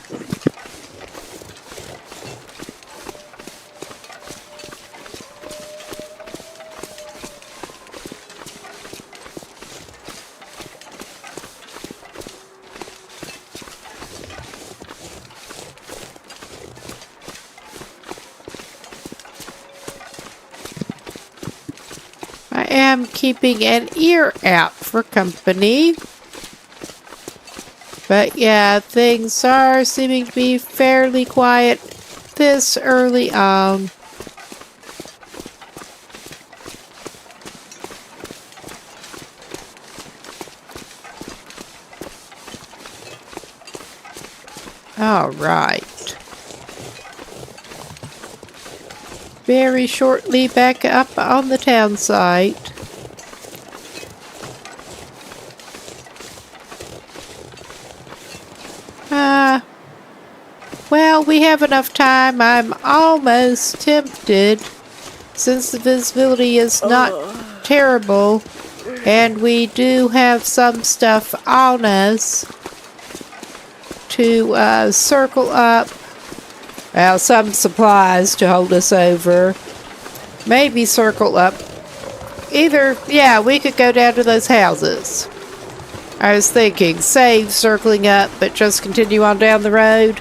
I am keeping an ear out for company. But yeah, things are seeming to be fairly quiet this early on. All right. Very shortly back up on the town site. Well, we have enough time. I'm almost tempted, since the visibility is not terrible, and we do have some stuff on us, to circle up. Well, some supplies to hold us over. Maybe circle up. Either, yeah, we could go down to those houses. I was thinking, save circling up, but just continue on down the road.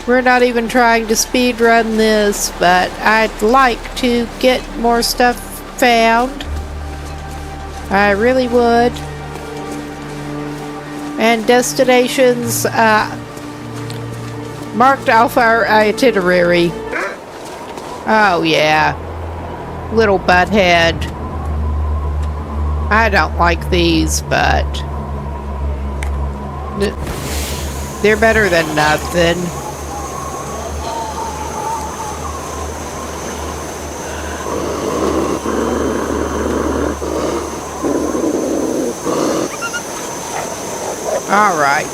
We're not even trying to speed run this, but I'd like to get more stuff found. I really would. And destinations marked off our itinerary. Oh yeah, little butthead. I don't like these, but they're better than nothing. Alright.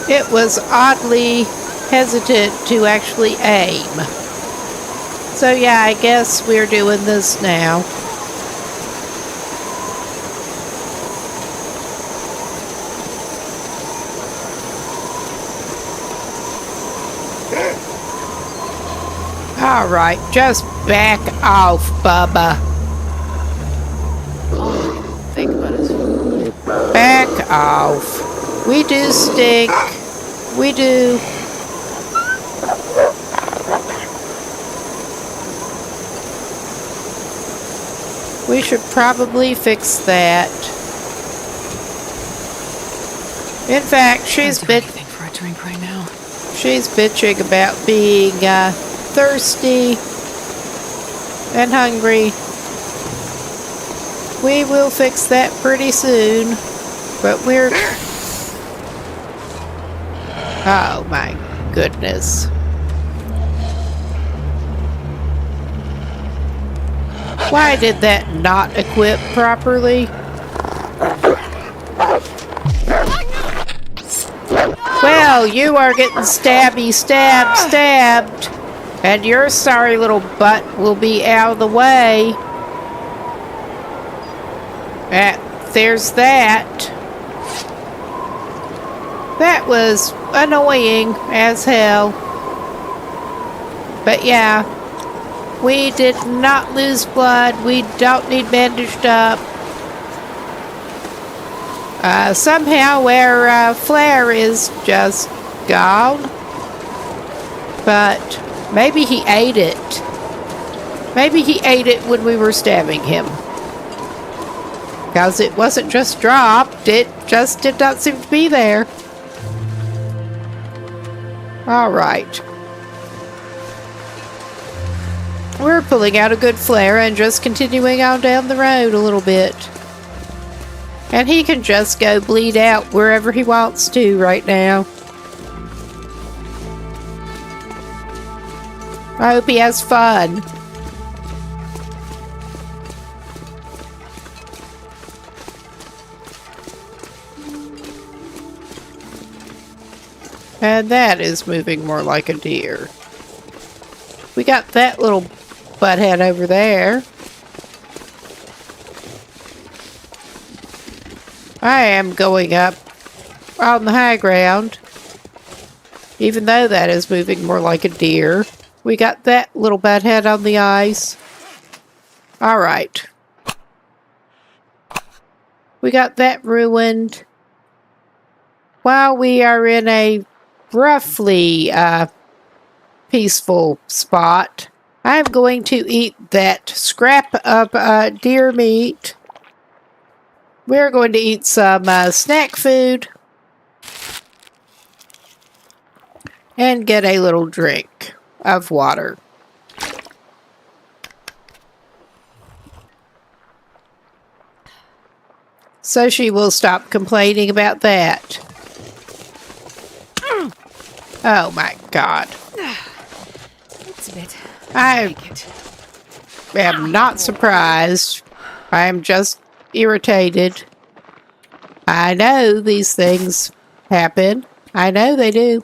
It was oddly hesitant to actually aim. So yeah, I guess we're doing this now. Alright, just back off, Bubba. Think about it. Back off. We do stink. We do. We should probably fix that. In fact, she's Anything for a drink right now. She's bitching about being thirsty and hungry. We will fix that pretty soon, but we're... Oh my goodness. Why did that not equip properly? Well, you are getting stabbed, and your sorry little butt will be out of the way. There's that. That was annoying as hell. But yeah, we did not lose blood. We don't need bandaged up. Somehow our flare is just gone. But maybe he ate it. Maybe he ate it when we were stabbing him. Because it wasn't just dropped, it just did not seem to be there. Alright. We're pulling out a good flare and just continuing on down the road a little bit. And he can just go bleed out wherever he wants to right now. I hope he has fun. And that is moving more like a deer. We got that little butthead over there. I am going up on the high ground, even though that is moving more like a deer. We got that little butthead on the ice. Alright. We got that ruined. While we are in a roughly peaceful spot, I'm going to eat that scrap of deer meat. We're going to eat some snack food and get a little drink of water. So she will stop complaining about that. Oh my God. It's a bit. I am not surprised. I am just irritated. I know these things happen. I know they do.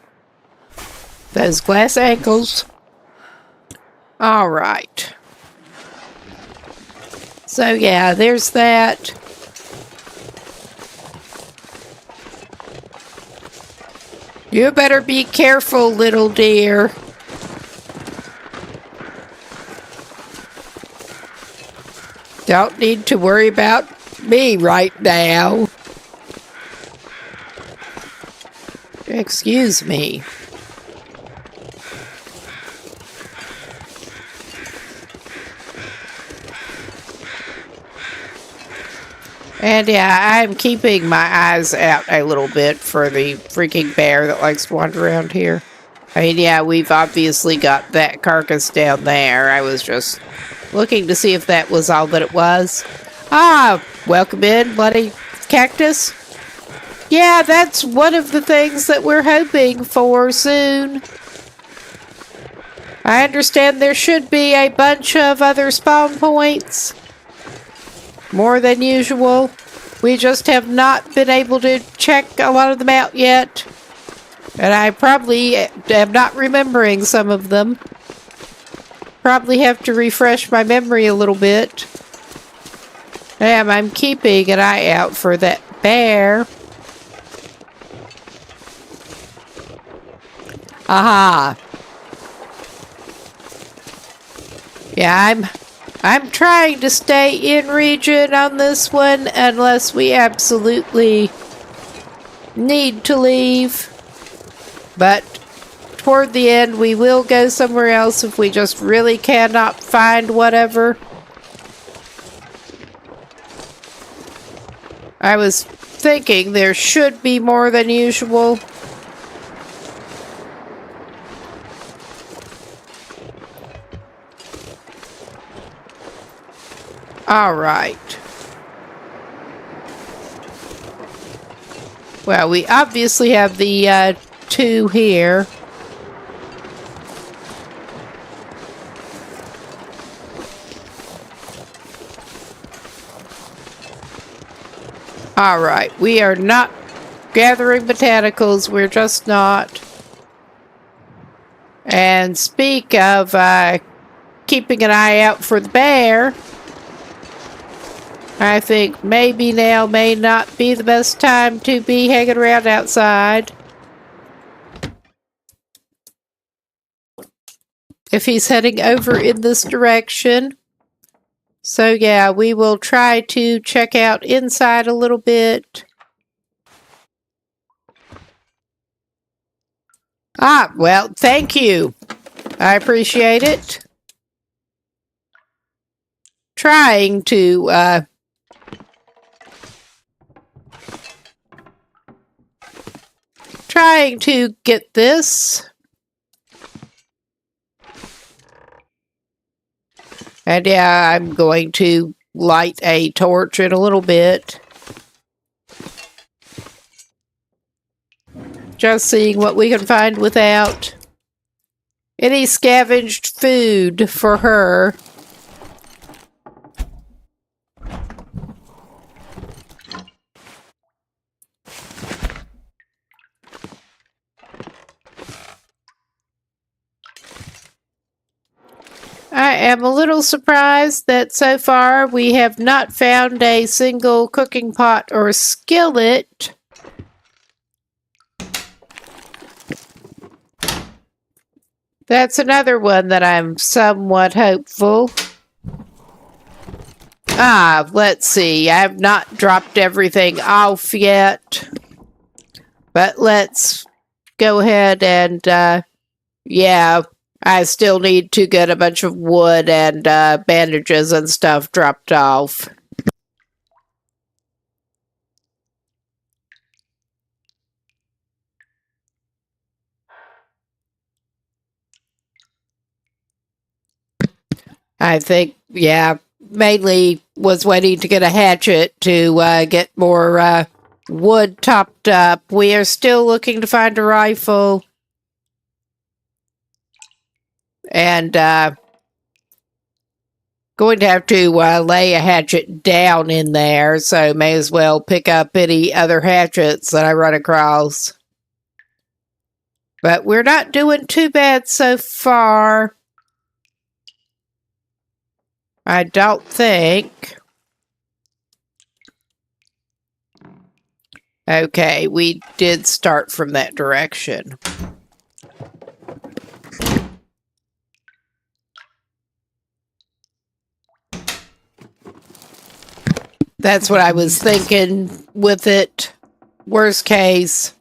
Those glass ankles. All right. So yeah, there's that. You better be careful, little dear. Don't need to worry about me right now. Excuse me. And yeah, I'm keeping my eyes out a little bit for the freaking bear that likes to wander around here. I mean, yeah, we've obviously got that carcass down there. I was just looking to see if that was all that it was. Ah, welcome in, bloody cactus. Yeah, that's one of the things that we're hoping for soon. I understand there should be a bunch of other spawn points. More than usual. We just have not been able to check a lot of them out yet. And I probably am not remembering some of them. Probably have to refresh my memory a little bit. Damn, I'm keeping an eye out for that bear. Aha. Yeah, I'm trying to stay in region on this one unless we absolutely need to leave. But toward the end, we will go somewhere else if we just really cannot find whatever. I was thinking there should be more than usual. All right. Well, we obviously have the two here. All right. We are not gathering botanicals. We're just not. And speak of keeping an eye out for the bear, I think maybe now may not be the best time to be hanging around outside. If he's heading over in this direction. So yeah, we will try to check out inside a little bit. Ah, well, thank you. I appreciate it. Trying to get this. And yeah, I'm going to light a torch in a little bit. Just seeing what we can find without any scavenged food for her. I am a little surprised that so far we have not found a single cooking pot or skillet. That's another one that I'm somewhat hopeful. Let's see. I have not dropped everything off yet. But let's go ahead and, yeah, I still need to get a bunch of wood and bandages and stuff dropped off. I think, yeah, mainly was waiting to get a hatchet to get more wood topped up. We are still looking to find a rifle. And going to have to lay a hatchet down in there, so may as well pick up any other hatchets that I run across. But we're not doing too bad so far. I don't think. Okay, we did start from that direction. That's what I was thinking with it. Worst case.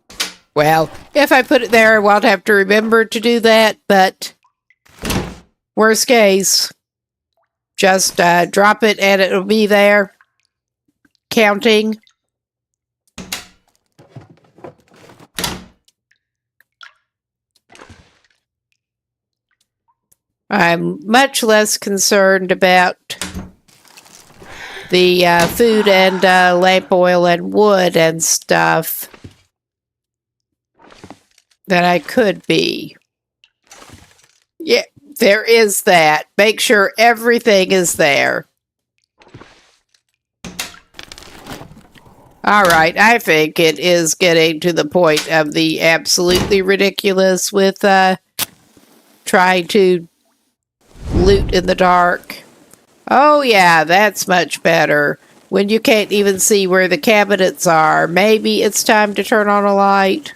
Well, if I put it there, I won't have to remember to do that, but worst case, just drop it and it'll be there. Counting. I'm much less concerned about the food and lamp oil and wood and stuff than I could be. Yeah, there is that. Make sure everything is there. Alright, I think it is getting to the point of the absolutely ridiculous with trying to loot in the dark. Oh yeah, that's much better. When you can't even see where the cabinets are, maybe it's time to turn on a light.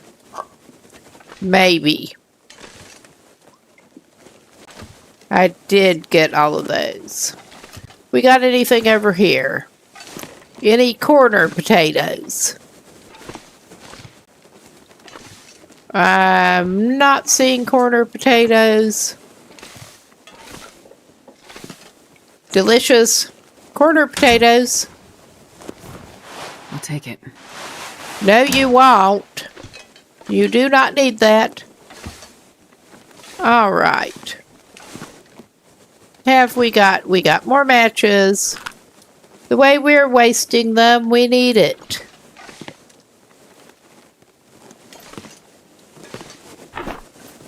Maybe. I did get all of those. We got anything over here? Any corner potatoes? I'm not seeing corner potatoes. Delicious corner potatoes. I'll take it. No, you won't. You do not need that. All right. Have we got? We got more matches. The way we're wasting them, we need it.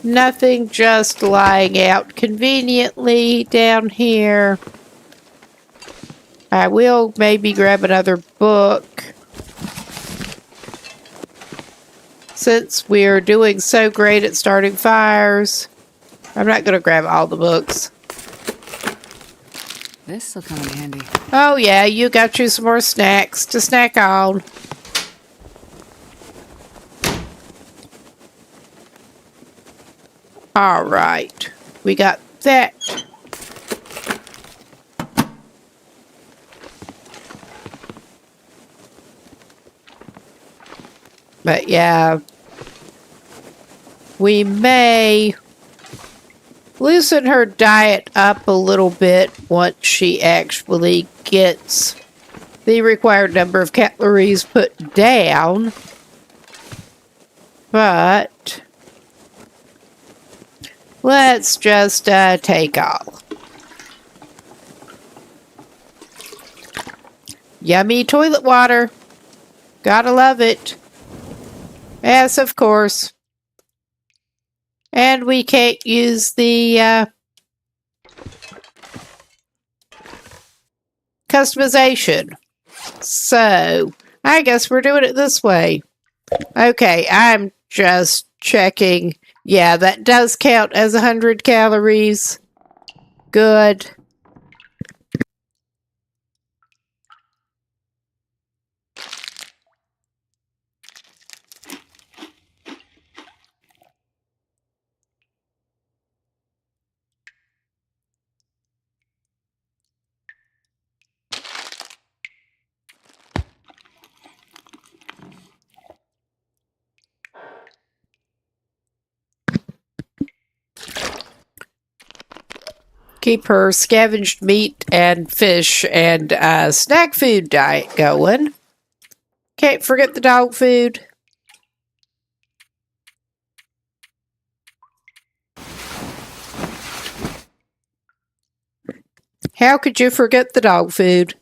Nothing just lying out conveniently down here. I will maybe grab another book. Since we're doing so great at starting fires, I'm not going to grab all the books. This'll come in handy. Oh yeah, you got you some more snacks to snack on. All right, we got that. But yeah, we may loosen her diet up a little bit once she actually gets the required number of calories put down. But let's just take off. Yummy toilet water. Gotta love it. Yes, of course. And we can't use the customization. So, I guess we're doing it this way. Okay, I'm just checking. Yeah, that does count as 100 calories. Good. Keep her scavenged meat and fish and snack food diet going. Can't forget the dog food. How could you forget the dog food?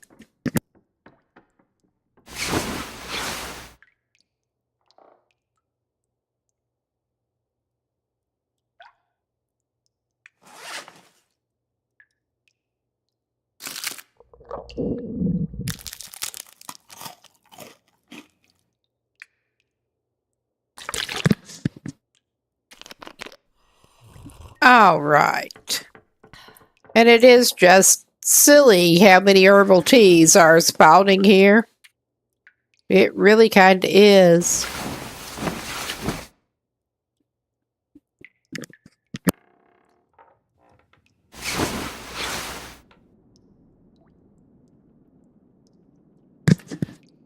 All right. And it is just silly how many herbal teas are spawning here. It really kind of is.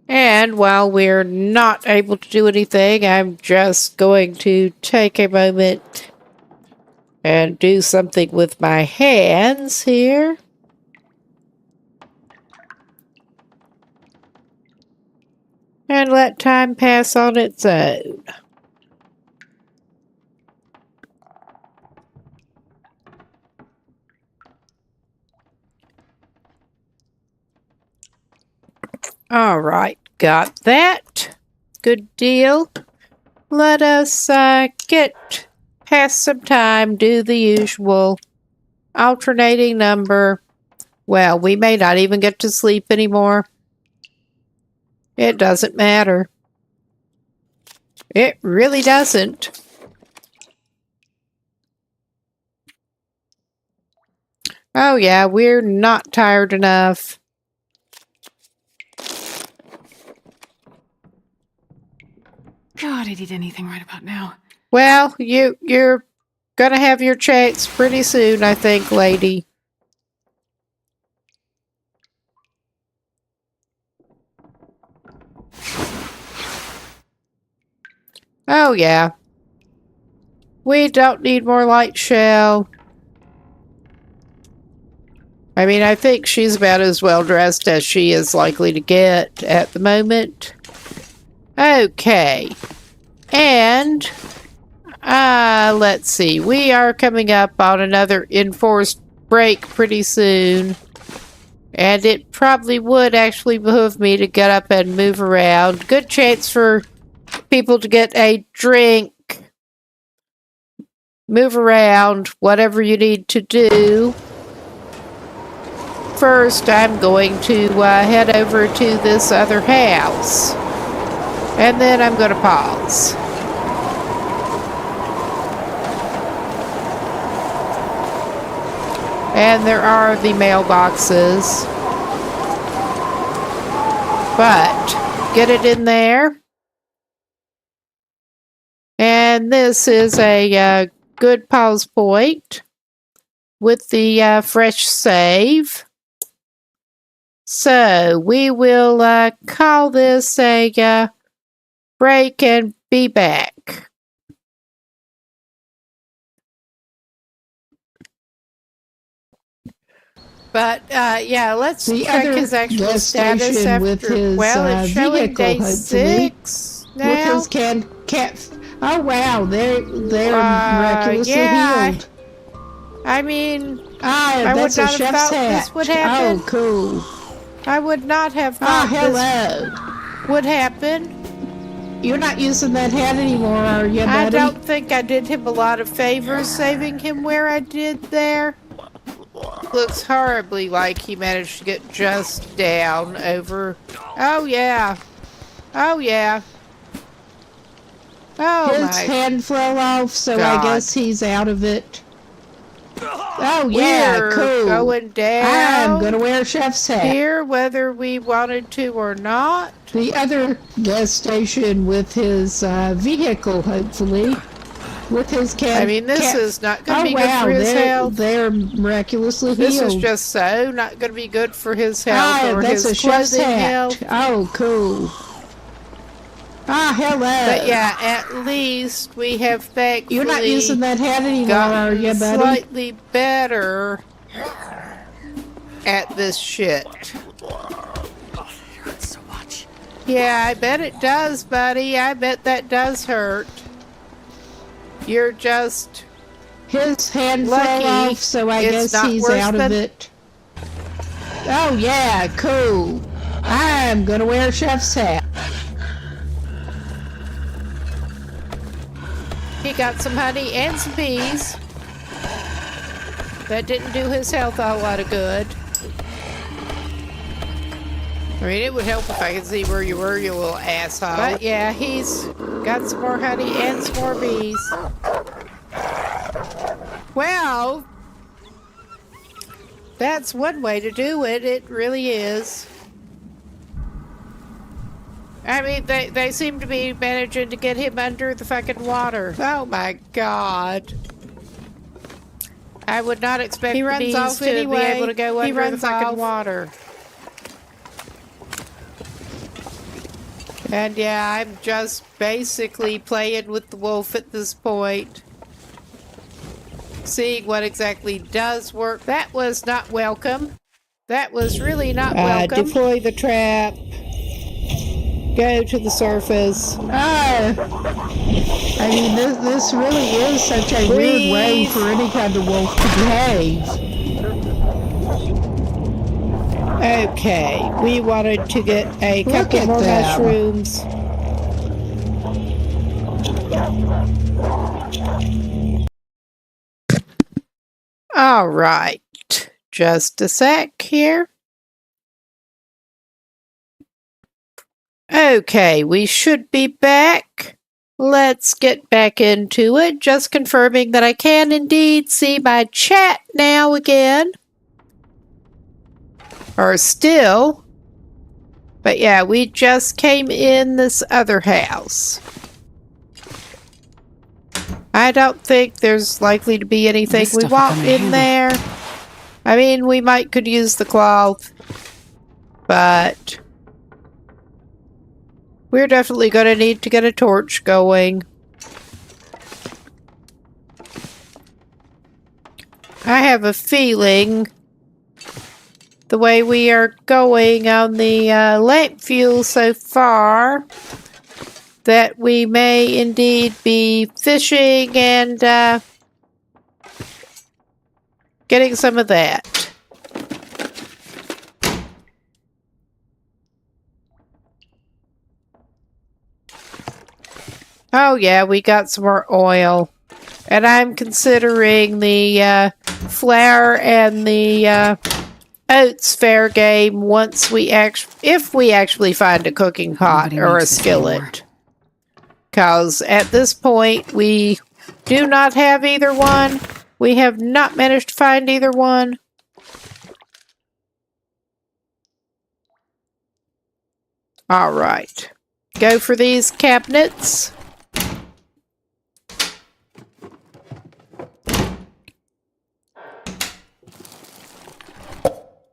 And while we're not able to do anything, I'm just going to take a moment and do something with my hands here. And let time pass on its own. All right, got that. Good deal. Let us get past some time, do the usual alternating number. Well, we may not even get to sleep anymore. It doesn't matter. It really doesn't. Oh yeah, we're not tired enough. God, I'd eat anything right about now. Well, you're gonna have your chance pretty soon, I think, lady. Oh yeah. We don't need more light shell. I mean, I think she's about as well dressed as she is likely to get at the moment. Okay. And, let's see. We are coming up on another enforced break pretty soon. And it probably would actually behoove me to get up and move around. Good chance for people to get a drink. Move around, whatever you need to do. First, I'm going to head over to this other house. And then I'm going to pause. And there are the mailboxes. But, get it in there. And this is a good pause point with the fresh save. So, we will call this a break and be back. But, yeah, let's The check other his actual gas status station after, with his, well, it's showing vehicle, day hopefully. 6 With now. his cat. Oh wow, they're miraculously yeah. healed. I mean, Ah, I that's would a not have chef's thought hat. this would happen. Oh, cool. I would not have Ah, thought hello. this would happen. You're not using that hat anymore, are you, I buddy? don't think I did him a lot of favors saving him where I did there. Looks horribly like he managed to get just down over... Oh, yeah. Oh, yeah. Oh, His my... hand fell off, so I God. guess he's out of it. Oh, yeah, We're cool. going down I'm gonna wear a chef's hat. here, whether we wanted to or not. The other gas station with his vehicle, hopefully. With his cat. I mean, this is not going to be good wow, for his health. they're miraculously healed. This is just so not going to be good for his health or that's his a chef's clothing hat. health. Oh, cool. Ah, hello. But yeah, at least we have thankfully You're not using that hat anymore, are gotten you, buddy? slightly better at this shit. Hurts so much. Yeah, I bet it does, buddy. I bet that does hurt. You're just His hand lucky fell off, so I it's guess not he's worse out of than- it. Oh, yeah, cool. I'm gonna wear a chef's hat. He got some honey and some peas. That didn't do his health a whole lot of good. I mean, it would help if I could see where you were, you little asshole. But yeah, he's got some more honey and some more bees. Well, that's one way to do it. It really is. I mean, they seem to be managing to get him under the fucking water. Oh my god. I would not expect He the runs bees off to anyway. be able to go He under the runs fucking off. water. And yeah, I'm just basically playing with the wolf at this point. Seeing what exactly does work. That was not welcome. That was really not welcome. Deploy the trap. Go to the surface. I mean, this really is such a weird way Breathe. for any kind of wolf to behave. Okay, we wanted to get a Look couple at more them. mushrooms. All right, just a sec here. Okay, we should be back. Let's get back into it. Just confirming that I can indeed see my chat now again. Or still. But yeah, we just came in this other house. I don't think there's likely to be anything This we stuff want will come in in handy. there. I mean, we might could use the cloth. But we're definitely going to need to get a torch going. I have a feeling the way we are going on the lamp fuel so far that we may indeed be fishing and getting some of that. Oh yeah, we got some more oil. And I'm considering the flour and the oats fair game once we if we actually find a cooking pot Nobody or a needs this anymore. skillet. Because at this point, we do not have either one. We have not managed to find either one. All right. Go for these cabinets.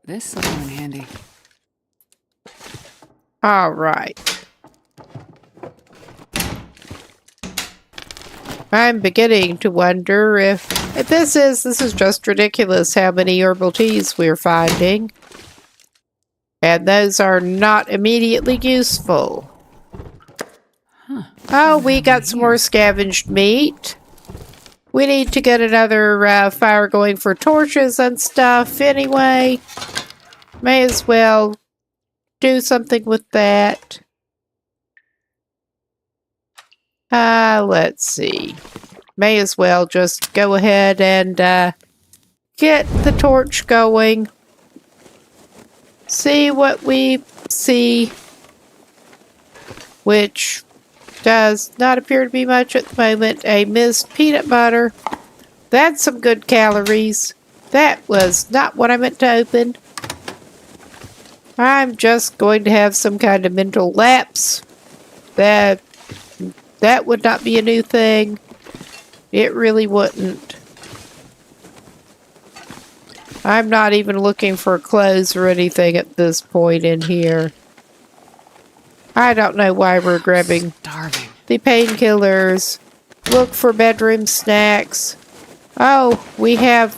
This will come in handy. All right. I'm beginning to wonder if this is just ridiculous how many herbal teas we're finding. And those are not immediately useful. Huh. Oh, we got some more scavenged meat. We need to get another fire going for torches and stuff anyway. May as well do something with that. Let's see. May as well just go ahead and get the torch going. See what we see, which does not appear to be much at the moment. A missed peanut butter. That's some good calories. That was not what I meant to open. I'm just going to have some kind of mental lapse. That would not be a new thing. It really wouldn't. I'm not even looking for clothes or anything at this point in here. I don't know why we're grabbing Starving. the painkillers. Look for bedroom snacks. Oh, we have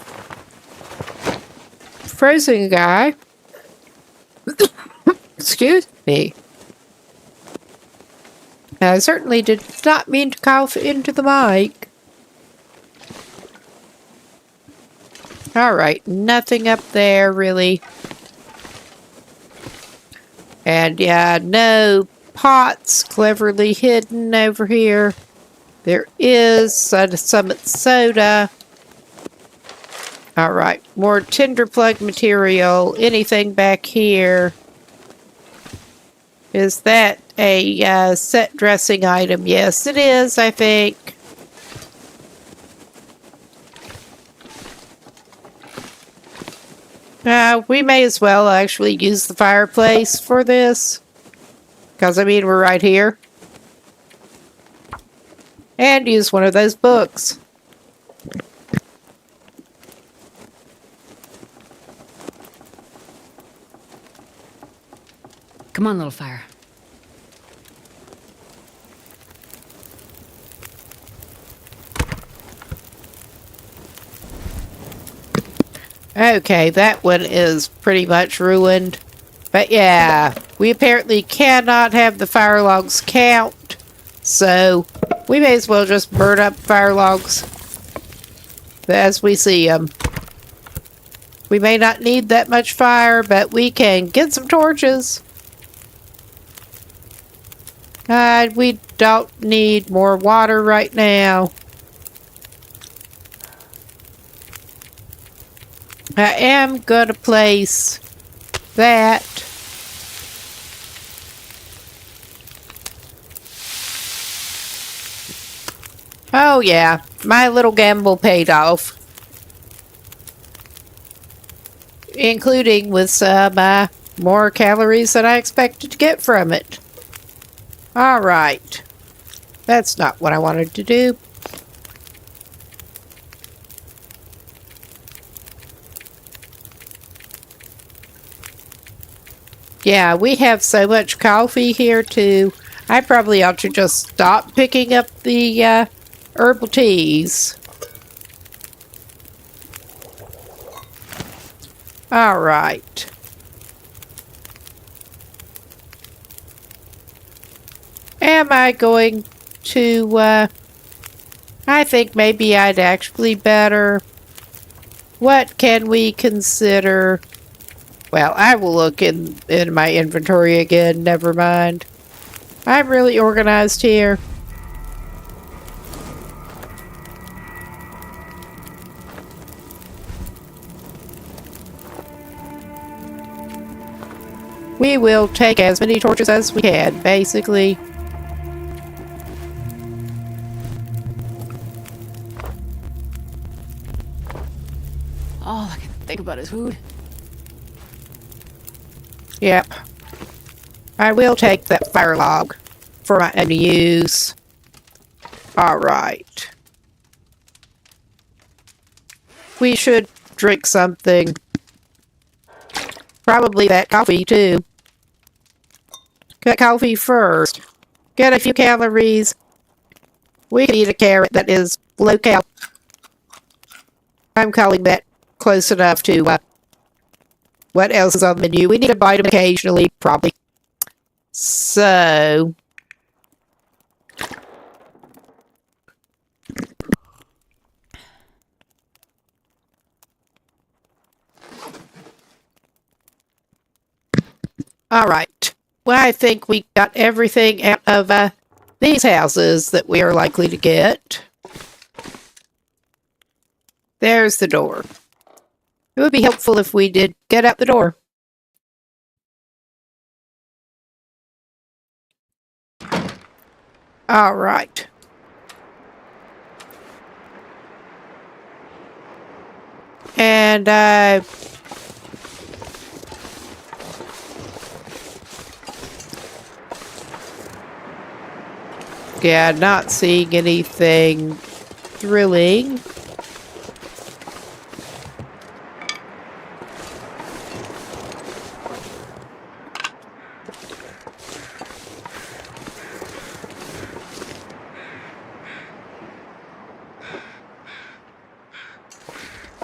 frozen guy. Excuse me. I certainly did not mean to cough into the mic. Alright, nothing up there, really. And yeah, no pots cleverly hidden over here. There is some soda. Alright, more tinder plug material. Anything back here? Is that a set dressing item? Yes, it is, I think. We may as well actually use the fireplace for this. Because, I mean, we're right here. And use one of those books. Come on, little fire. Okay, that one is pretty much ruined. But yeah, we apparently cannot have the fire logs count. So, we may as well just burn up fire logs as we see them. We may not need that much fire, but we can get some torches. We don't need more water right now. I am going to place that. Oh yeah, my little gamble paid off. Including with some more calories than I expected to get from it. Alright. That's not what I wanted to do. Yeah, we have so much coffee here too. I probably ought to just stop picking up the herbal teas. Alright. Am I going to, I think maybe I'd actually better. What can we consider? Well, I will look in my inventory again, never mind. I'm really organized here. We will take as many torches as we can, basically. All I can think about is food. Yep. I will take that fire log for my own use. Alright. We should drink something. Probably that coffee, too. Get coffee first. Get a few calories. We can eat a carrot that is low cal. I'm calling that close enough to what else is on the menu. We need a vitamin occasionally, probably. So... Alright. Well, I think we got everything out of these houses that we are likely to get. There's the door. It would be helpful if we did get out the door. All right. And yeah, not seeing anything thrilling.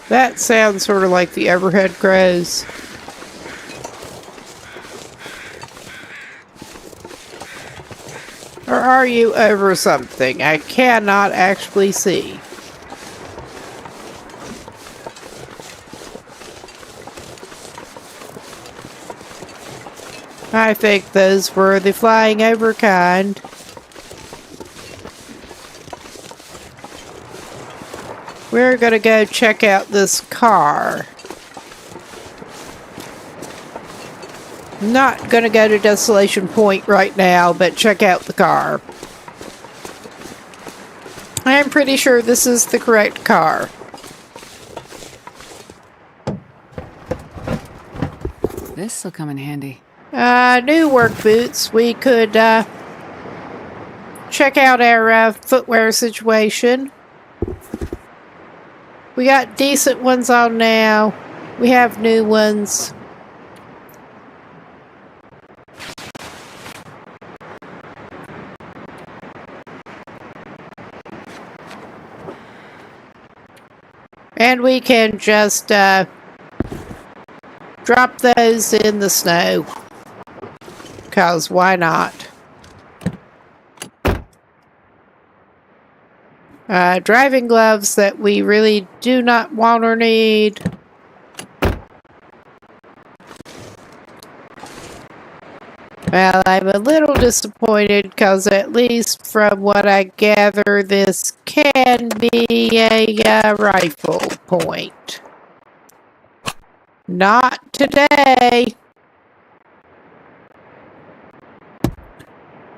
That sounds sort of like the overhead crows. Or are you over something? I cannot actually see. I think those were the flying over kind. We're gonna go check out this car. Not gonna go to Desolation Point right now, but check out the car. I'm pretty sure this is the correct car. This'll come in handy. New work boots. We could check out our footwear situation. We got decent ones on now. We have new ones. And we can just drop those in the snow. 'Cause why not? Driving gloves that we really do not want or need. Well, I'm a little disappointed because at least from what I gather, this can be a rifle point. Not today.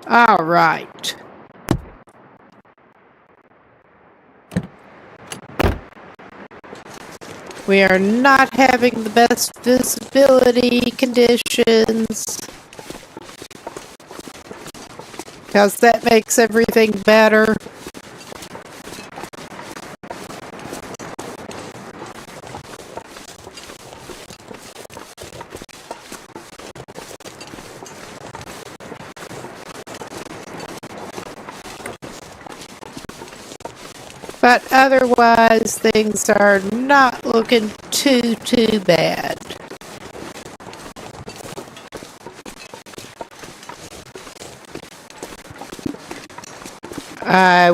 All right. We are not having the best visibility conditions. Because that makes everything better. But otherwise, things are not looking too bad.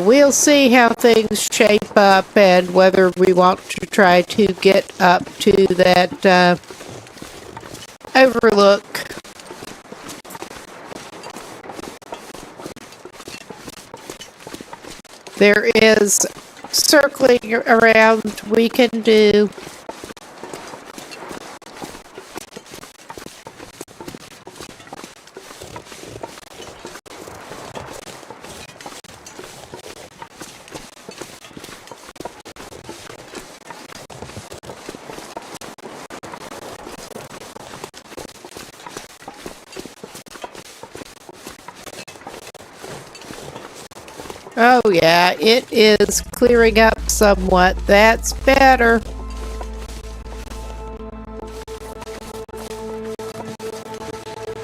We'll see how things shape up and whether we want to try to get up to that overlook. There is circling around we can do. Oh yeah, it is clearing up somewhat. That's better.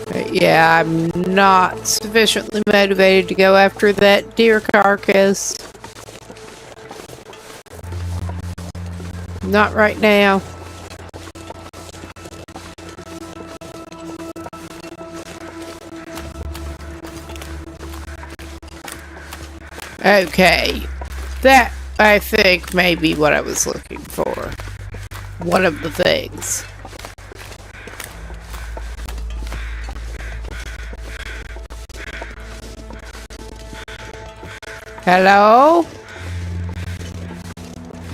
But yeah, I'm not sufficiently motivated to go after that deer carcass. Not right now. Okay, that I think may be what I was looking for. One of the things. Hello?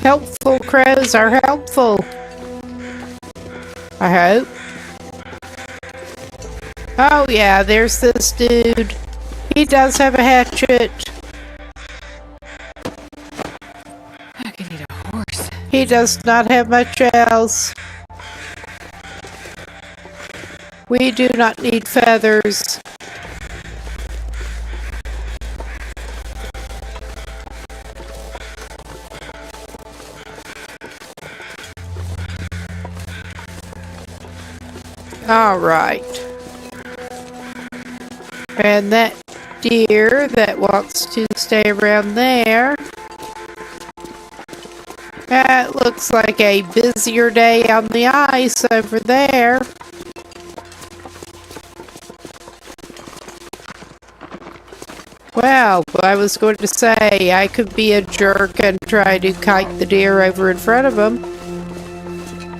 Helpful crows are helpful. I hope. Oh yeah, there's this dude. He does have a hatchet. I could eat a horse. He does not have much else. We do not need feathers. All right. And that deer that wants to stay around there. That looks like a busier day on the ice over there. Well, I was going to say I could be a jerk and try to kite the deer over in front of him.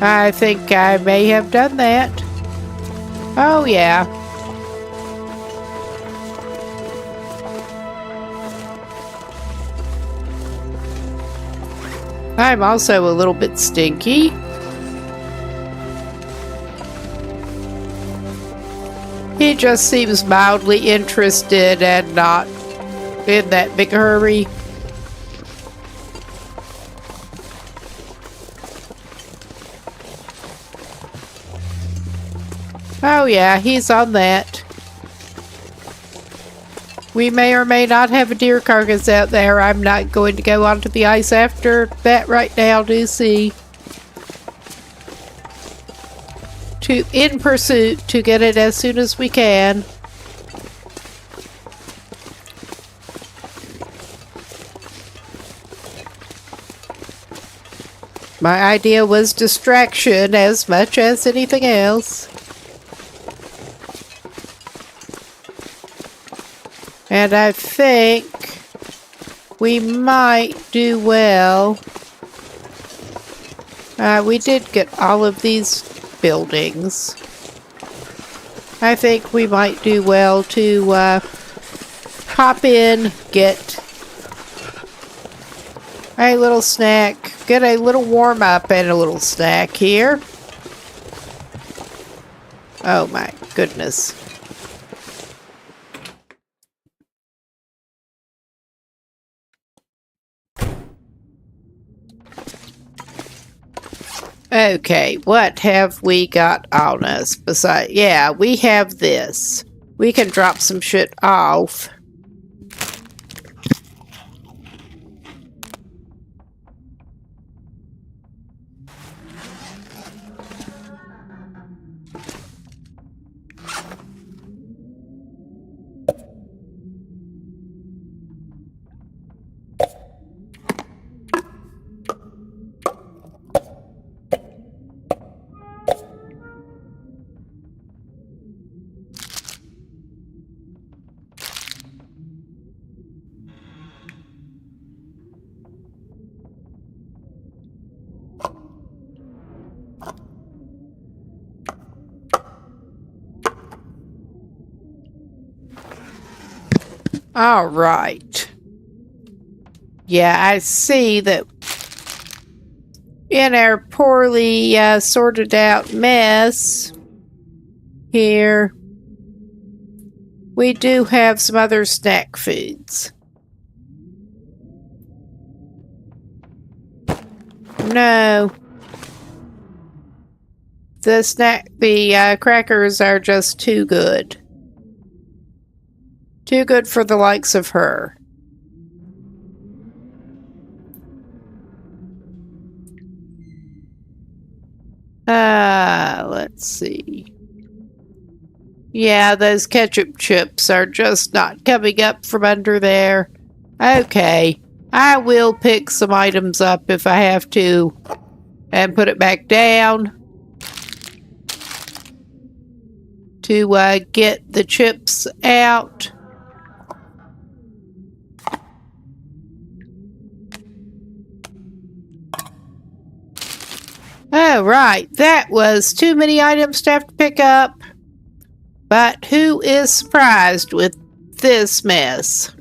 I think I may have done that. Oh, yeah. I'm also a little bit stinky. He just seems mildly interested and not in that big hurry. Oh yeah, he's on that. We may or may not have a deer carcass out there. I'm not going to go onto the ice after that right now to see. In pursuit to get it as soon as we can. My idea was distraction as much as anything else. And I think we might do well. We did get all of these buildings. I think we might do well to hop in, get a little snack, get a little warm up and a little snack here. Oh my goodness. Okay, what have we got on us besides? Yeah, we have this. We can drop some shit off. All right. Yeah, I see that in our poorly sorted out mess here, we do have some other snack foods. No. The crackers are just too good. Too good for the likes of her. Let's see. Yeah, those ketchup chips are just not coming up from under there. Okay, I will pick some items up if I have to and put it back down to get the chips out. Oh, right. That was too many items to have to pick up. But who is surprised with this mess?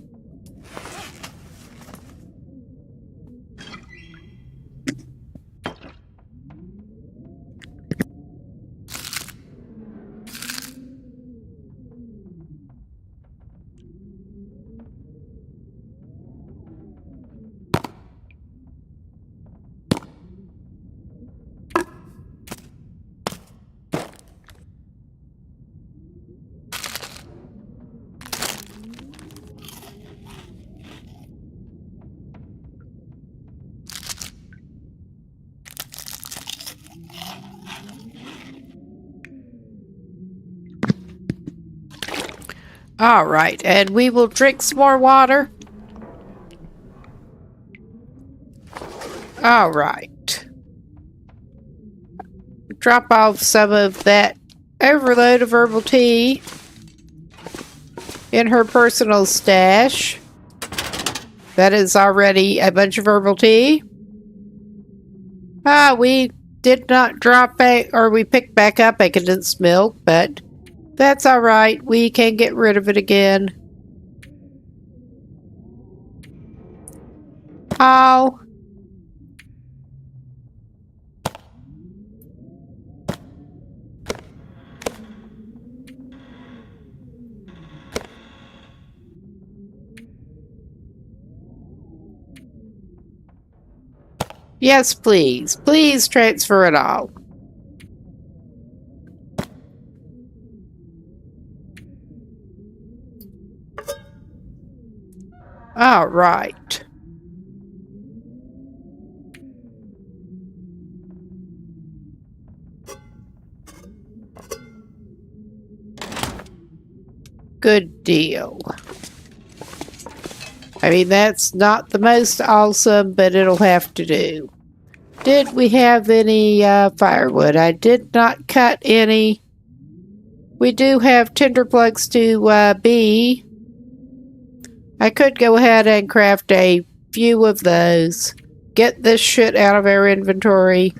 All right, and we will drink some more water. All right. Drop off some of that overload of herbal tea in her personal stash. That is already a bunch of herbal tea. We did not drop we picked back up a condensed milk, but that's all right. We can get rid of it again. Oh. Yes, please. Please transfer it all. All right. Good deal. I mean, that's not the most awesome, but it'll have to do. Did we have any firewood? I did not cut any. We do have tinder plugs to be. I could go ahead and craft a few of those. Get this shit out of our inventory.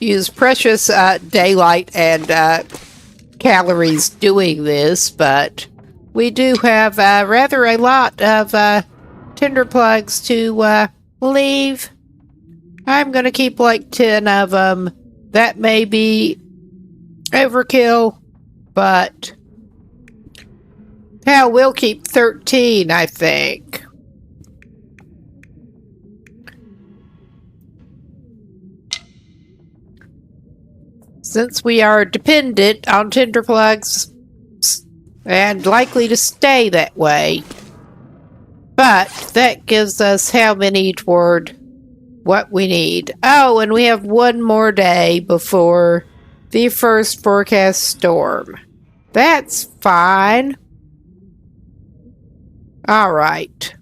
Use precious daylight and calories doing this, but we do have rather a lot of tinder plugs to leave. I'm going to keep like 10 of them. That may be overkill, but hell, we'll keep 13, I think. Since we are dependent on tinder plugs and likely to stay that way. But that gives us how many toward what we need. Oh, and we have one more day before the first forecast storm. That's fine. All right.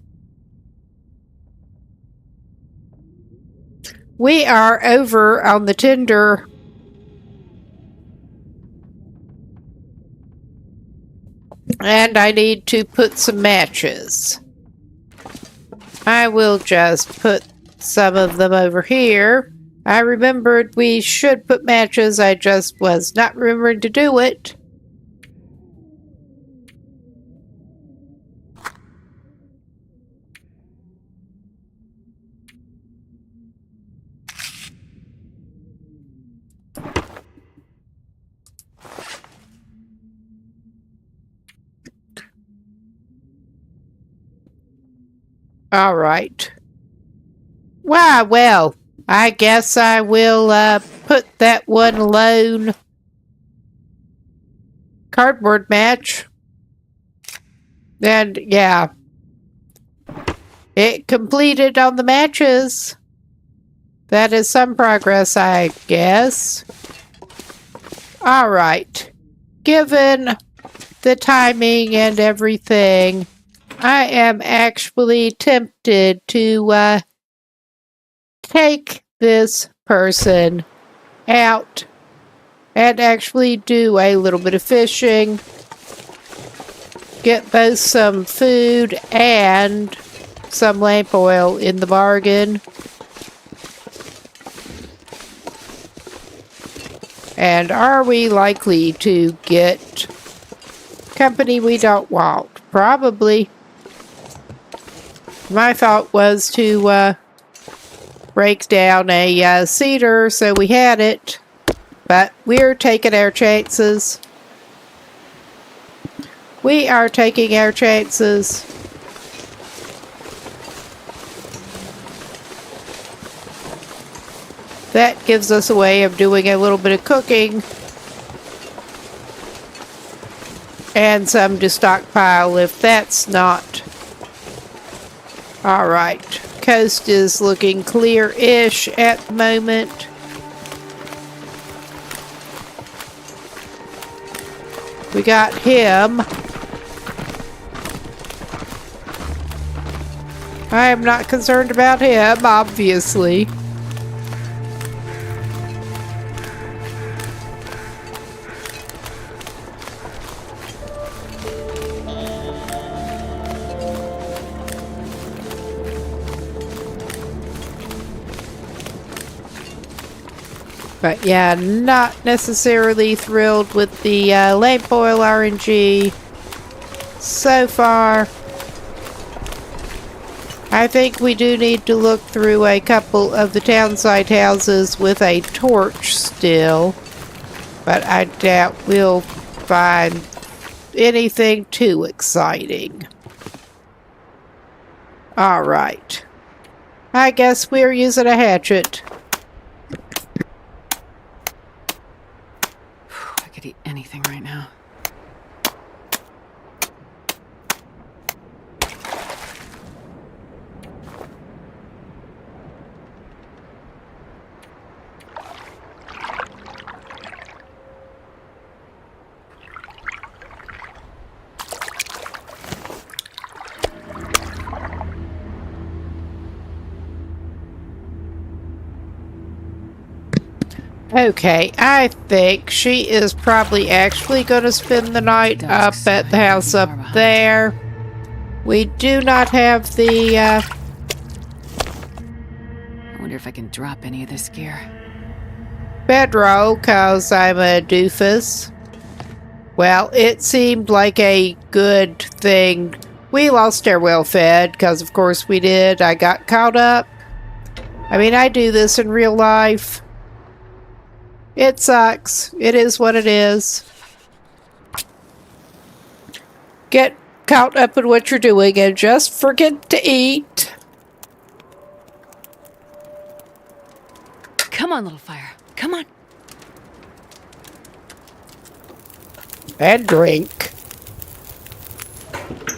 We are over on the tinder. And I need to put some matches. I will just put some of them over here. I remembered we should put matches. I just was not remembering to do it. All right. Well, I guess I will put that one lone cardboard match. And yeah, it completed on the matches. That is some progress, I guess. All right. Given the timing and everything, I am actually tempted to take this person out and actually do a little bit of fishing. Get both some food and some lamp oil in the bargain. And are we likely to get company we don't want? Probably. My thought was to break down a cedar, so we had it. But we're taking our chances. We are taking our chances. That gives us a way of doing a little bit of cooking. And some to stockpile if that's not. Alright. Coast is looking clear-ish at the moment. We got him. I am not concerned about him, obviously. But yeah, not necessarily thrilled with the lamp oil RNG so far. I think we do need to look through a couple of the townside houses with a torch still. But I doubt we'll find anything too exciting. Alright. I guess we're using a hatchet. I could eat anything right now. Okay, I think she is probably actually going to spend the night up at the house up there. We do not have the, I wonder if I can drop any of this gear. bedroll, because I'm a doofus. Well, it seemed like a good thing. We lost our well fed, because of course we did. I got caught up. I mean, I do this in real life. It sucks. It is what it is. Get caught up in what you're doing and just forget to eat. Come on, little fire. Come on. And drink.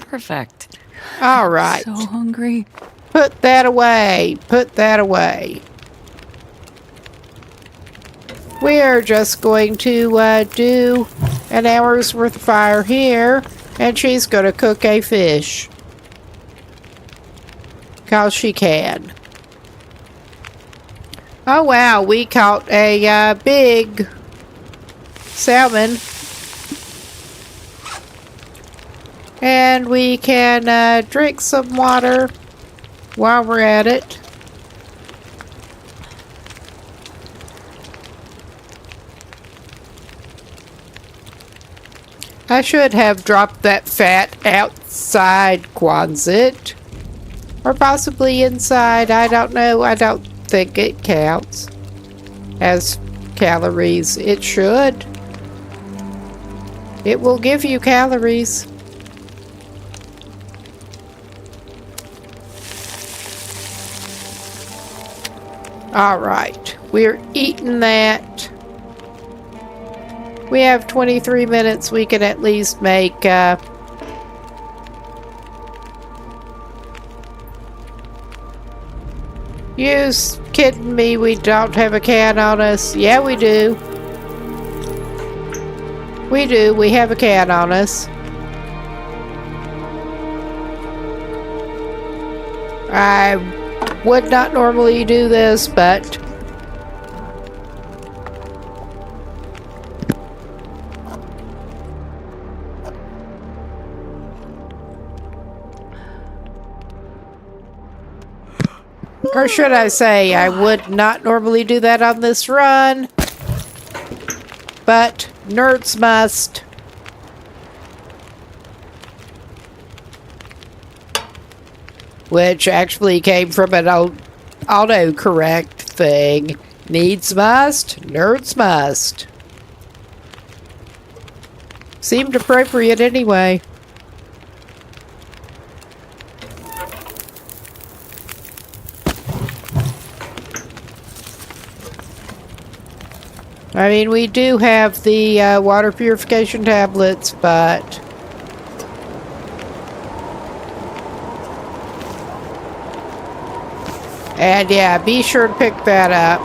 Perfect. All right. So hungry. Put that away. Put that away. We are just going to do an hour's worth of fire here, and she's going to cook a fish. 'Cause she can. Oh wow, we caught a big salmon. And we can drink some water while we're at it. I should have dropped that fat outside Quonset. Or possibly inside. I don't know. I don't think it counts as calories. It should. It will give you calories. Alright. We're eating that. We have 23 minutes. We can at least make, You kidding me? We don't have a can on us? Yeah, we do. We do. We have a can on us. I would not normally do this, but or should I say, I would not normally do that on this run, but nerds must. Which actually came from an old autocorrect thing. Needs must, nerds must. Seemed appropriate anyway. I mean, we do have the water purification tablets, but... And yeah, be sure to pick that up.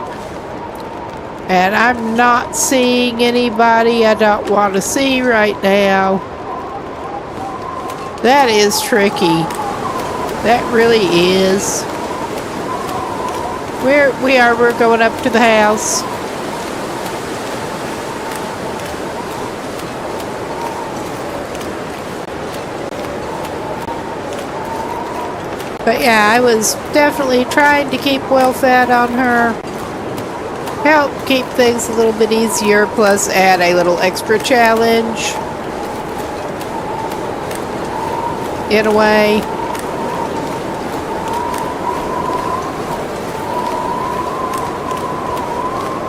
And I'm not seeing anybody I don't want to see right now. That is tricky. That really is. We're going up to the house. But yeah, I was definitely trying to keep well fed on her. Help keep things a little bit easier, plus add a little extra challenge. In a way.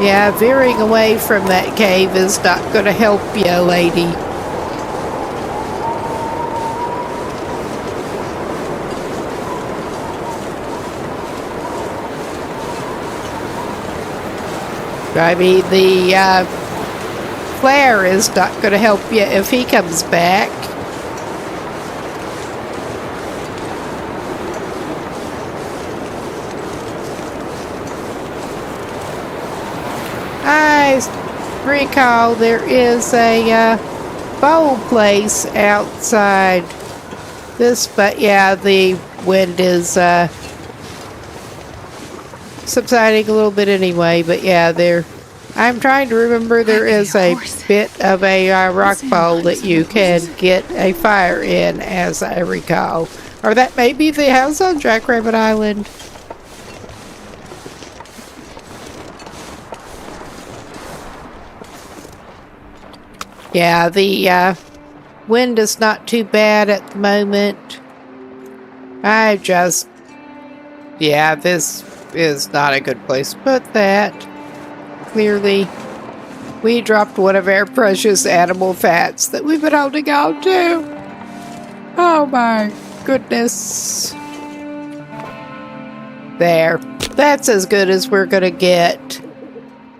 Yeah, veering away from that cave is not going to help you, lady. I mean, the flare is not going to help you if he comes back. I recall there is a bowl place outside this, but yeah, the wind is subsiding a little bit anyway, but yeah, I'm trying to remember there is a bit of a rock bowl that you can get a fire in, as I recall. Or that may be the house on Jackrabbit Island. Yeah, the wind is not too bad at the moment. Yeah, this is not a good place to put that. Clearly, we dropped one of our precious animal fats that we've been holding on to. Oh my goodness. There. That's as good as we're gonna get.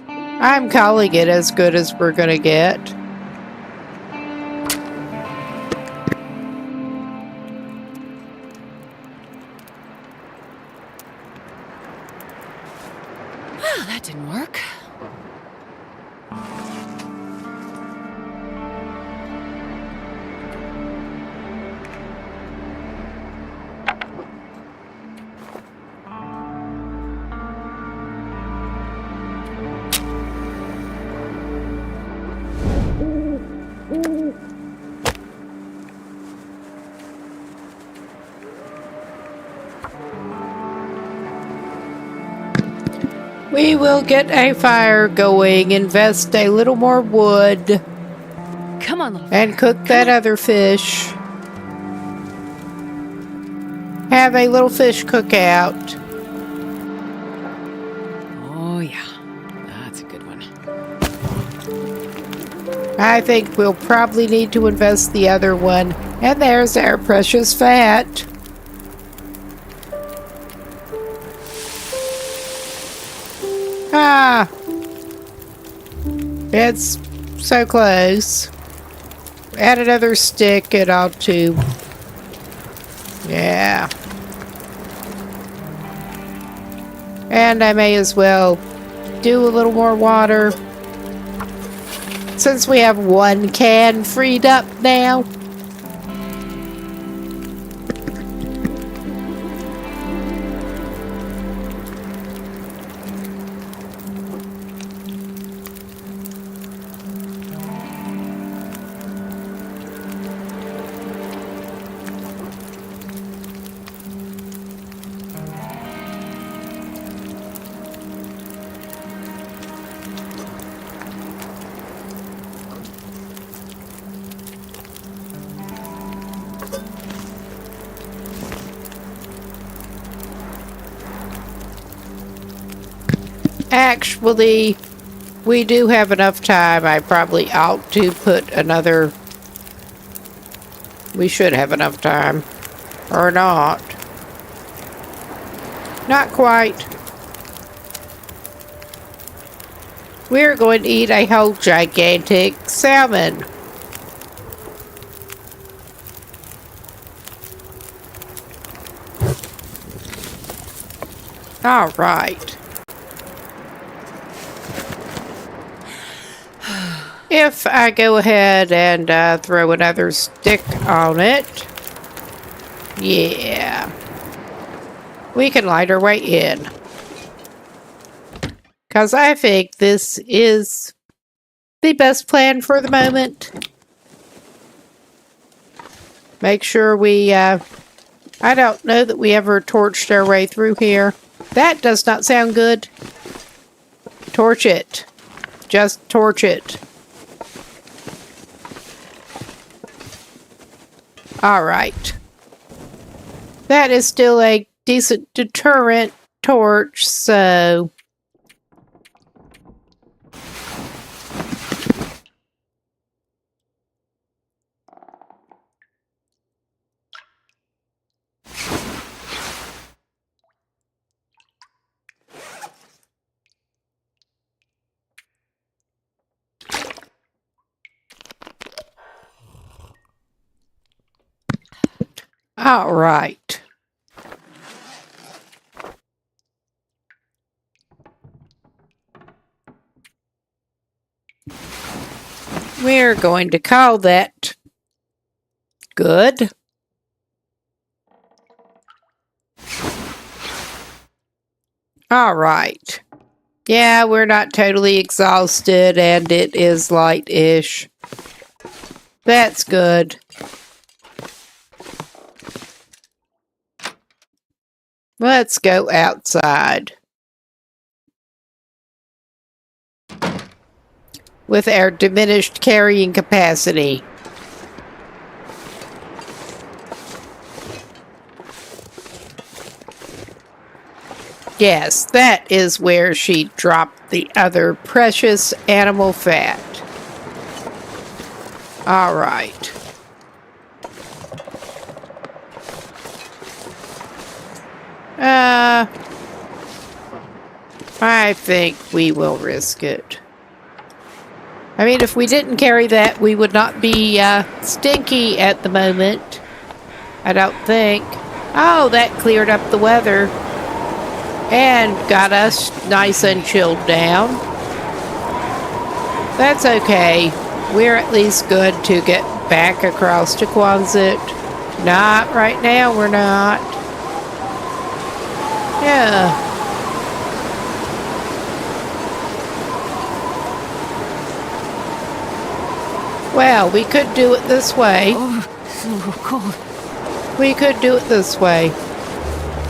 I'm calling it as good as we're gonna get. That didn't work. We will get a fire going, invest a little more wood, Come on, little and cook that other fish. Have a little fish cookout. Oh, yeah. That's a good one. I think we'll probably need to invest the other one. And there's our precious fat. Ah! It's so close. Add another stick and I'll tube. Yeah. And I may as well do a little more water. Since we have one can freed up now. Actually, we do have enough time. I probably ought to put another... We should have enough time. Or not. Not quite. We're going to eat a whole gigantic salmon. All right. If I go ahead and throw another stick on it, yeah, we can light our way in. Because I think this is the best plan for the moment. Make sure we, I don't know that we ever torched our way through here. That does not sound good. Torch it. Just torch it. Alright. That is still a decent deterrent torch, so... All right. We're going to call that good. All right. Yeah, we're not totally exhausted and it is light-ish. That's good. Let's go outside. With our diminished carrying capacity. Yes, that is where she dropped the other precious animal fat. All right. I think we will risk it. I mean, if we didn't carry that, we would not be stinky at the moment. I don't think. Oh, that cleared up the weather. And got us nice and chilled down. That's okay. We're at least good to get back across to Quonset. Not right now, we're not. Yeah. Well, we could do it this way. Oh, it's a little cold. We could do it this way.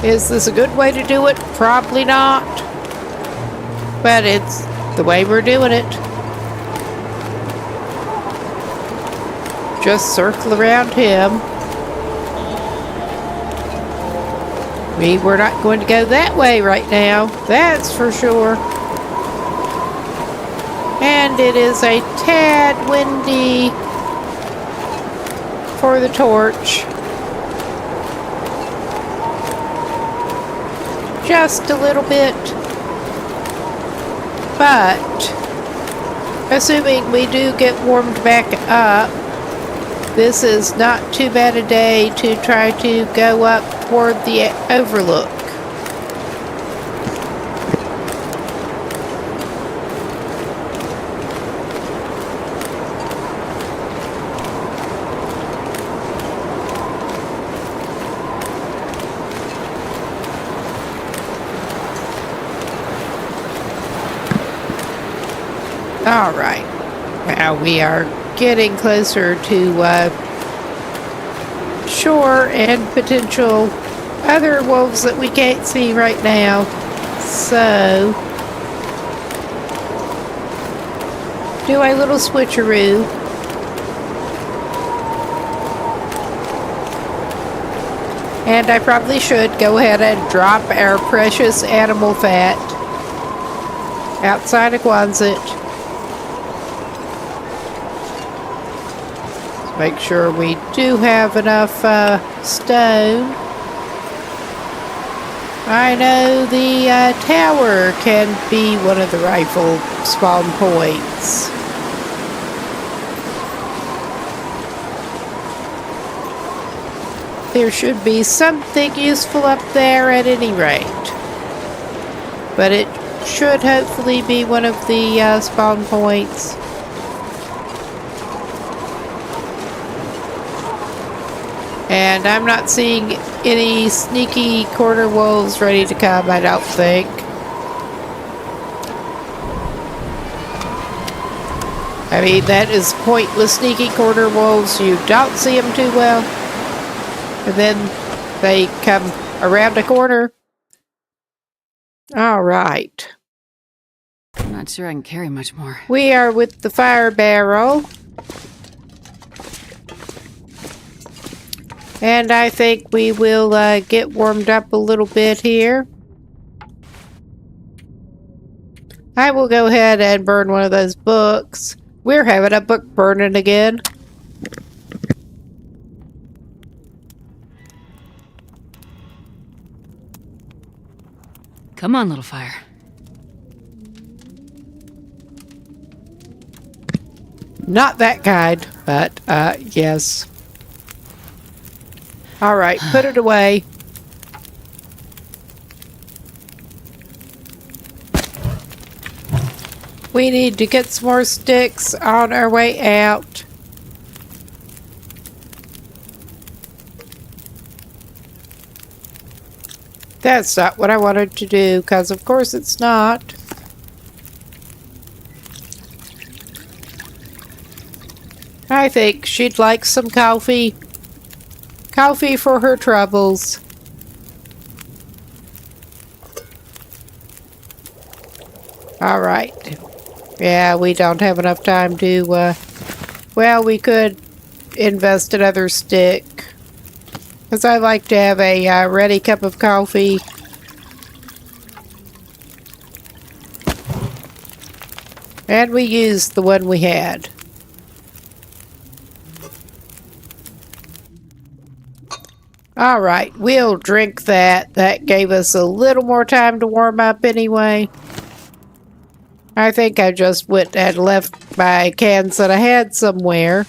Is this a good way to do it? Probably not. But it's the way we're doing it. Just circle around him. We were not going to go that way right now. That's for sure. And it is a tad windy for the torch. Just a little bit. But, assuming we do get warmed back up, this is not too bad a day to try to go up toward the overlook. All right. Now we are getting closer to shore and potential other wolves that we can't see right now. So, do a little switcheroo. And I probably should go ahead and drop our precious animal fat. outside of Quonset. Let's make sure we do have enough stone. I know the tower can be one of the rifle spawn points. There should be something useful up there at any rate. But it should hopefully be one of the spawn points. And I'm not seeing any sneaky corner wolves ready to come, I don't think. I mean, that is pointless sneaky corner wolves. You don't see them too well. And then they come around a corner. All right. I'm not sure I can carry much more. We are with the fire barrel. And I think we will get warmed up a little bit here. I will go ahead and burn one of those books. We're having a book burning again. Come on, little fire. Not that kind, but yes. All right, put it away. We need to get some more sticks on our way out. That's not what I wanted to do, because of course it's not. I think she'd like some coffee. Coffee for her troubles. All right. Yeah, we don't have enough time to, well, we could invest another stick. Because I like to have a ready cup of coffee. And we used the one we had. All right, we'll drink that. That gave us a little more time to warm up anyway. I think I just went and left my cans that I had somewhere.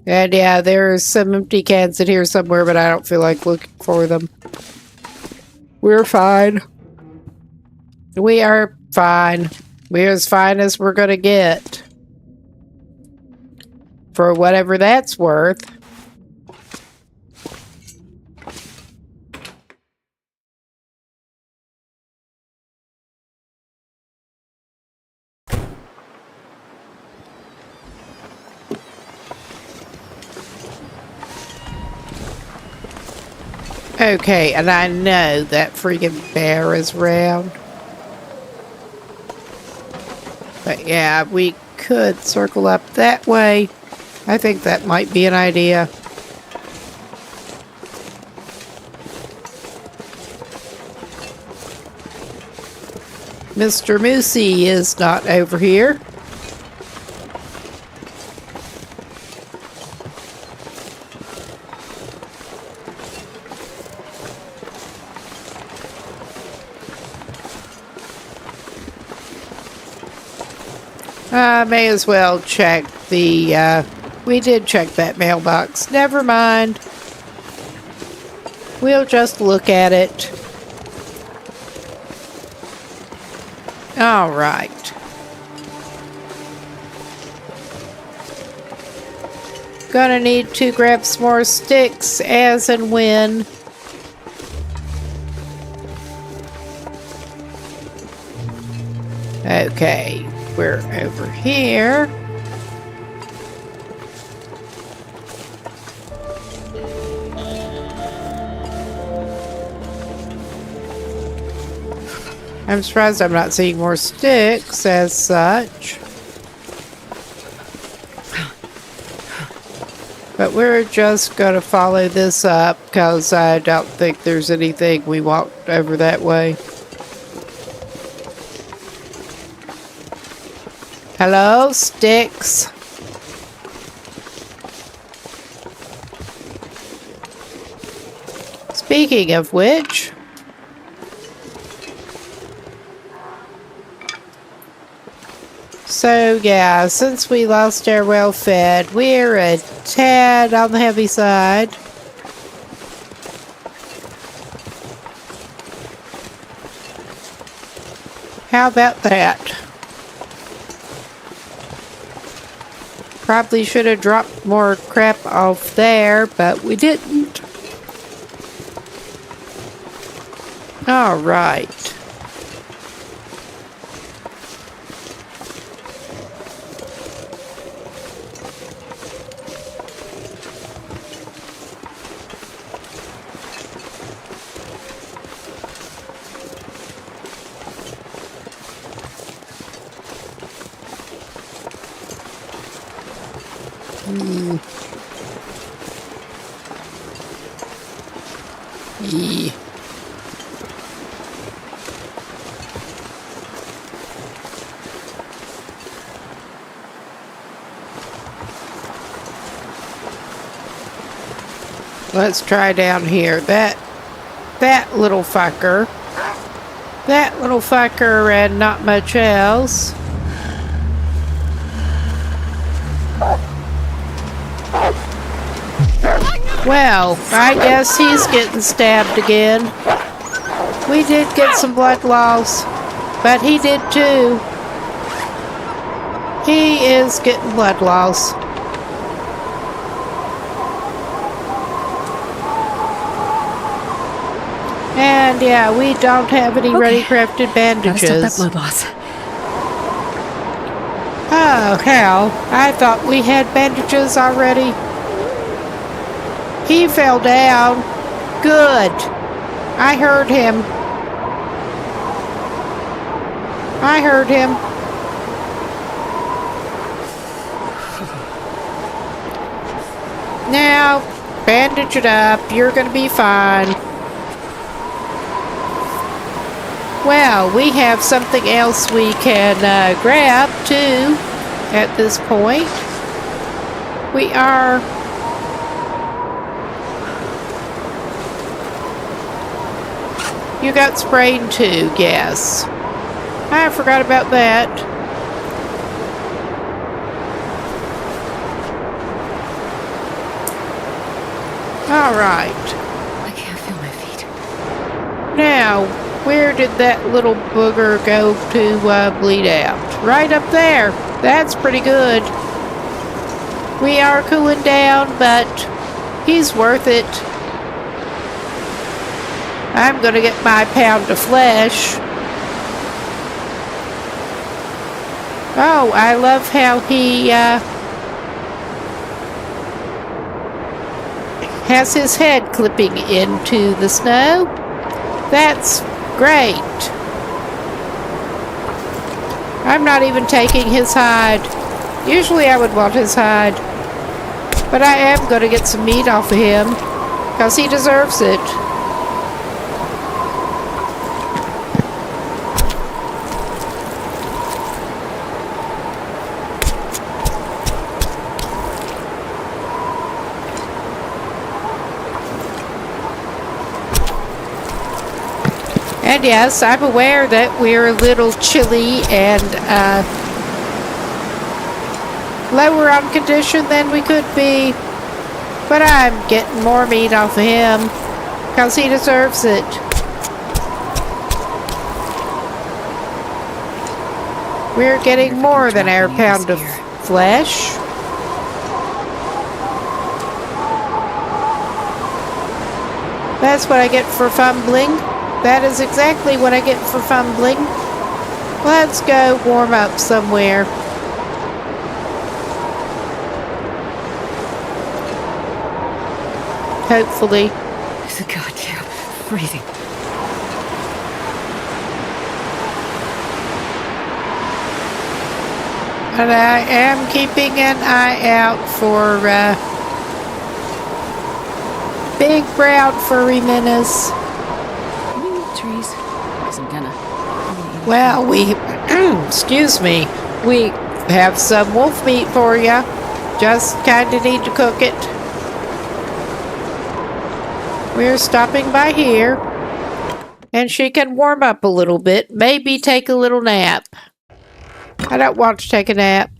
And yeah, there's some empty cans in here somewhere, but I don't feel like looking for them. We're fine. We are fine. We're as fine as we're gonna get. For whatever that's worth. Okay, and I know that freaking bear is around. But yeah, we could circle up that way. I think that might be an idea. Mr. Moosey is not over here. May as well check the, we did check that mailbox. Never mind. We'll just look at it. All right. Gonna need to grab some more sticks as and when. Okay. We're over here. I'm surprised I'm not seeing more sticks as such. But we're just going to follow this up because I don't think there's anything we walked over that way. Hello, sticks. Speaking of which, so yeah, since we lost our well-fed, we're a tad on the heavy side. How about that? Probably should have dropped more crap off there, but we didn't. All right. Yeah. Let's try down here. That little fucker. That little fucker and not much else. Well, I guess he's getting stabbed again. We did get some blood loss, but he did too. He is getting blood loss. And yeah, we don't have any ready-crafted bandages. Gotta stop that blood loss. Oh, hell. I thought we had bandages already. He fell down. Good. I heard him. I heard him. Now, bandage it up. You're gonna be fine. Well, we have something else we can grab, too, at this point. We are... You got sprayed, too, yes. I forgot about that. All right. I can't feel my feet. Now, where did that little booger go to bleed out? Right up there. That's pretty good. We are cooling down, but he's worth it. I'm gonna get my pound of flesh. Oh, I love how he has his head clipping into the snow. That's great. I'm not even taking his hide. Usually I would want his hide. But I am going to get some meat off of him. Because he deserves it. And yes, I'm aware that we're a little chilly and lower on condition than we could be. But I'm getting more meat off of him because he deserves it. We're getting more than our pound of flesh. That's what I get for fumbling. That is exactly what I get for fumbling. Let's go warm up somewhere. Hopefully. It's a goddamn freezing. But I am keeping an eye out for big brown furry menace. Can we eat trees? Because I'm gonna. Well, we, excuse me, we have some wolf meat for you. Just kind of need to cook it. We're stopping by here. And she can warm up a little bit. Maybe take a little nap. I don't want to take a nap.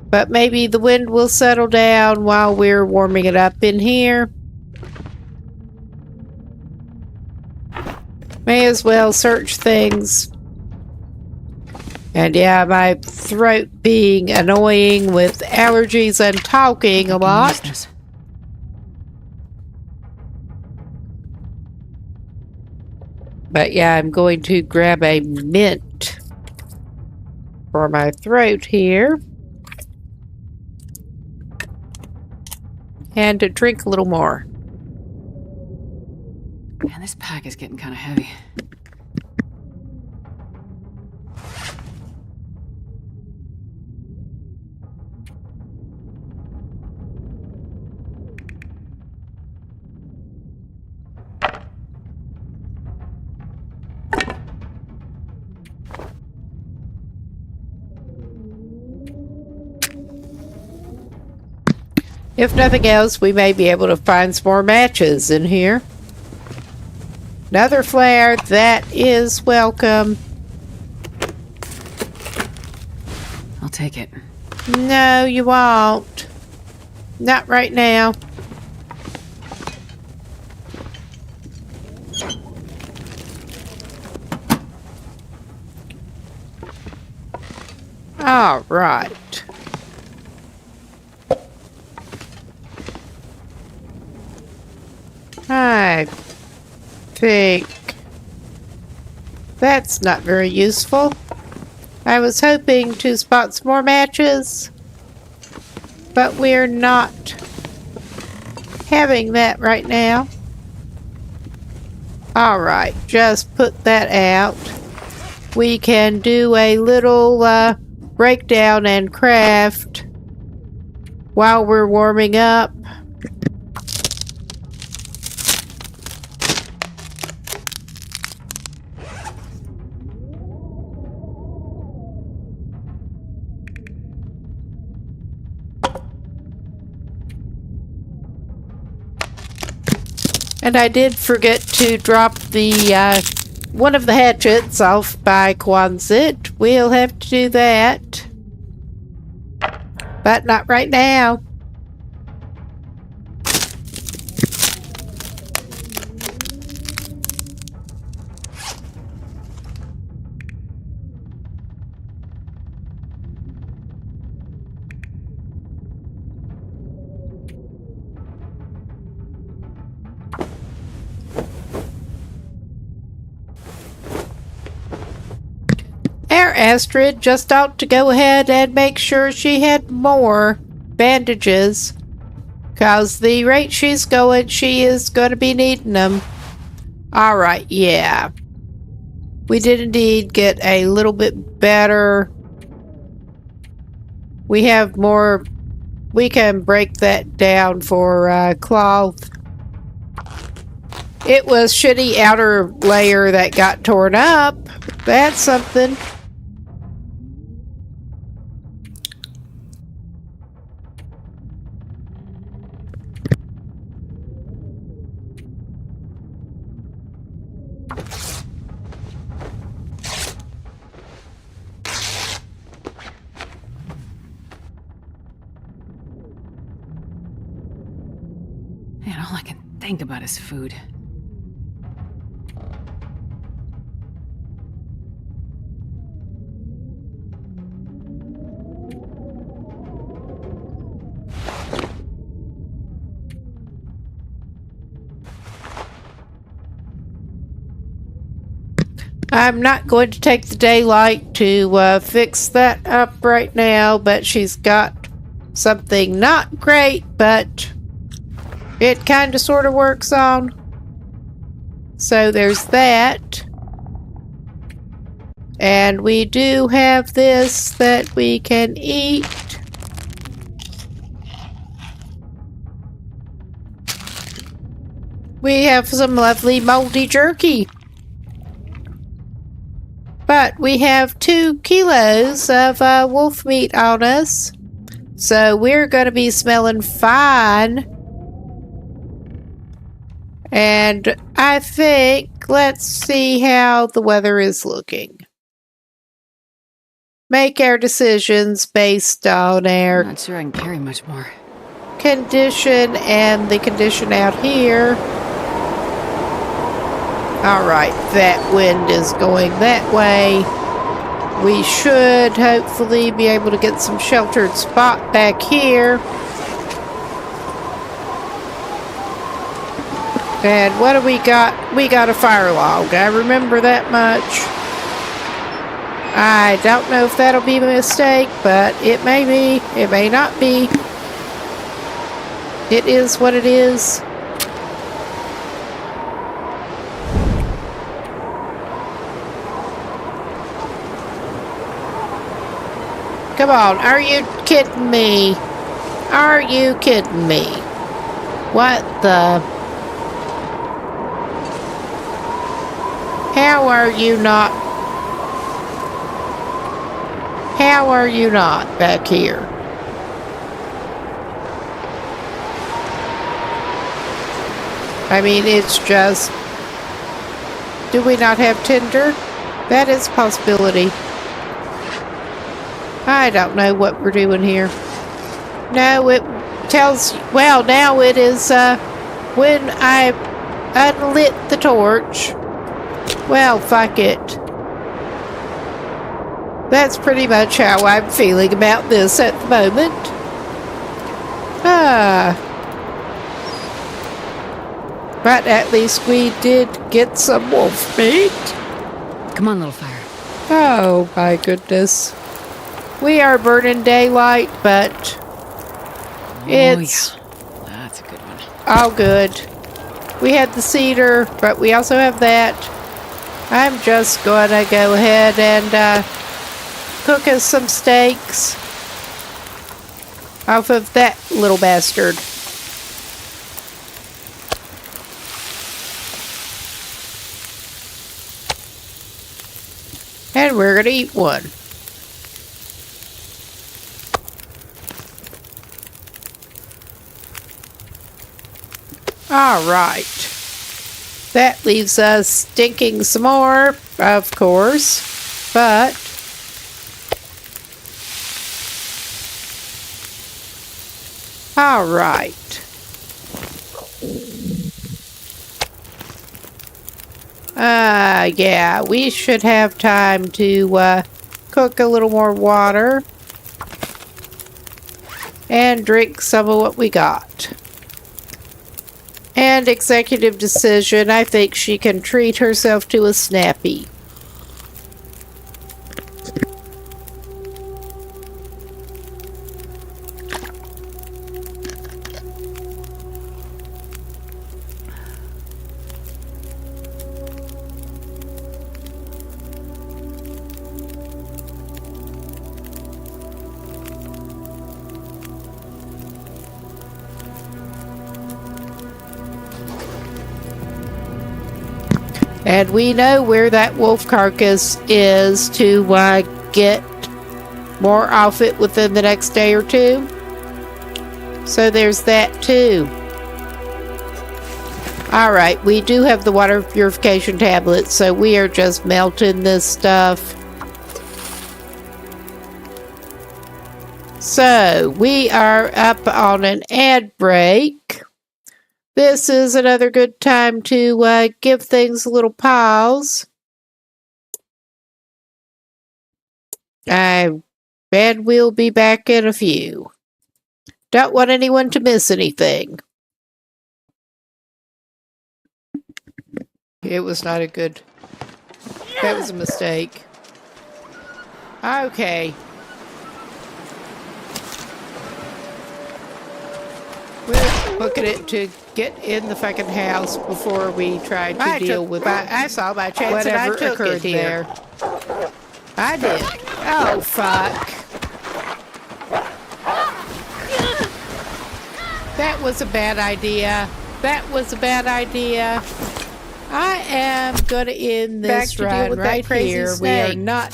But maybe the wind will settle down while we're warming it up in here. May as well search things. And yeah, my throat being annoying with allergies and talking a lot. But yeah, I'm going to grab a mint for my throat here. And to drink a little more. Man, this pack is getting kind of heavy. If nothing else, we may be able to find some more matches in here. Another flare, that is welcome. I'll take it. No, you won't. Not right now. All right. I think that's not very useful. I was hoping to spot some more matches, but we're not having that right now. Alright, just put that out. We can do a little breakdown and craft while we're warming up. And I did forget to drop the one of the hatchets off by Quonset. We'll have to do that. But not right now. Our Astrid just ought to go ahead and make sure she had more bandages. Cause the rate she's going, she is going to be needing them. Alright, yeah. We did indeed get a little bit better. We have more. We can break that down for cloth. It was shitty outer layer that got torn up. That's something. Man, all I can think about is food. I'm not going to take the daylight to fix that up right now, but she's got something not great, but it kind of sort of works on. So there's that. And we do have this that we can eat. We have some lovely moldy jerky. But we have 2 kilos of wolf meat on us. So we're going to be smelling fine. And I think, let's see how the weather is looking. Make our decisions based on I'm our not sure I can carry much more. condition and the condition out here. Alright, that wind is going that way. We should hopefully be able to get some sheltered spot back here. And what do we got? We got a fire log. I remember that much. I don't know if that'll be a mistake, but it may be. It may not be. It is what it is. Come on, are you kidding me? Are you kidding me? What the? How are you not? How are you not back here? I mean, it's just... Do we not have Tinder? That is a possibility. I don't know what we're doing here. No, it tells... Well, now it is, when I unlit the torch. Well, fuck it. That's pretty much how I'm feeling about this at the moment. But at least we did get some wolf meat. Come on, little fire. Oh, my goodness. We are burning daylight, but it's yeah. That's a good one. all good. We had the cedar, but we also have that. I'm just going to go ahead and cook us some steaks off of that little bastard. And we're going to eat one. All right. That leaves us stinking some more, of course, but all right. Yeah, we should have time to cook a little more water and drink some of what we got. And executive decision, I think she can treat herself to a snappy. And we know where that wolf carcass is to get more off it within the next day or two. So there's that too. Alright, we do have the water purification tablets, so we are just melting this stuff. So, we are up on an ad break. This is another good time to give things a little pause. And we'll be back in a few. Don't want anyone to miss anything. It was not a good... That was a mistake. Okay. We're booking it to get in the fucking house before we try to deal with I saw my chance and I took it there. I did. Oh, fuck. That was a bad idea. That was a bad idea. I am going to end Back this to deal run with that right crazy here. We are snake. not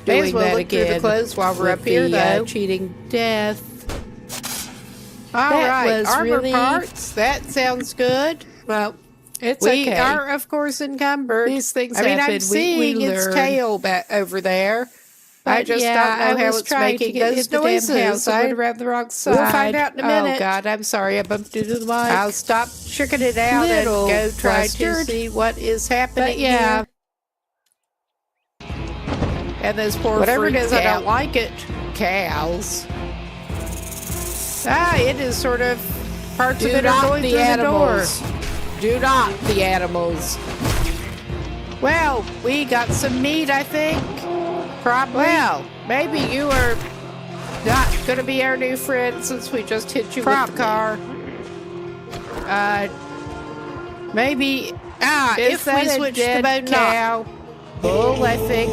May as doing well that look through the again. clothes while we're with up here, the, though. cheating death. All That right, was armor really- parts. That sounds good. Well, it's We okay. are, of course, encumbered. These things I mean, happen. I'm seeing we its learn. tail back over there. I But just yeah, don't know I how was it's trying to making get those in the damn noises. house. I I- went around the wrong side. We'll find out in a minute. Oh God, I'm sorry. I bumped into the mic. I'll stop checking it out little and go try to flustered. see what is happening. But yeah. here. And those poor Whatever it freaked is, I out don't like it. cows. It is sort of parts of Do it are not going the through animals. the door. Do not the animals. Well, we got some meat, I think. Probably. Well, maybe you are not going to be our new friend since we just hit you with the car. Maybe. Is If that we a switch to dead bone cow? bull, I think.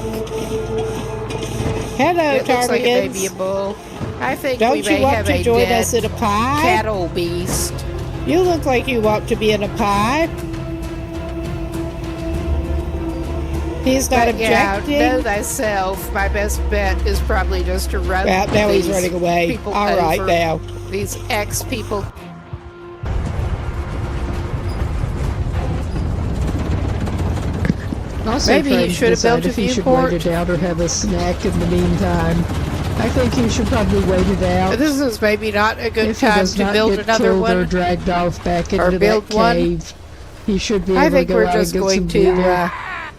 Hello, It looks like it may be a Tardigans. bull. I think Don't we you may want have to a join dead us in a pie? cattle beast. You look like you want to be in a pie. He's not But yeah, objecting. know thyself. My best bet is probably just to run. Well, now he's these running away. people All right, over. now. These ex people. Also Maybe trying you to should have decide built a if you should viewport. wait it out or have a snack in the meantime. I think you should probably wait it out. This is maybe not a good If he time does to not build get another killed or one. dragged off back into build that one. cave, he should be I able to think go we're out just and get going some to beer.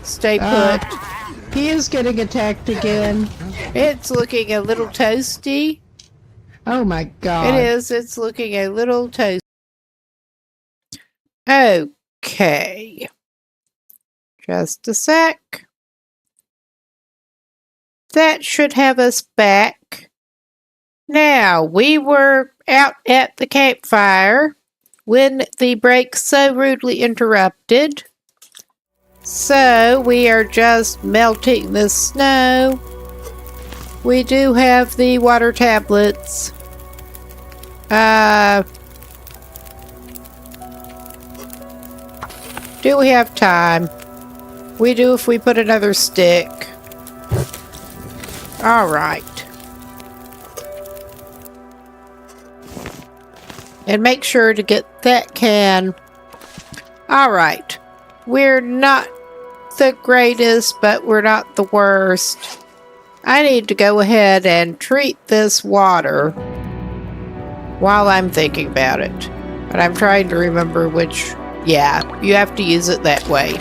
stay Uh, put. He is getting attacked again. It's looking a little toasty. Oh my god. It is. It's looking a little toasty. Okay. Just a sec. That should have us back. Now, we were out at the campfire when the break so rudely interrupted. So, we are just melting the snow. We do have the water tablets. Do we have time? We do if we put another stick. Alright. And make sure to get that can. Alright. We're not the greatest, but we're not the worst. I need to go ahead and treat this water while I'm thinking about it. But I'm trying to remember which... Yeah, you have to use it that way.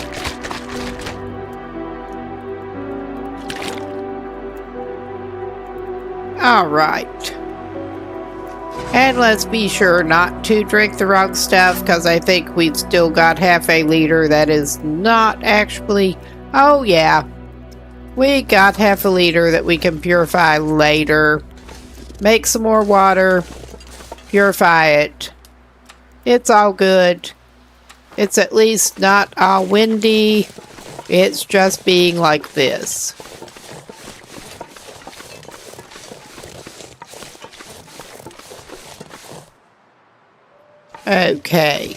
Alright. And let's be sure not to drink the wrong stuff, because I think we've still got half a liter that is not actually... Oh, yeah. We got half a liter that we can purify later. Make some more water. Purify it. It's all good. It's at least not all windy. It's just being like this. Okay.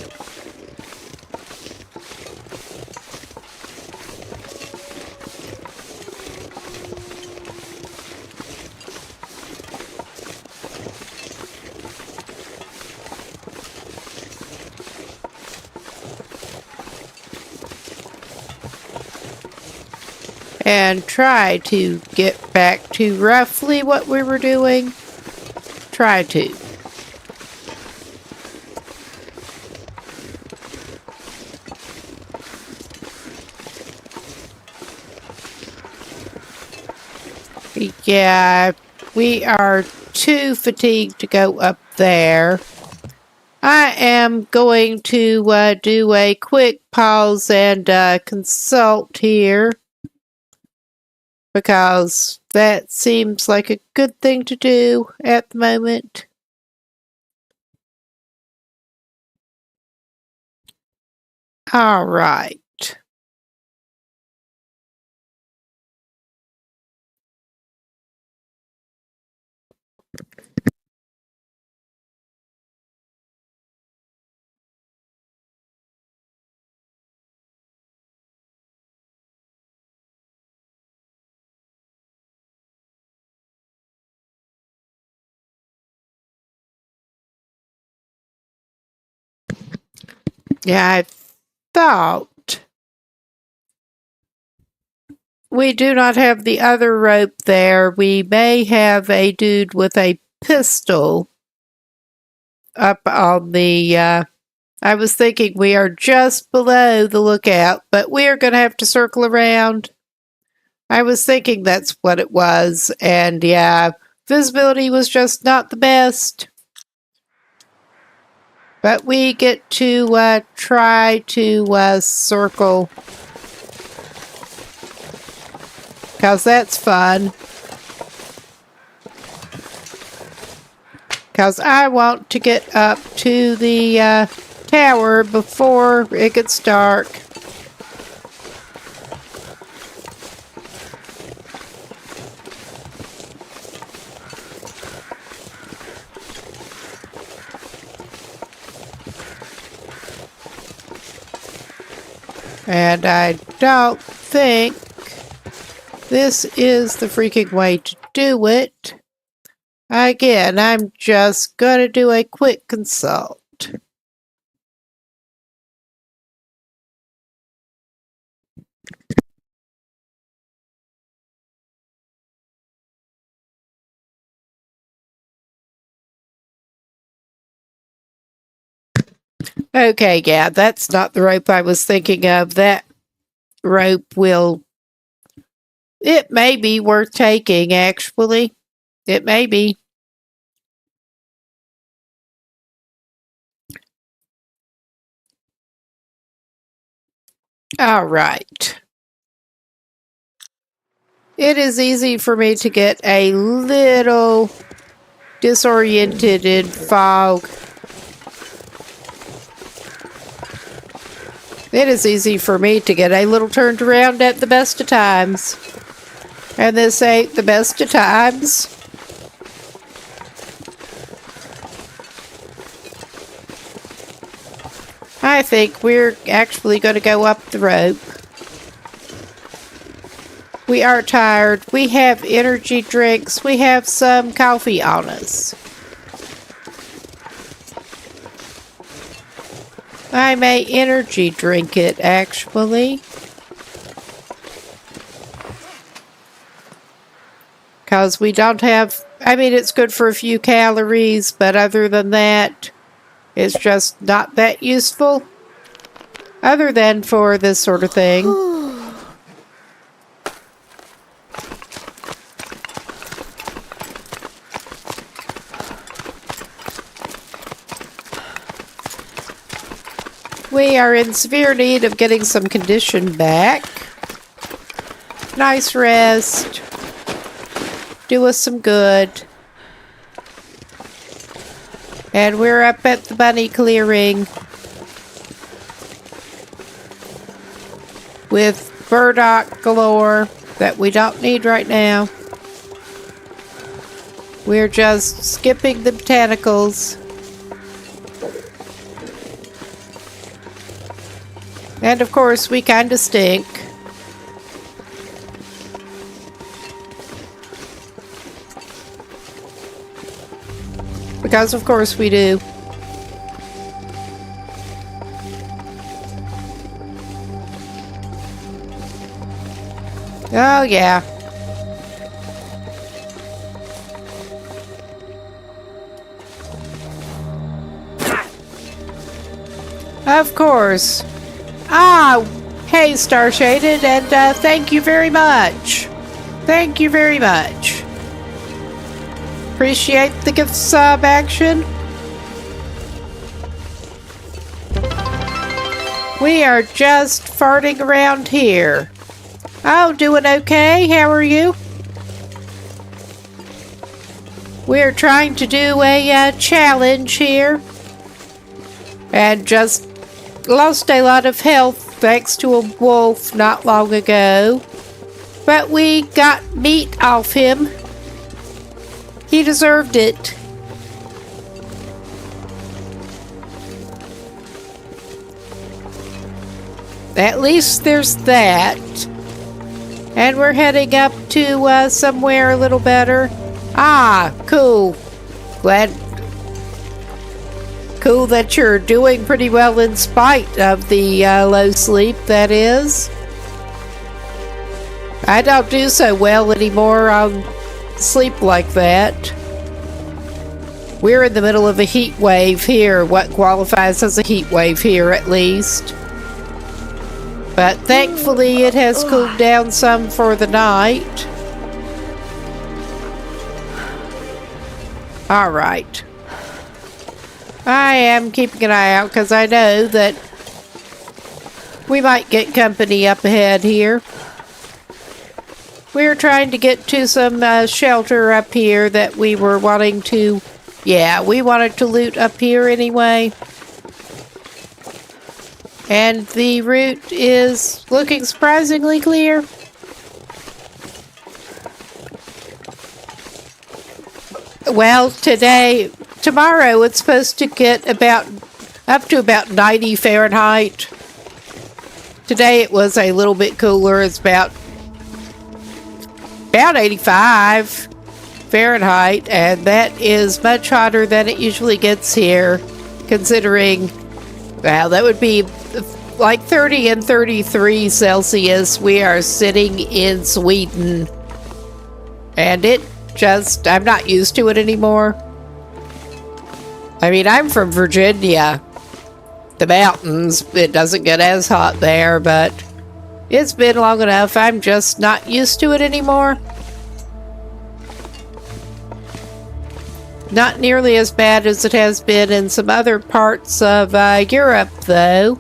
And try to get back to roughly what we were doing. Try to. Yeah, we are too fatigued to go up there. I am going to do a quick pause and consult here, because that seems like a good thing to do at the moment. All right. Yeah, I thought we do not have the other rope there. We may have a dude with a pistol up on the, I was thinking we are just below the lookout, but we are going to have to circle around. I was thinking that's what it was, and yeah, visibility was just not the best. But we get to try to circle, because that's fun. Because I want to get up to the tower before it gets dark. And I don't think this is the freaking way to do it. Again, I'm just gonna do a quick consult. Okay, yeah, that's not the rope I was thinking of. That rope it may be worth taking, actually. It may be. All right. It is easy for me to get a little disoriented in fog. It is easy for me to get a little turned around at the best of times. And this ain't the best of times. I think we're actually going to go up the rope. We are tired. We have energy drinks. We have some coffee on us. I may energy drink it, actually. Because we don't have... I mean, it's good for a few calories, but other than that, it's just not that useful. Other than for this sort of thing. We are in severe need of getting some condition back. Nice rest. Do us some good. And we're up at the bunny clearing with burdock galore that we don't need right now. We're just skipping the botanicals. And of course, we kinda stink. Because of course we do. Oh yeah. Of course. Ah, hey Star Shaded, and thank you very much. Thank you very much. Appreciate the gift sub action. We are just farting around here. Oh, doing okay? How are you? We're trying to do a challenge here. And just lost a lot of health thanks to a wolf not long ago. But we got meat off him. He deserved it. At least there's that. And we're heading up to somewhere a little better. Ah, cool. Glad. Cool that you're doing pretty well in spite of the low sleep, that is. I don't do so well anymore on sleep like that. We're in the middle of a heat wave here, what qualifies as a heat wave here at least. But thankfully it has cooled down some for the night. Alright. I am keeping an eye out because I know that we might get company up ahead here. We're trying to get to some shelter up here that we were wanting to... Yeah, we wanted to loot up here anyway. And the route is looking surprisingly clear. Well, tomorrow it's supposed to get up to about 90 Fahrenheit. Today it was a little bit cooler. It's about 85 Fahrenheit, and that is much hotter than it usually gets here, considering, well, that would be like 30 and 33 Celsius. We are sitting in Sweden, and I'm not used to it anymore. I mean, I'm from Virginia, the mountains. It doesn't get as hot there, but it's been long enough. I'm just not used to it anymore. Not nearly as bad as it has been in some other parts of Europe, though.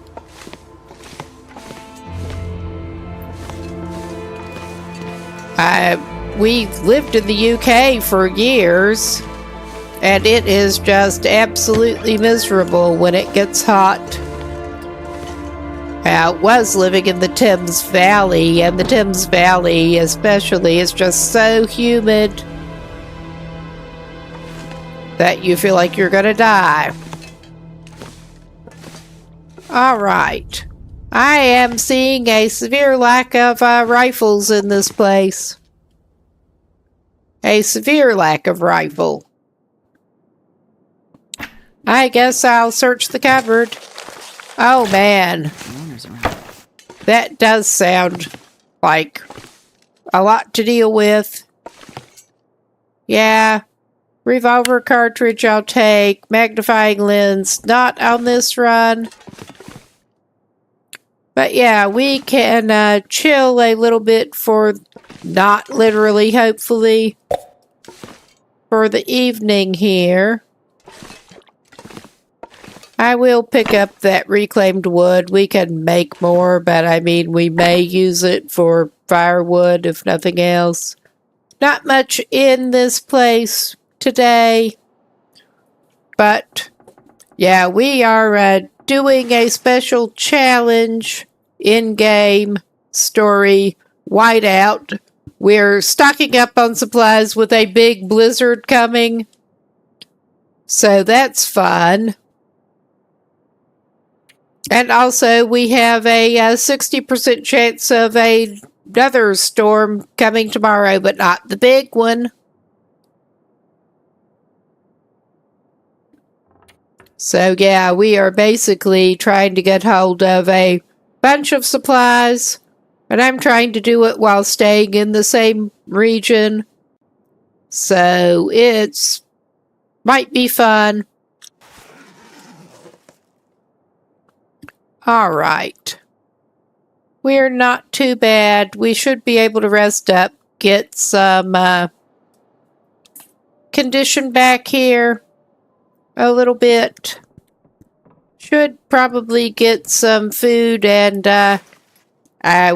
We lived in the UK for years, and it is just absolutely miserable when it gets hot. I was living in the Thames Valley, and the Thames Valley especially is just so humid that you feel like you're gonna die. Alright. I am seeing a severe lack of rifles in this place. A severe lack of rifle. I guess I'll search the cupboard. Oh man. That does sound like a lot to deal with. Yeah. Revolver cartridge I'll take. Magnifying lens not on this run. But yeah, we can chill a little bit for, not literally, hopefully, for the evening here. I will pick up that reclaimed wood. We can make more, but I mean, we may use it for firewood, if nothing else. Not much in this place today. But, yeah, we are doing a special challenge in-game story, Whiteout. We're stocking up on supplies with a big blizzard coming. So that's fun. And also, we have a 60% chance of another storm coming tomorrow, but not the big one. So, yeah, we are basically trying to get hold of a bunch of supplies, and I'm trying to do it while staying in the same region. So, might be fun. Alright. We're not too bad. We should be able to rest up, get some condition back here a little bit. Should probably get some food, and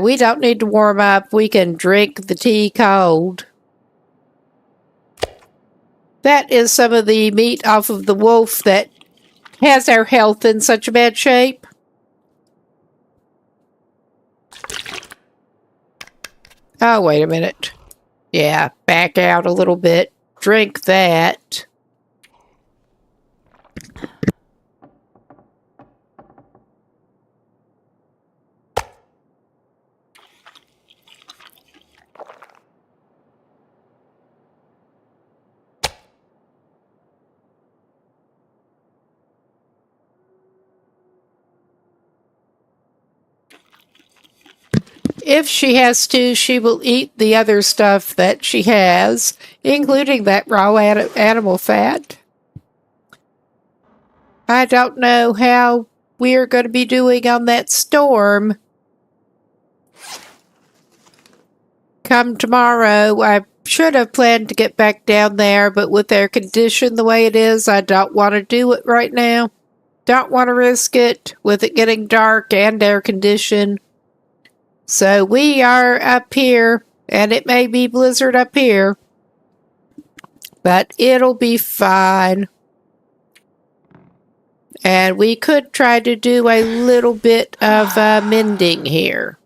we don't need to warm up. We can drink the tea cold. That is some of the meat off of the wolf that has our health in such a bad shape. Oh, wait a minute. Yeah, back out a little bit. Drink that. If she has to, she will eat the other stuff that she has, including that raw animal fat. I don't know how we're going to be doing on that storm. Come tomorrow, I should have planned to get back down there, but with their condition the way it is, I don't want to do it right now. Don't want to risk it with it getting dark and their condition. So we are up here, and it may be blizzard up here, but it'll be fine. And we could try to do a little bit of mending here.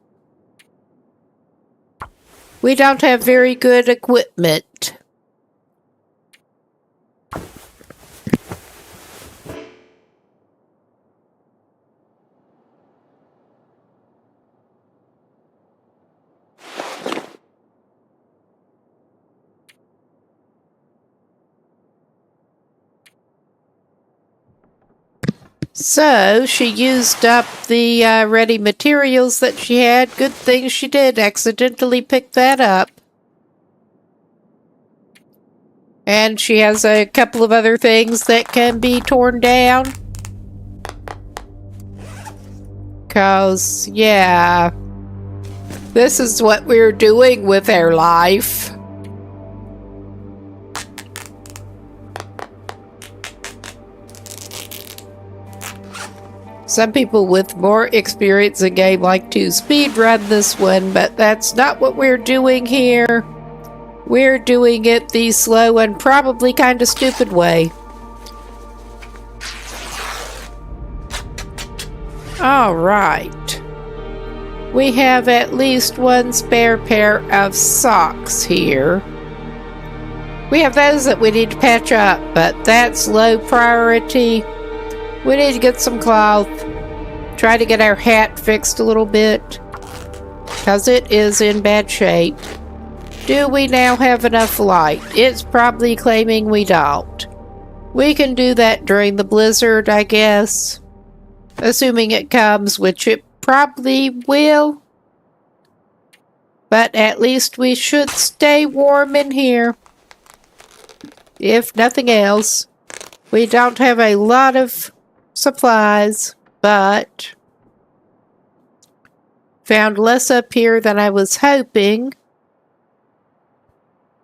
We don't have very good equipment. So, she used up the ready materials that she had. Good thing she did accidentally pick that up. And she has a couple of other things that can be torn down. 'Cause, yeah, this is what we're doing with our life. Some people with more experience in game like to speedrun this one, but that's not what we're doing here. We're doing it the slow and probably kind of stupid way. Alright. We have at least one spare pair of socks here. We have those that we need to patch up, but that's low priority. We need to get some cloth. Try to get our hat fixed a little bit, because it is in bad shape. Do we now have enough light? It's probably claiming we don't. We can do that during the blizzard, I guess. Assuming it comes, which it probably will. But at least we should stay warm in here. If nothing else. We don't have a lot of supplies, but found less up here than I was hoping.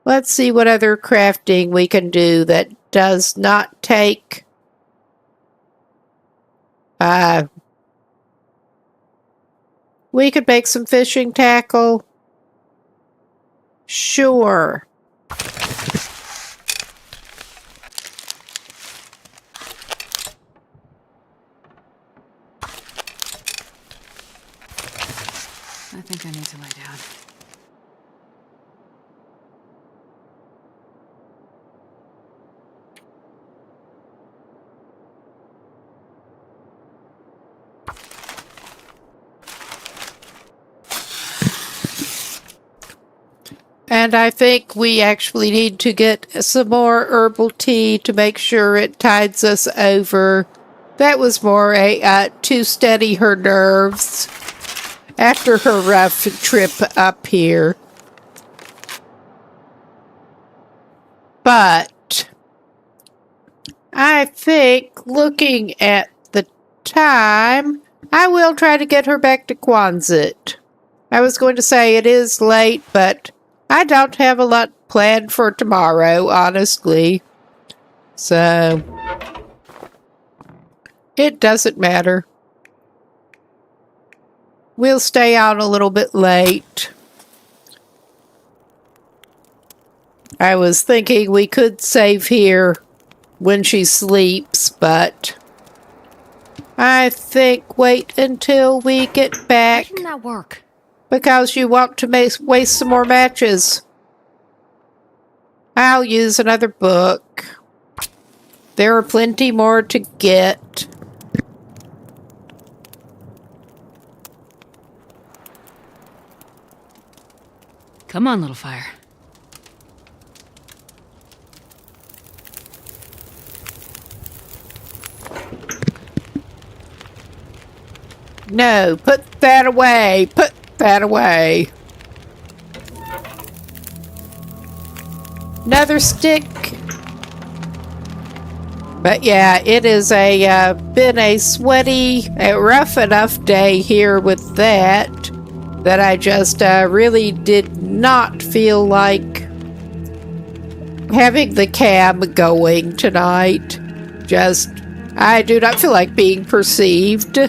Let's see what other crafting we can do that does not take we could make some fishing tackle. Sure. I think I need to lie down. And I think we actually need to get some more herbal tea to make sure it tides us over. That was more to steady her nerves after her rough trip up here. But I think looking at the time, I will try to get her back to Quonset. I was going to say it is late, but I don't have a lot planned for tomorrow, honestly. So it doesn't matter. We'll stay out a little bit late. I was thinking we could save here when she sleeps, but I think wait until we get back. Why didn't that work? Because you want to waste some more matches. I'll use another book. There are plenty more to get. Come on, little fire. No, put that away. Put that away. Another stick. But yeah, it is been a sweaty, a rough enough day here with that I just really did not feel like having the cam going tonight. I do not feel like being perceived.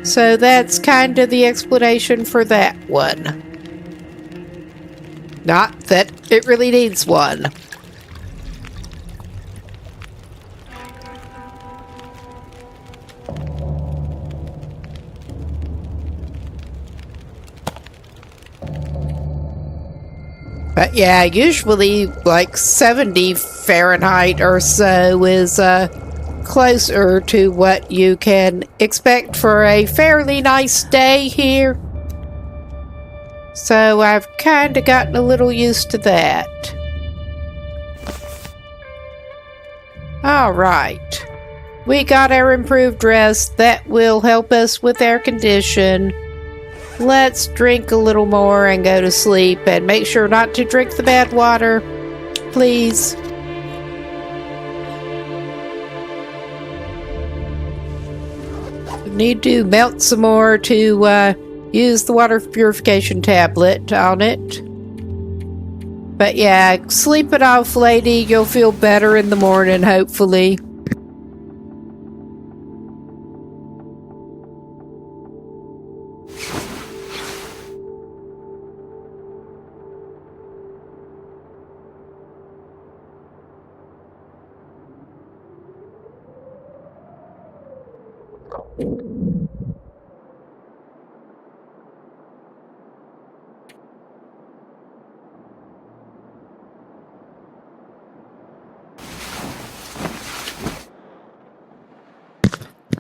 So that's kind of the explanation for that one. Not that it really needs one. But yeah, usually like 70 Fahrenheit or so is closer to what you can expect for a fairly nice day here. So I've kind of gotten a little used to that. Alright. We got our improved rest. That will help us with our condition. Let's drink a little more and go to sleep, and make sure not to drink the bad water, please. Need to melt some more to use the water purification tablet on it. But yeah, sleep it off, lady. You'll feel better in the morning, hopefully.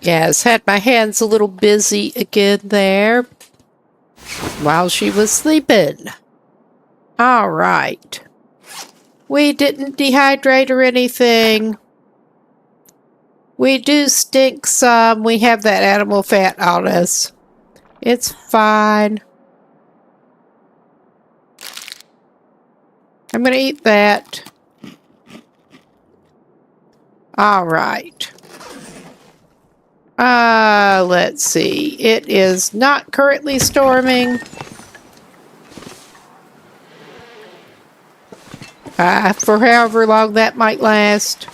Yes, had my hands a little busy again there while she was sleeping. All right. We didn't dehydrate or anything. We do stink some. We have that animal fat on us. It's fine. I'm going to eat that. All right. Let's see. It is not currently storming. For however long that might last.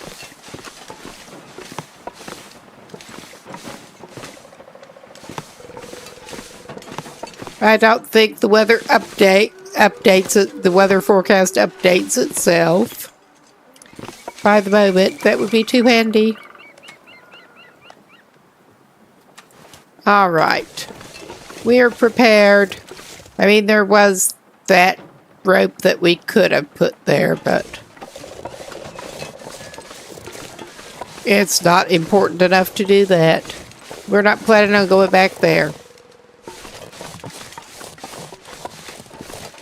I don't think the weather updates it. The weather forecast updates itself. By the moment, that would be too handy. All right. We are prepared. I mean, there was that rope that we could have put there, but it's not important enough to do that. We're not planning on going back there.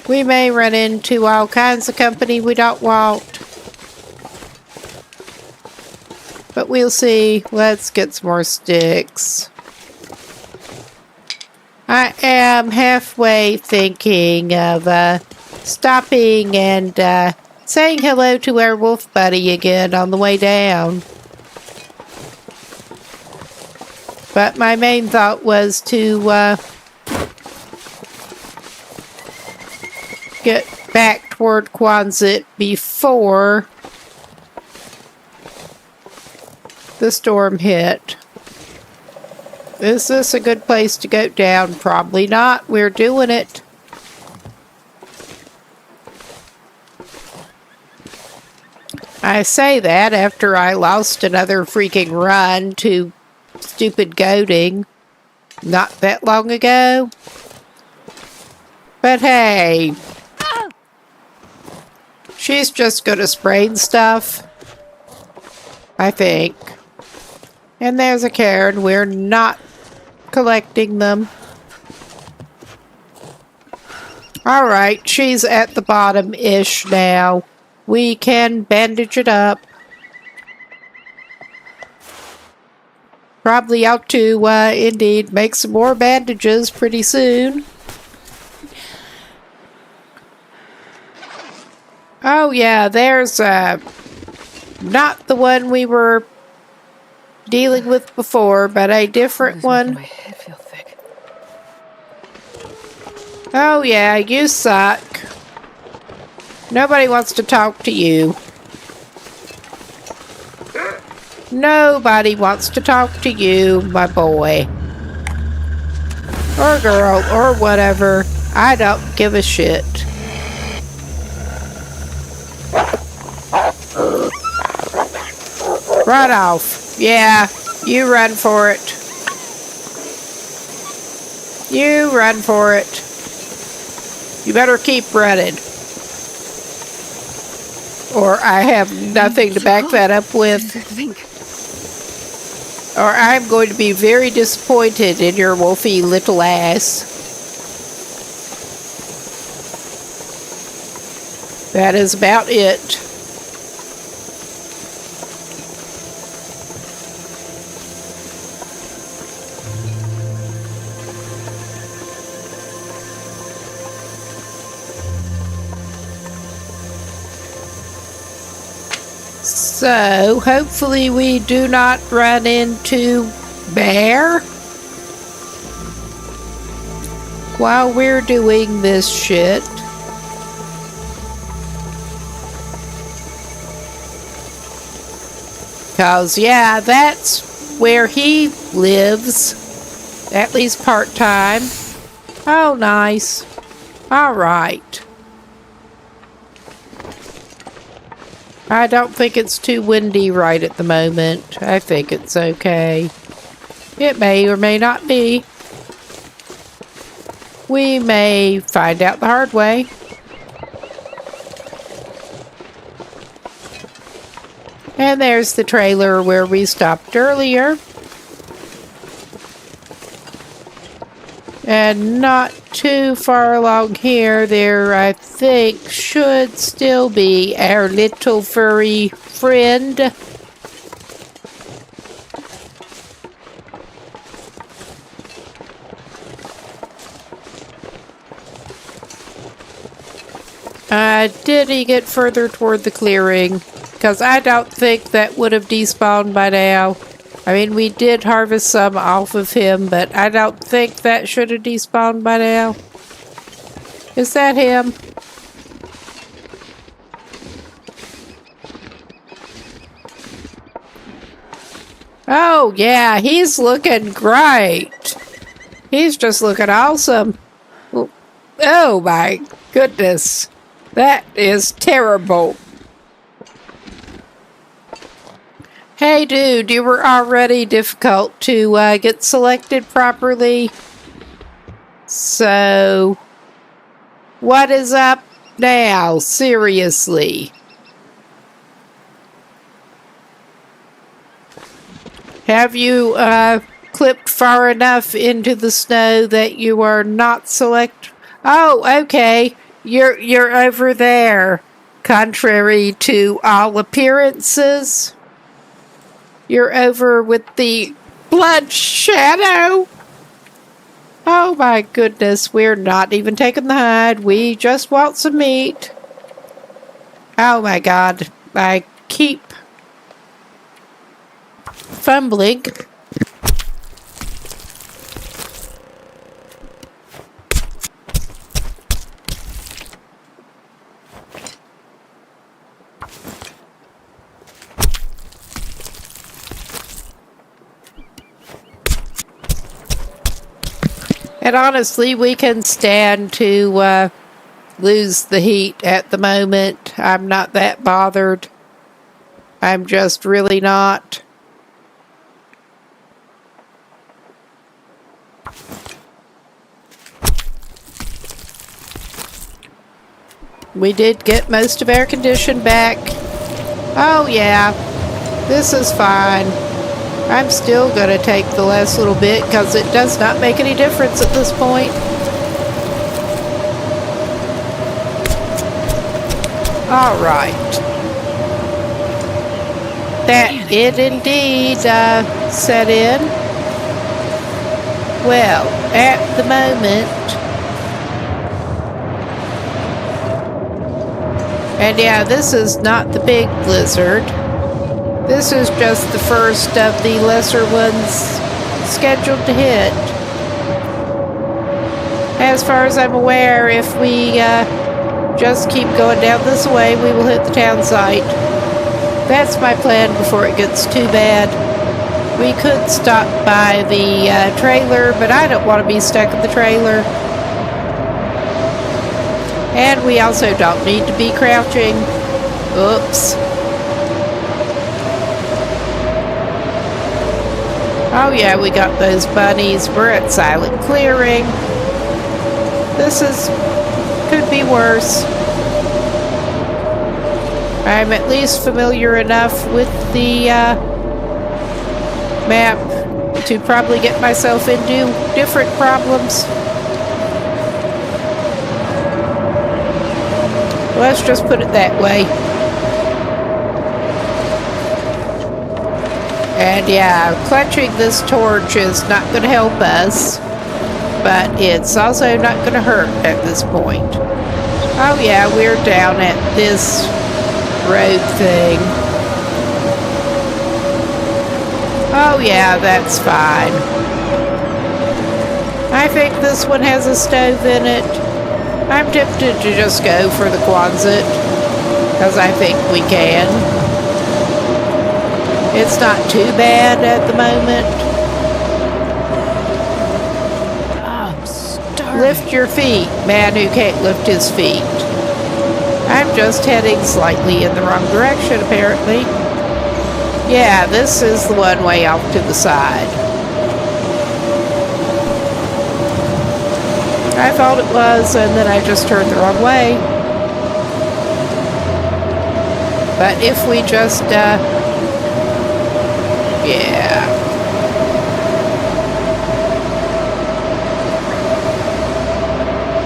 We may run into all kinds of company we don't want. But we'll see. Let's get some more sticks. I am halfway thinking of stopping and saying hello to our wolf buddy again on the way down. But my main thought was to get back toward Quonset before the storm hit. Is this a good place to go down? Probably not. We're doing it. I say that after I lost another freaking run to stupid goading not that long ago. But hey, she's just gonna sprain stuff, I think. And there's a Karen. We're not collecting them. Alright, she's at the bottom-ish now. We can bandage it up. Probably ought to, indeed, make some more bandages pretty soon. Oh, yeah, there's, not the one we were dealing with before, but a different one. My head feel thick. Oh, yeah, you suck. Nobody wants to talk to you. Nobody wants to talk to you, my boy. Or girl, or whatever. I don't give a shit. Run off. Yeah, you run for it. You run for it. You better keep running. Or I have nothing to back that up with. Think. Or I'm going to be very disappointed in your wolfy little ass. That is about it. So, hopefully we do not run into Bear while we're doing this shit. Cause, yeah, that's where he lives, at least part-time. Oh, nice. All right. I don't think it's too windy right at the moment. I think it's okay. It may or may not be. We may find out the hard way. And there's the trailer where we stopped earlier. And not too far along here, there I think should still be our little furry friend. Did he get further toward the clearing? Because I don't think that would have despawned by now. I mean, we did harvest some off of him, but I don't think that should have despawned by now. Is that him? Oh, yeah, he's looking great. He's just looking awesome. Oh, my goodness. That is terrible. Hey, dude, you were already difficult to get selected properly. So, what is up now? Seriously. Have you clipped far enough into the snow that you are not select? Oh, okay. You're over there. Contrary to all appearances. You're over with the blood shadow. Oh my goodness, we're not even taking the hide. We just want some meat. Oh my god, I keep fumbling. And honestly, we can stand to lose the heat at the moment. I'm not that bothered. I'm just really not. We did get most of our condition back. Oh yeah, this is fine. I'm still going to take the last little bit because it does not make any difference at this point. All right. That it indeed set in. Well, at the moment... And yeah, this is not the big blizzard. This is just the first of the lesser ones scheduled to hit. As far as I'm aware, if we just keep going down this way, we will hit the town site. That's my plan before it gets too bad. We could stop by the trailer, but I don't want to be stuck in the trailer. And we also don't need to be crouching. Oops. Oh yeah, we got those bunnies. We're at Silent Clearing. This could be worse. I'm at least familiar enough with the map to probably get myself into different problems. Let's just put it that way. And yeah, clutching this torch is not going to help us, but it's also not going to hurt at this point. Oh yeah, we're down at this road thing. Oh yeah, that's fine. I think this one has a stove in it. I'm tempted to just go for the Quonset, because I think we can. It's not too bad at the moment. I'm starving. Lift your feet, man who can't lift his feet. I'm just heading slightly in the wrong direction, apparently. Yeah, this is the one way off to the side. I thought it was, and then I just turned the wrong way. But if we just, yeah.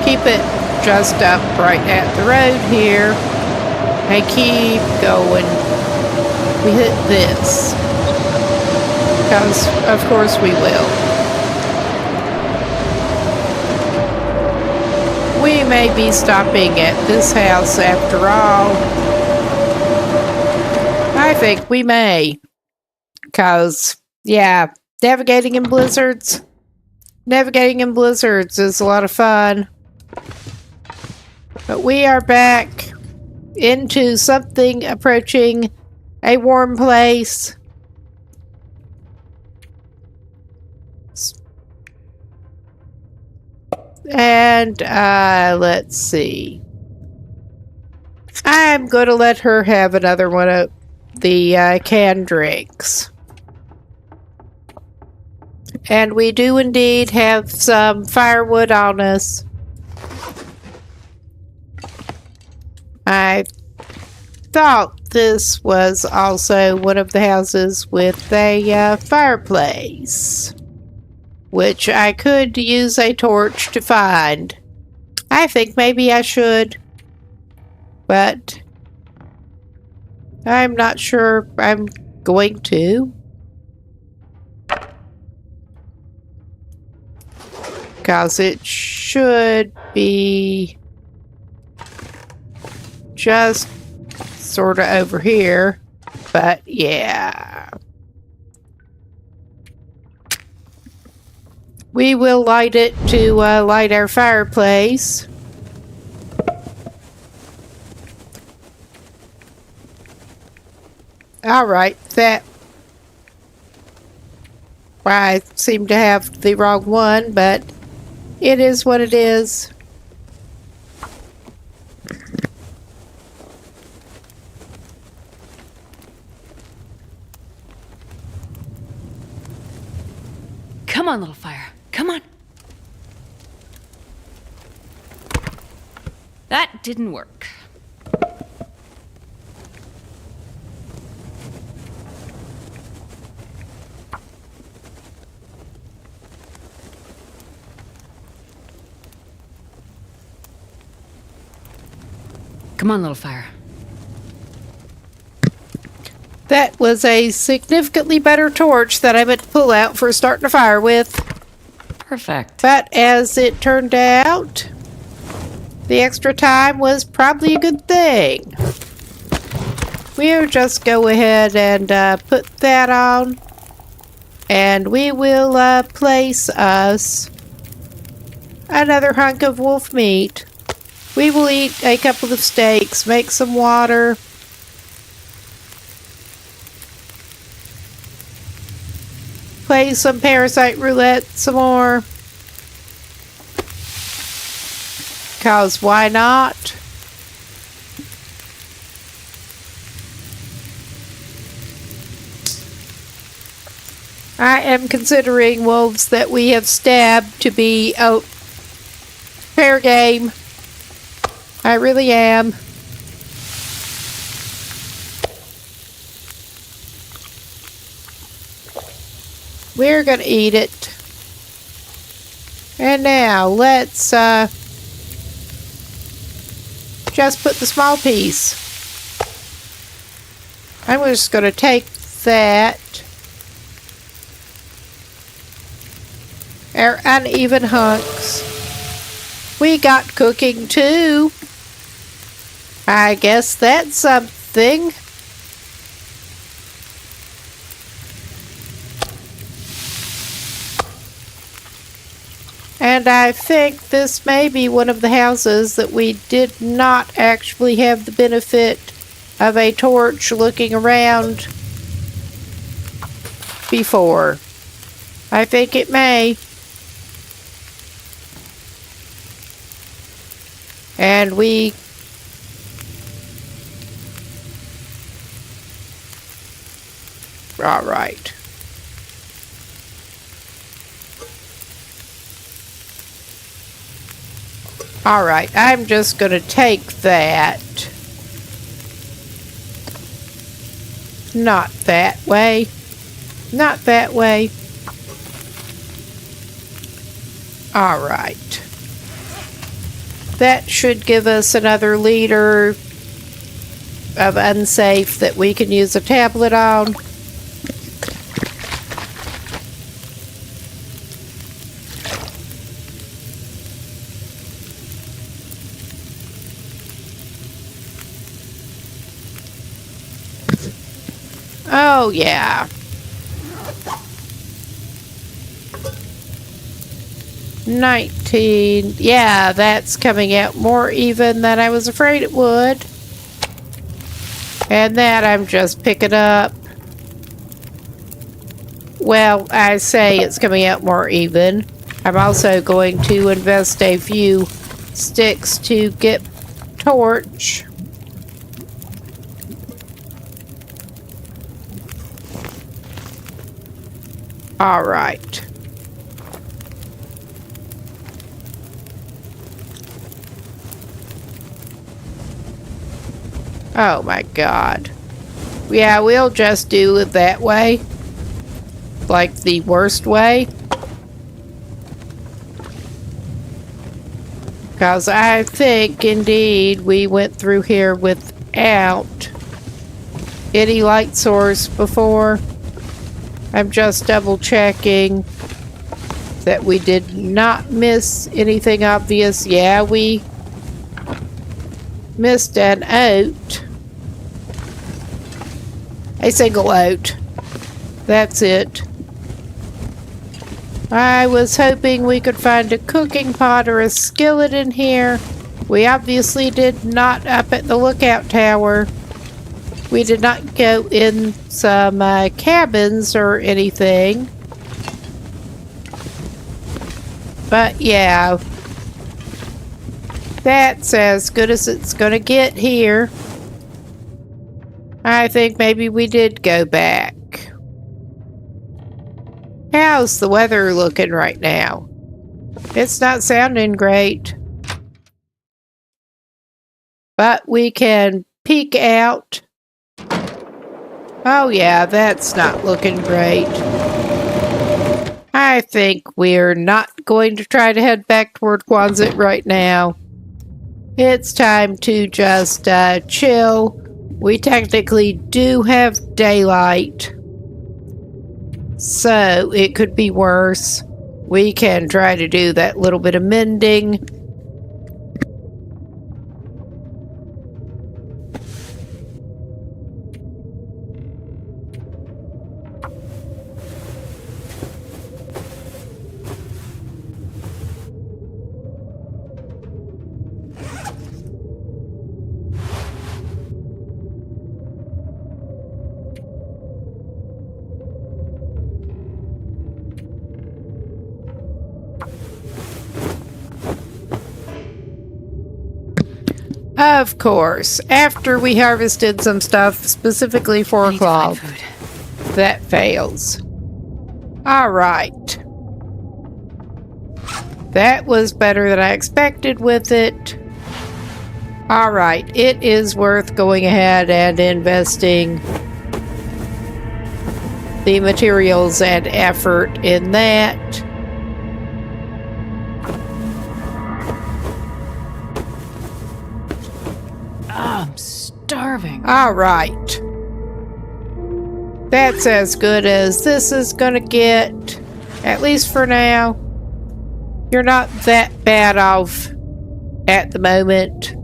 Keep it just up right at the road here. And keep going. We hit this. Because, of course, we will. We may be stopping at this house after all. I think we may. Because, yeah, navigating in blizzards is a lot of fun. But we are back into something approaching a warm place. And, let's see. I'm going to let her have another one of the canned drinks. And we do indeed have some firewood on us. I thought this was also one of the houses with a fireplace, which I could use a torch to find. I think maybe I should, but I'm not sure I'm going to. Because it should be just sort of over here, but yeah. We will light it to light our fireplace. Alright, that... I seem to have the wrong one, but it is what it is. Come on, little fire. Come on. That didn't work. Come on, little fire. That was a significantly better torch that I meant to pull out for starting a fire with. Perfect. But as it turned out, the extra time was probably a good thing. We'll just go ahead and put that on. And we will place us another hunk of wolf meat. We will eat a couple of steaks, make some water. Play some parasite roulette some more. 'Cause why not? I am considering wolves that we have stabbed to be fair game. I really am. We're gonna eat it. And now let's just put the small piece. I'm just gonna take that. Our uneven hunks. We got cooking too. I guess that's something. And I think this may be one of the houses that we did not actually have the benefit of a torch looking around before. I think it may. And we all right. All right, I'm just going to take that. Not that way. Not that way. All right. That should give us another liter of unsafe that we can use a tablet on. Oh, yeah. 19. Yeah, that's coming out more even than I was afraid it would. And that I'm just picking up. Well, I say it's coming out more even. I'm also going to invest a few sticks to get torch. All right. Oh my God. Yeah, we'll just do it that way. Like the worst way. Because I think indeed we went through here without any light source before. I'm just double checking that we did not miss anything obvious. Yeah, we missed an oat. A single oat. That's it. I was hoping we could find a cooking pot or a skillet in here. We obviously did not up at the lookout tower. We did not go in some cabins or anything. But yeah, that's as good as it's gonna get here. I think maybe we did go back. How's the weather looking right now? It's not sounding great. But we can peek out. Oh yeah, that's not looking great. I think we're not going to try to head back toward Quonset right now. It's time to just chill. We technically do have daylight. So it could be worse. we can try to do that little bit of mending. Of course, after we harvested some stuff specifically for I need to find cloth, food. that fails. All right. That was better than I expected with it. All right, it is worth going ahead and investing the materials and effort in that. I'm starving. All right. That's as good as this is gonna get, at least for now. You're not that bad off at the moment.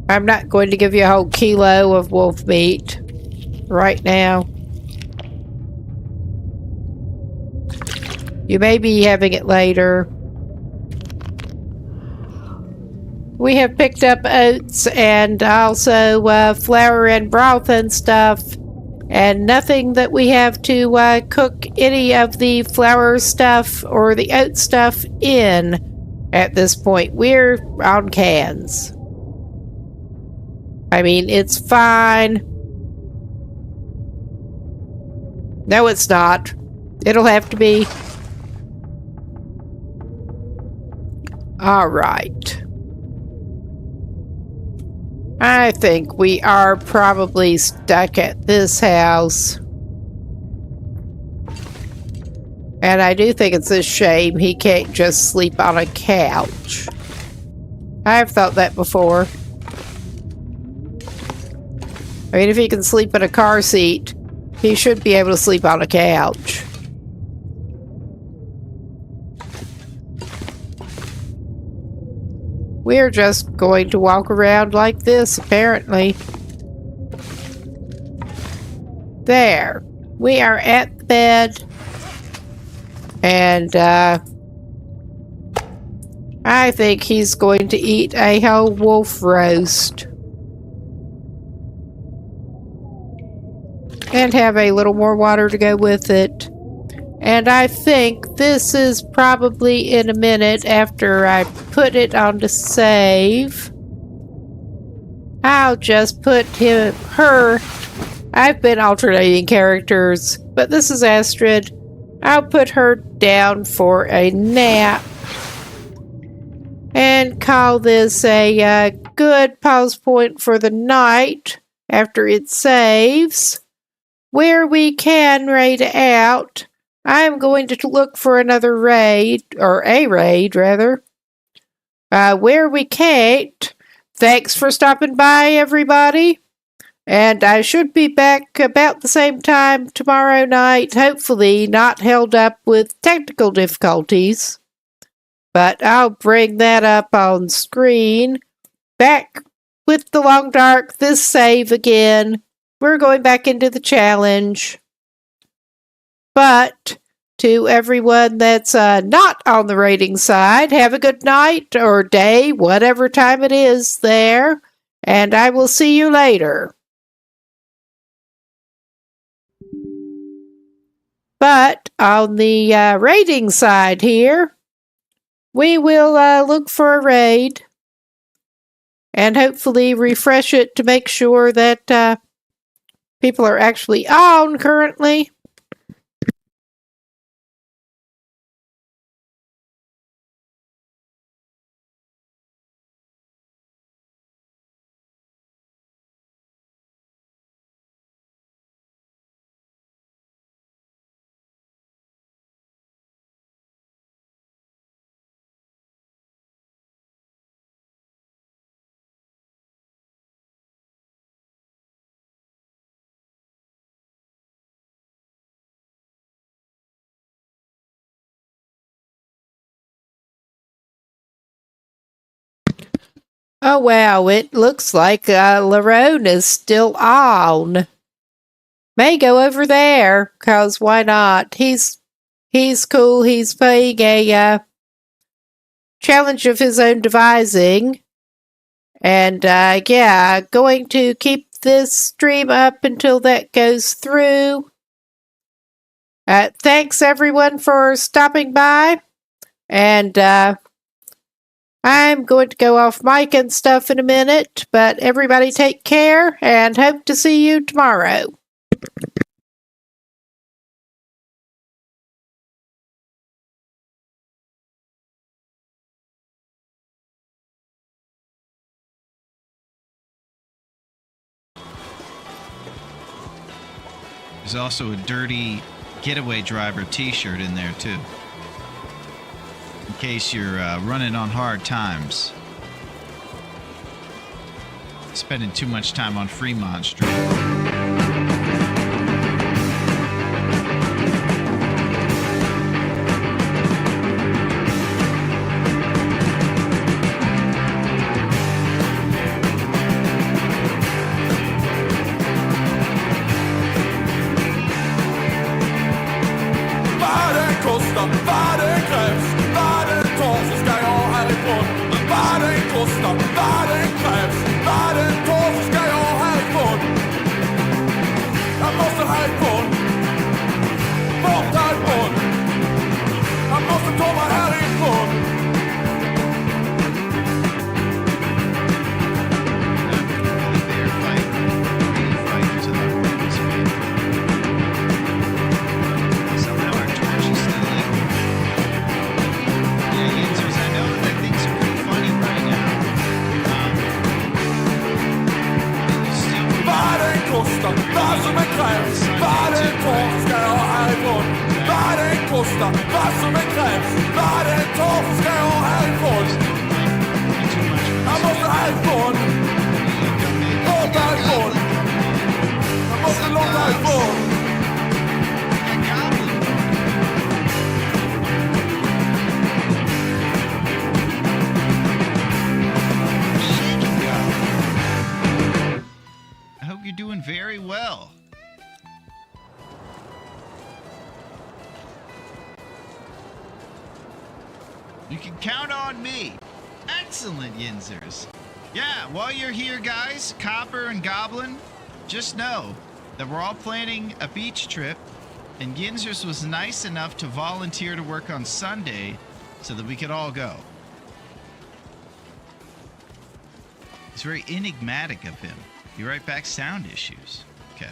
I'm not going to give you a whole kilo of wolf meat right now. You may be having it later. We have picked up oats and also flour and broth and stuff, and nothing that we have to cook any of the flour stuff or the oat stuff in at this point. We're on cans. I mean, it's fine. No, it's not. It'll have to be. All right. I think we are probably stuck at this house. And I do think it's a shame he can't just sleep on a couch. I've thought that before. I mean, if he can sleep in a car seat, he should be able to sleep on a couch. We're just going to walk around like this, apparently. There. We are at the bed. And, I think he's going to eat a whole wolf roast. And have a little more water to go with it. And I think this is probably in a minute after I put it on to save. I'll just put her. I've been alternating characters, but this is Astrid. I'll put her down for a nap. And call this a good pause point for the night after it saves. Where we can raid out, I'm going to look for another raid, or a raid, rather. Where we can't, thanks for stopping by, everybody. And I should be back about the same time tomorrow night, hopefully not held up with technical difficulties. But I'll bring that up on screen. Back with the Long Dark, this save again. We're going back into the challenge. But to everyone that's not on the rating side, have a good night or day, whatever time it is there. And I will see you later. But on the rating side here, we will look for a raid and hopefully refresh it to make sure that people are actually on currently. Oh, wow, it looks like Larone is still on. May go over there, 'cause why not? He's cool. He's playing a challenge of his own devising. And yeah, going to keep this stream up until that goes through. Thanks everyone for stopping by. And I'm going to go off mic and stuff in a minute, but everybody take care and hope to see you tomorrow. There's also a dirty getaway driver t-shirt in there too, in case you're running on hard times, spending too much time on Fremont Street. Vad det krävs, vad det tar så ska jag härifrån. Vad det kostar, vad det krävs, vad det tar så ska jag härifrån. Jag måste härifrån, bort härifrån. Jag måste ta mig härifrån. Vad som än krävs, vad det tar så ska jag härifrån. Vad det kostar, vad som än krävs, vad det tar så ska jag härifrån. Jag måste härifrån, långt härifrån. Jag måste långt härifrån. You're doing very well. You can count on me. Excellent, Yinzers. Yeah, while you're here, guys, Copper and Goblin, just know that we're all planning a beach trip, and Yinzers was nice enough to volunteer to work on Sunday so that we could all go. It's very enigmatic of him. Be right back, sound issues. Okay.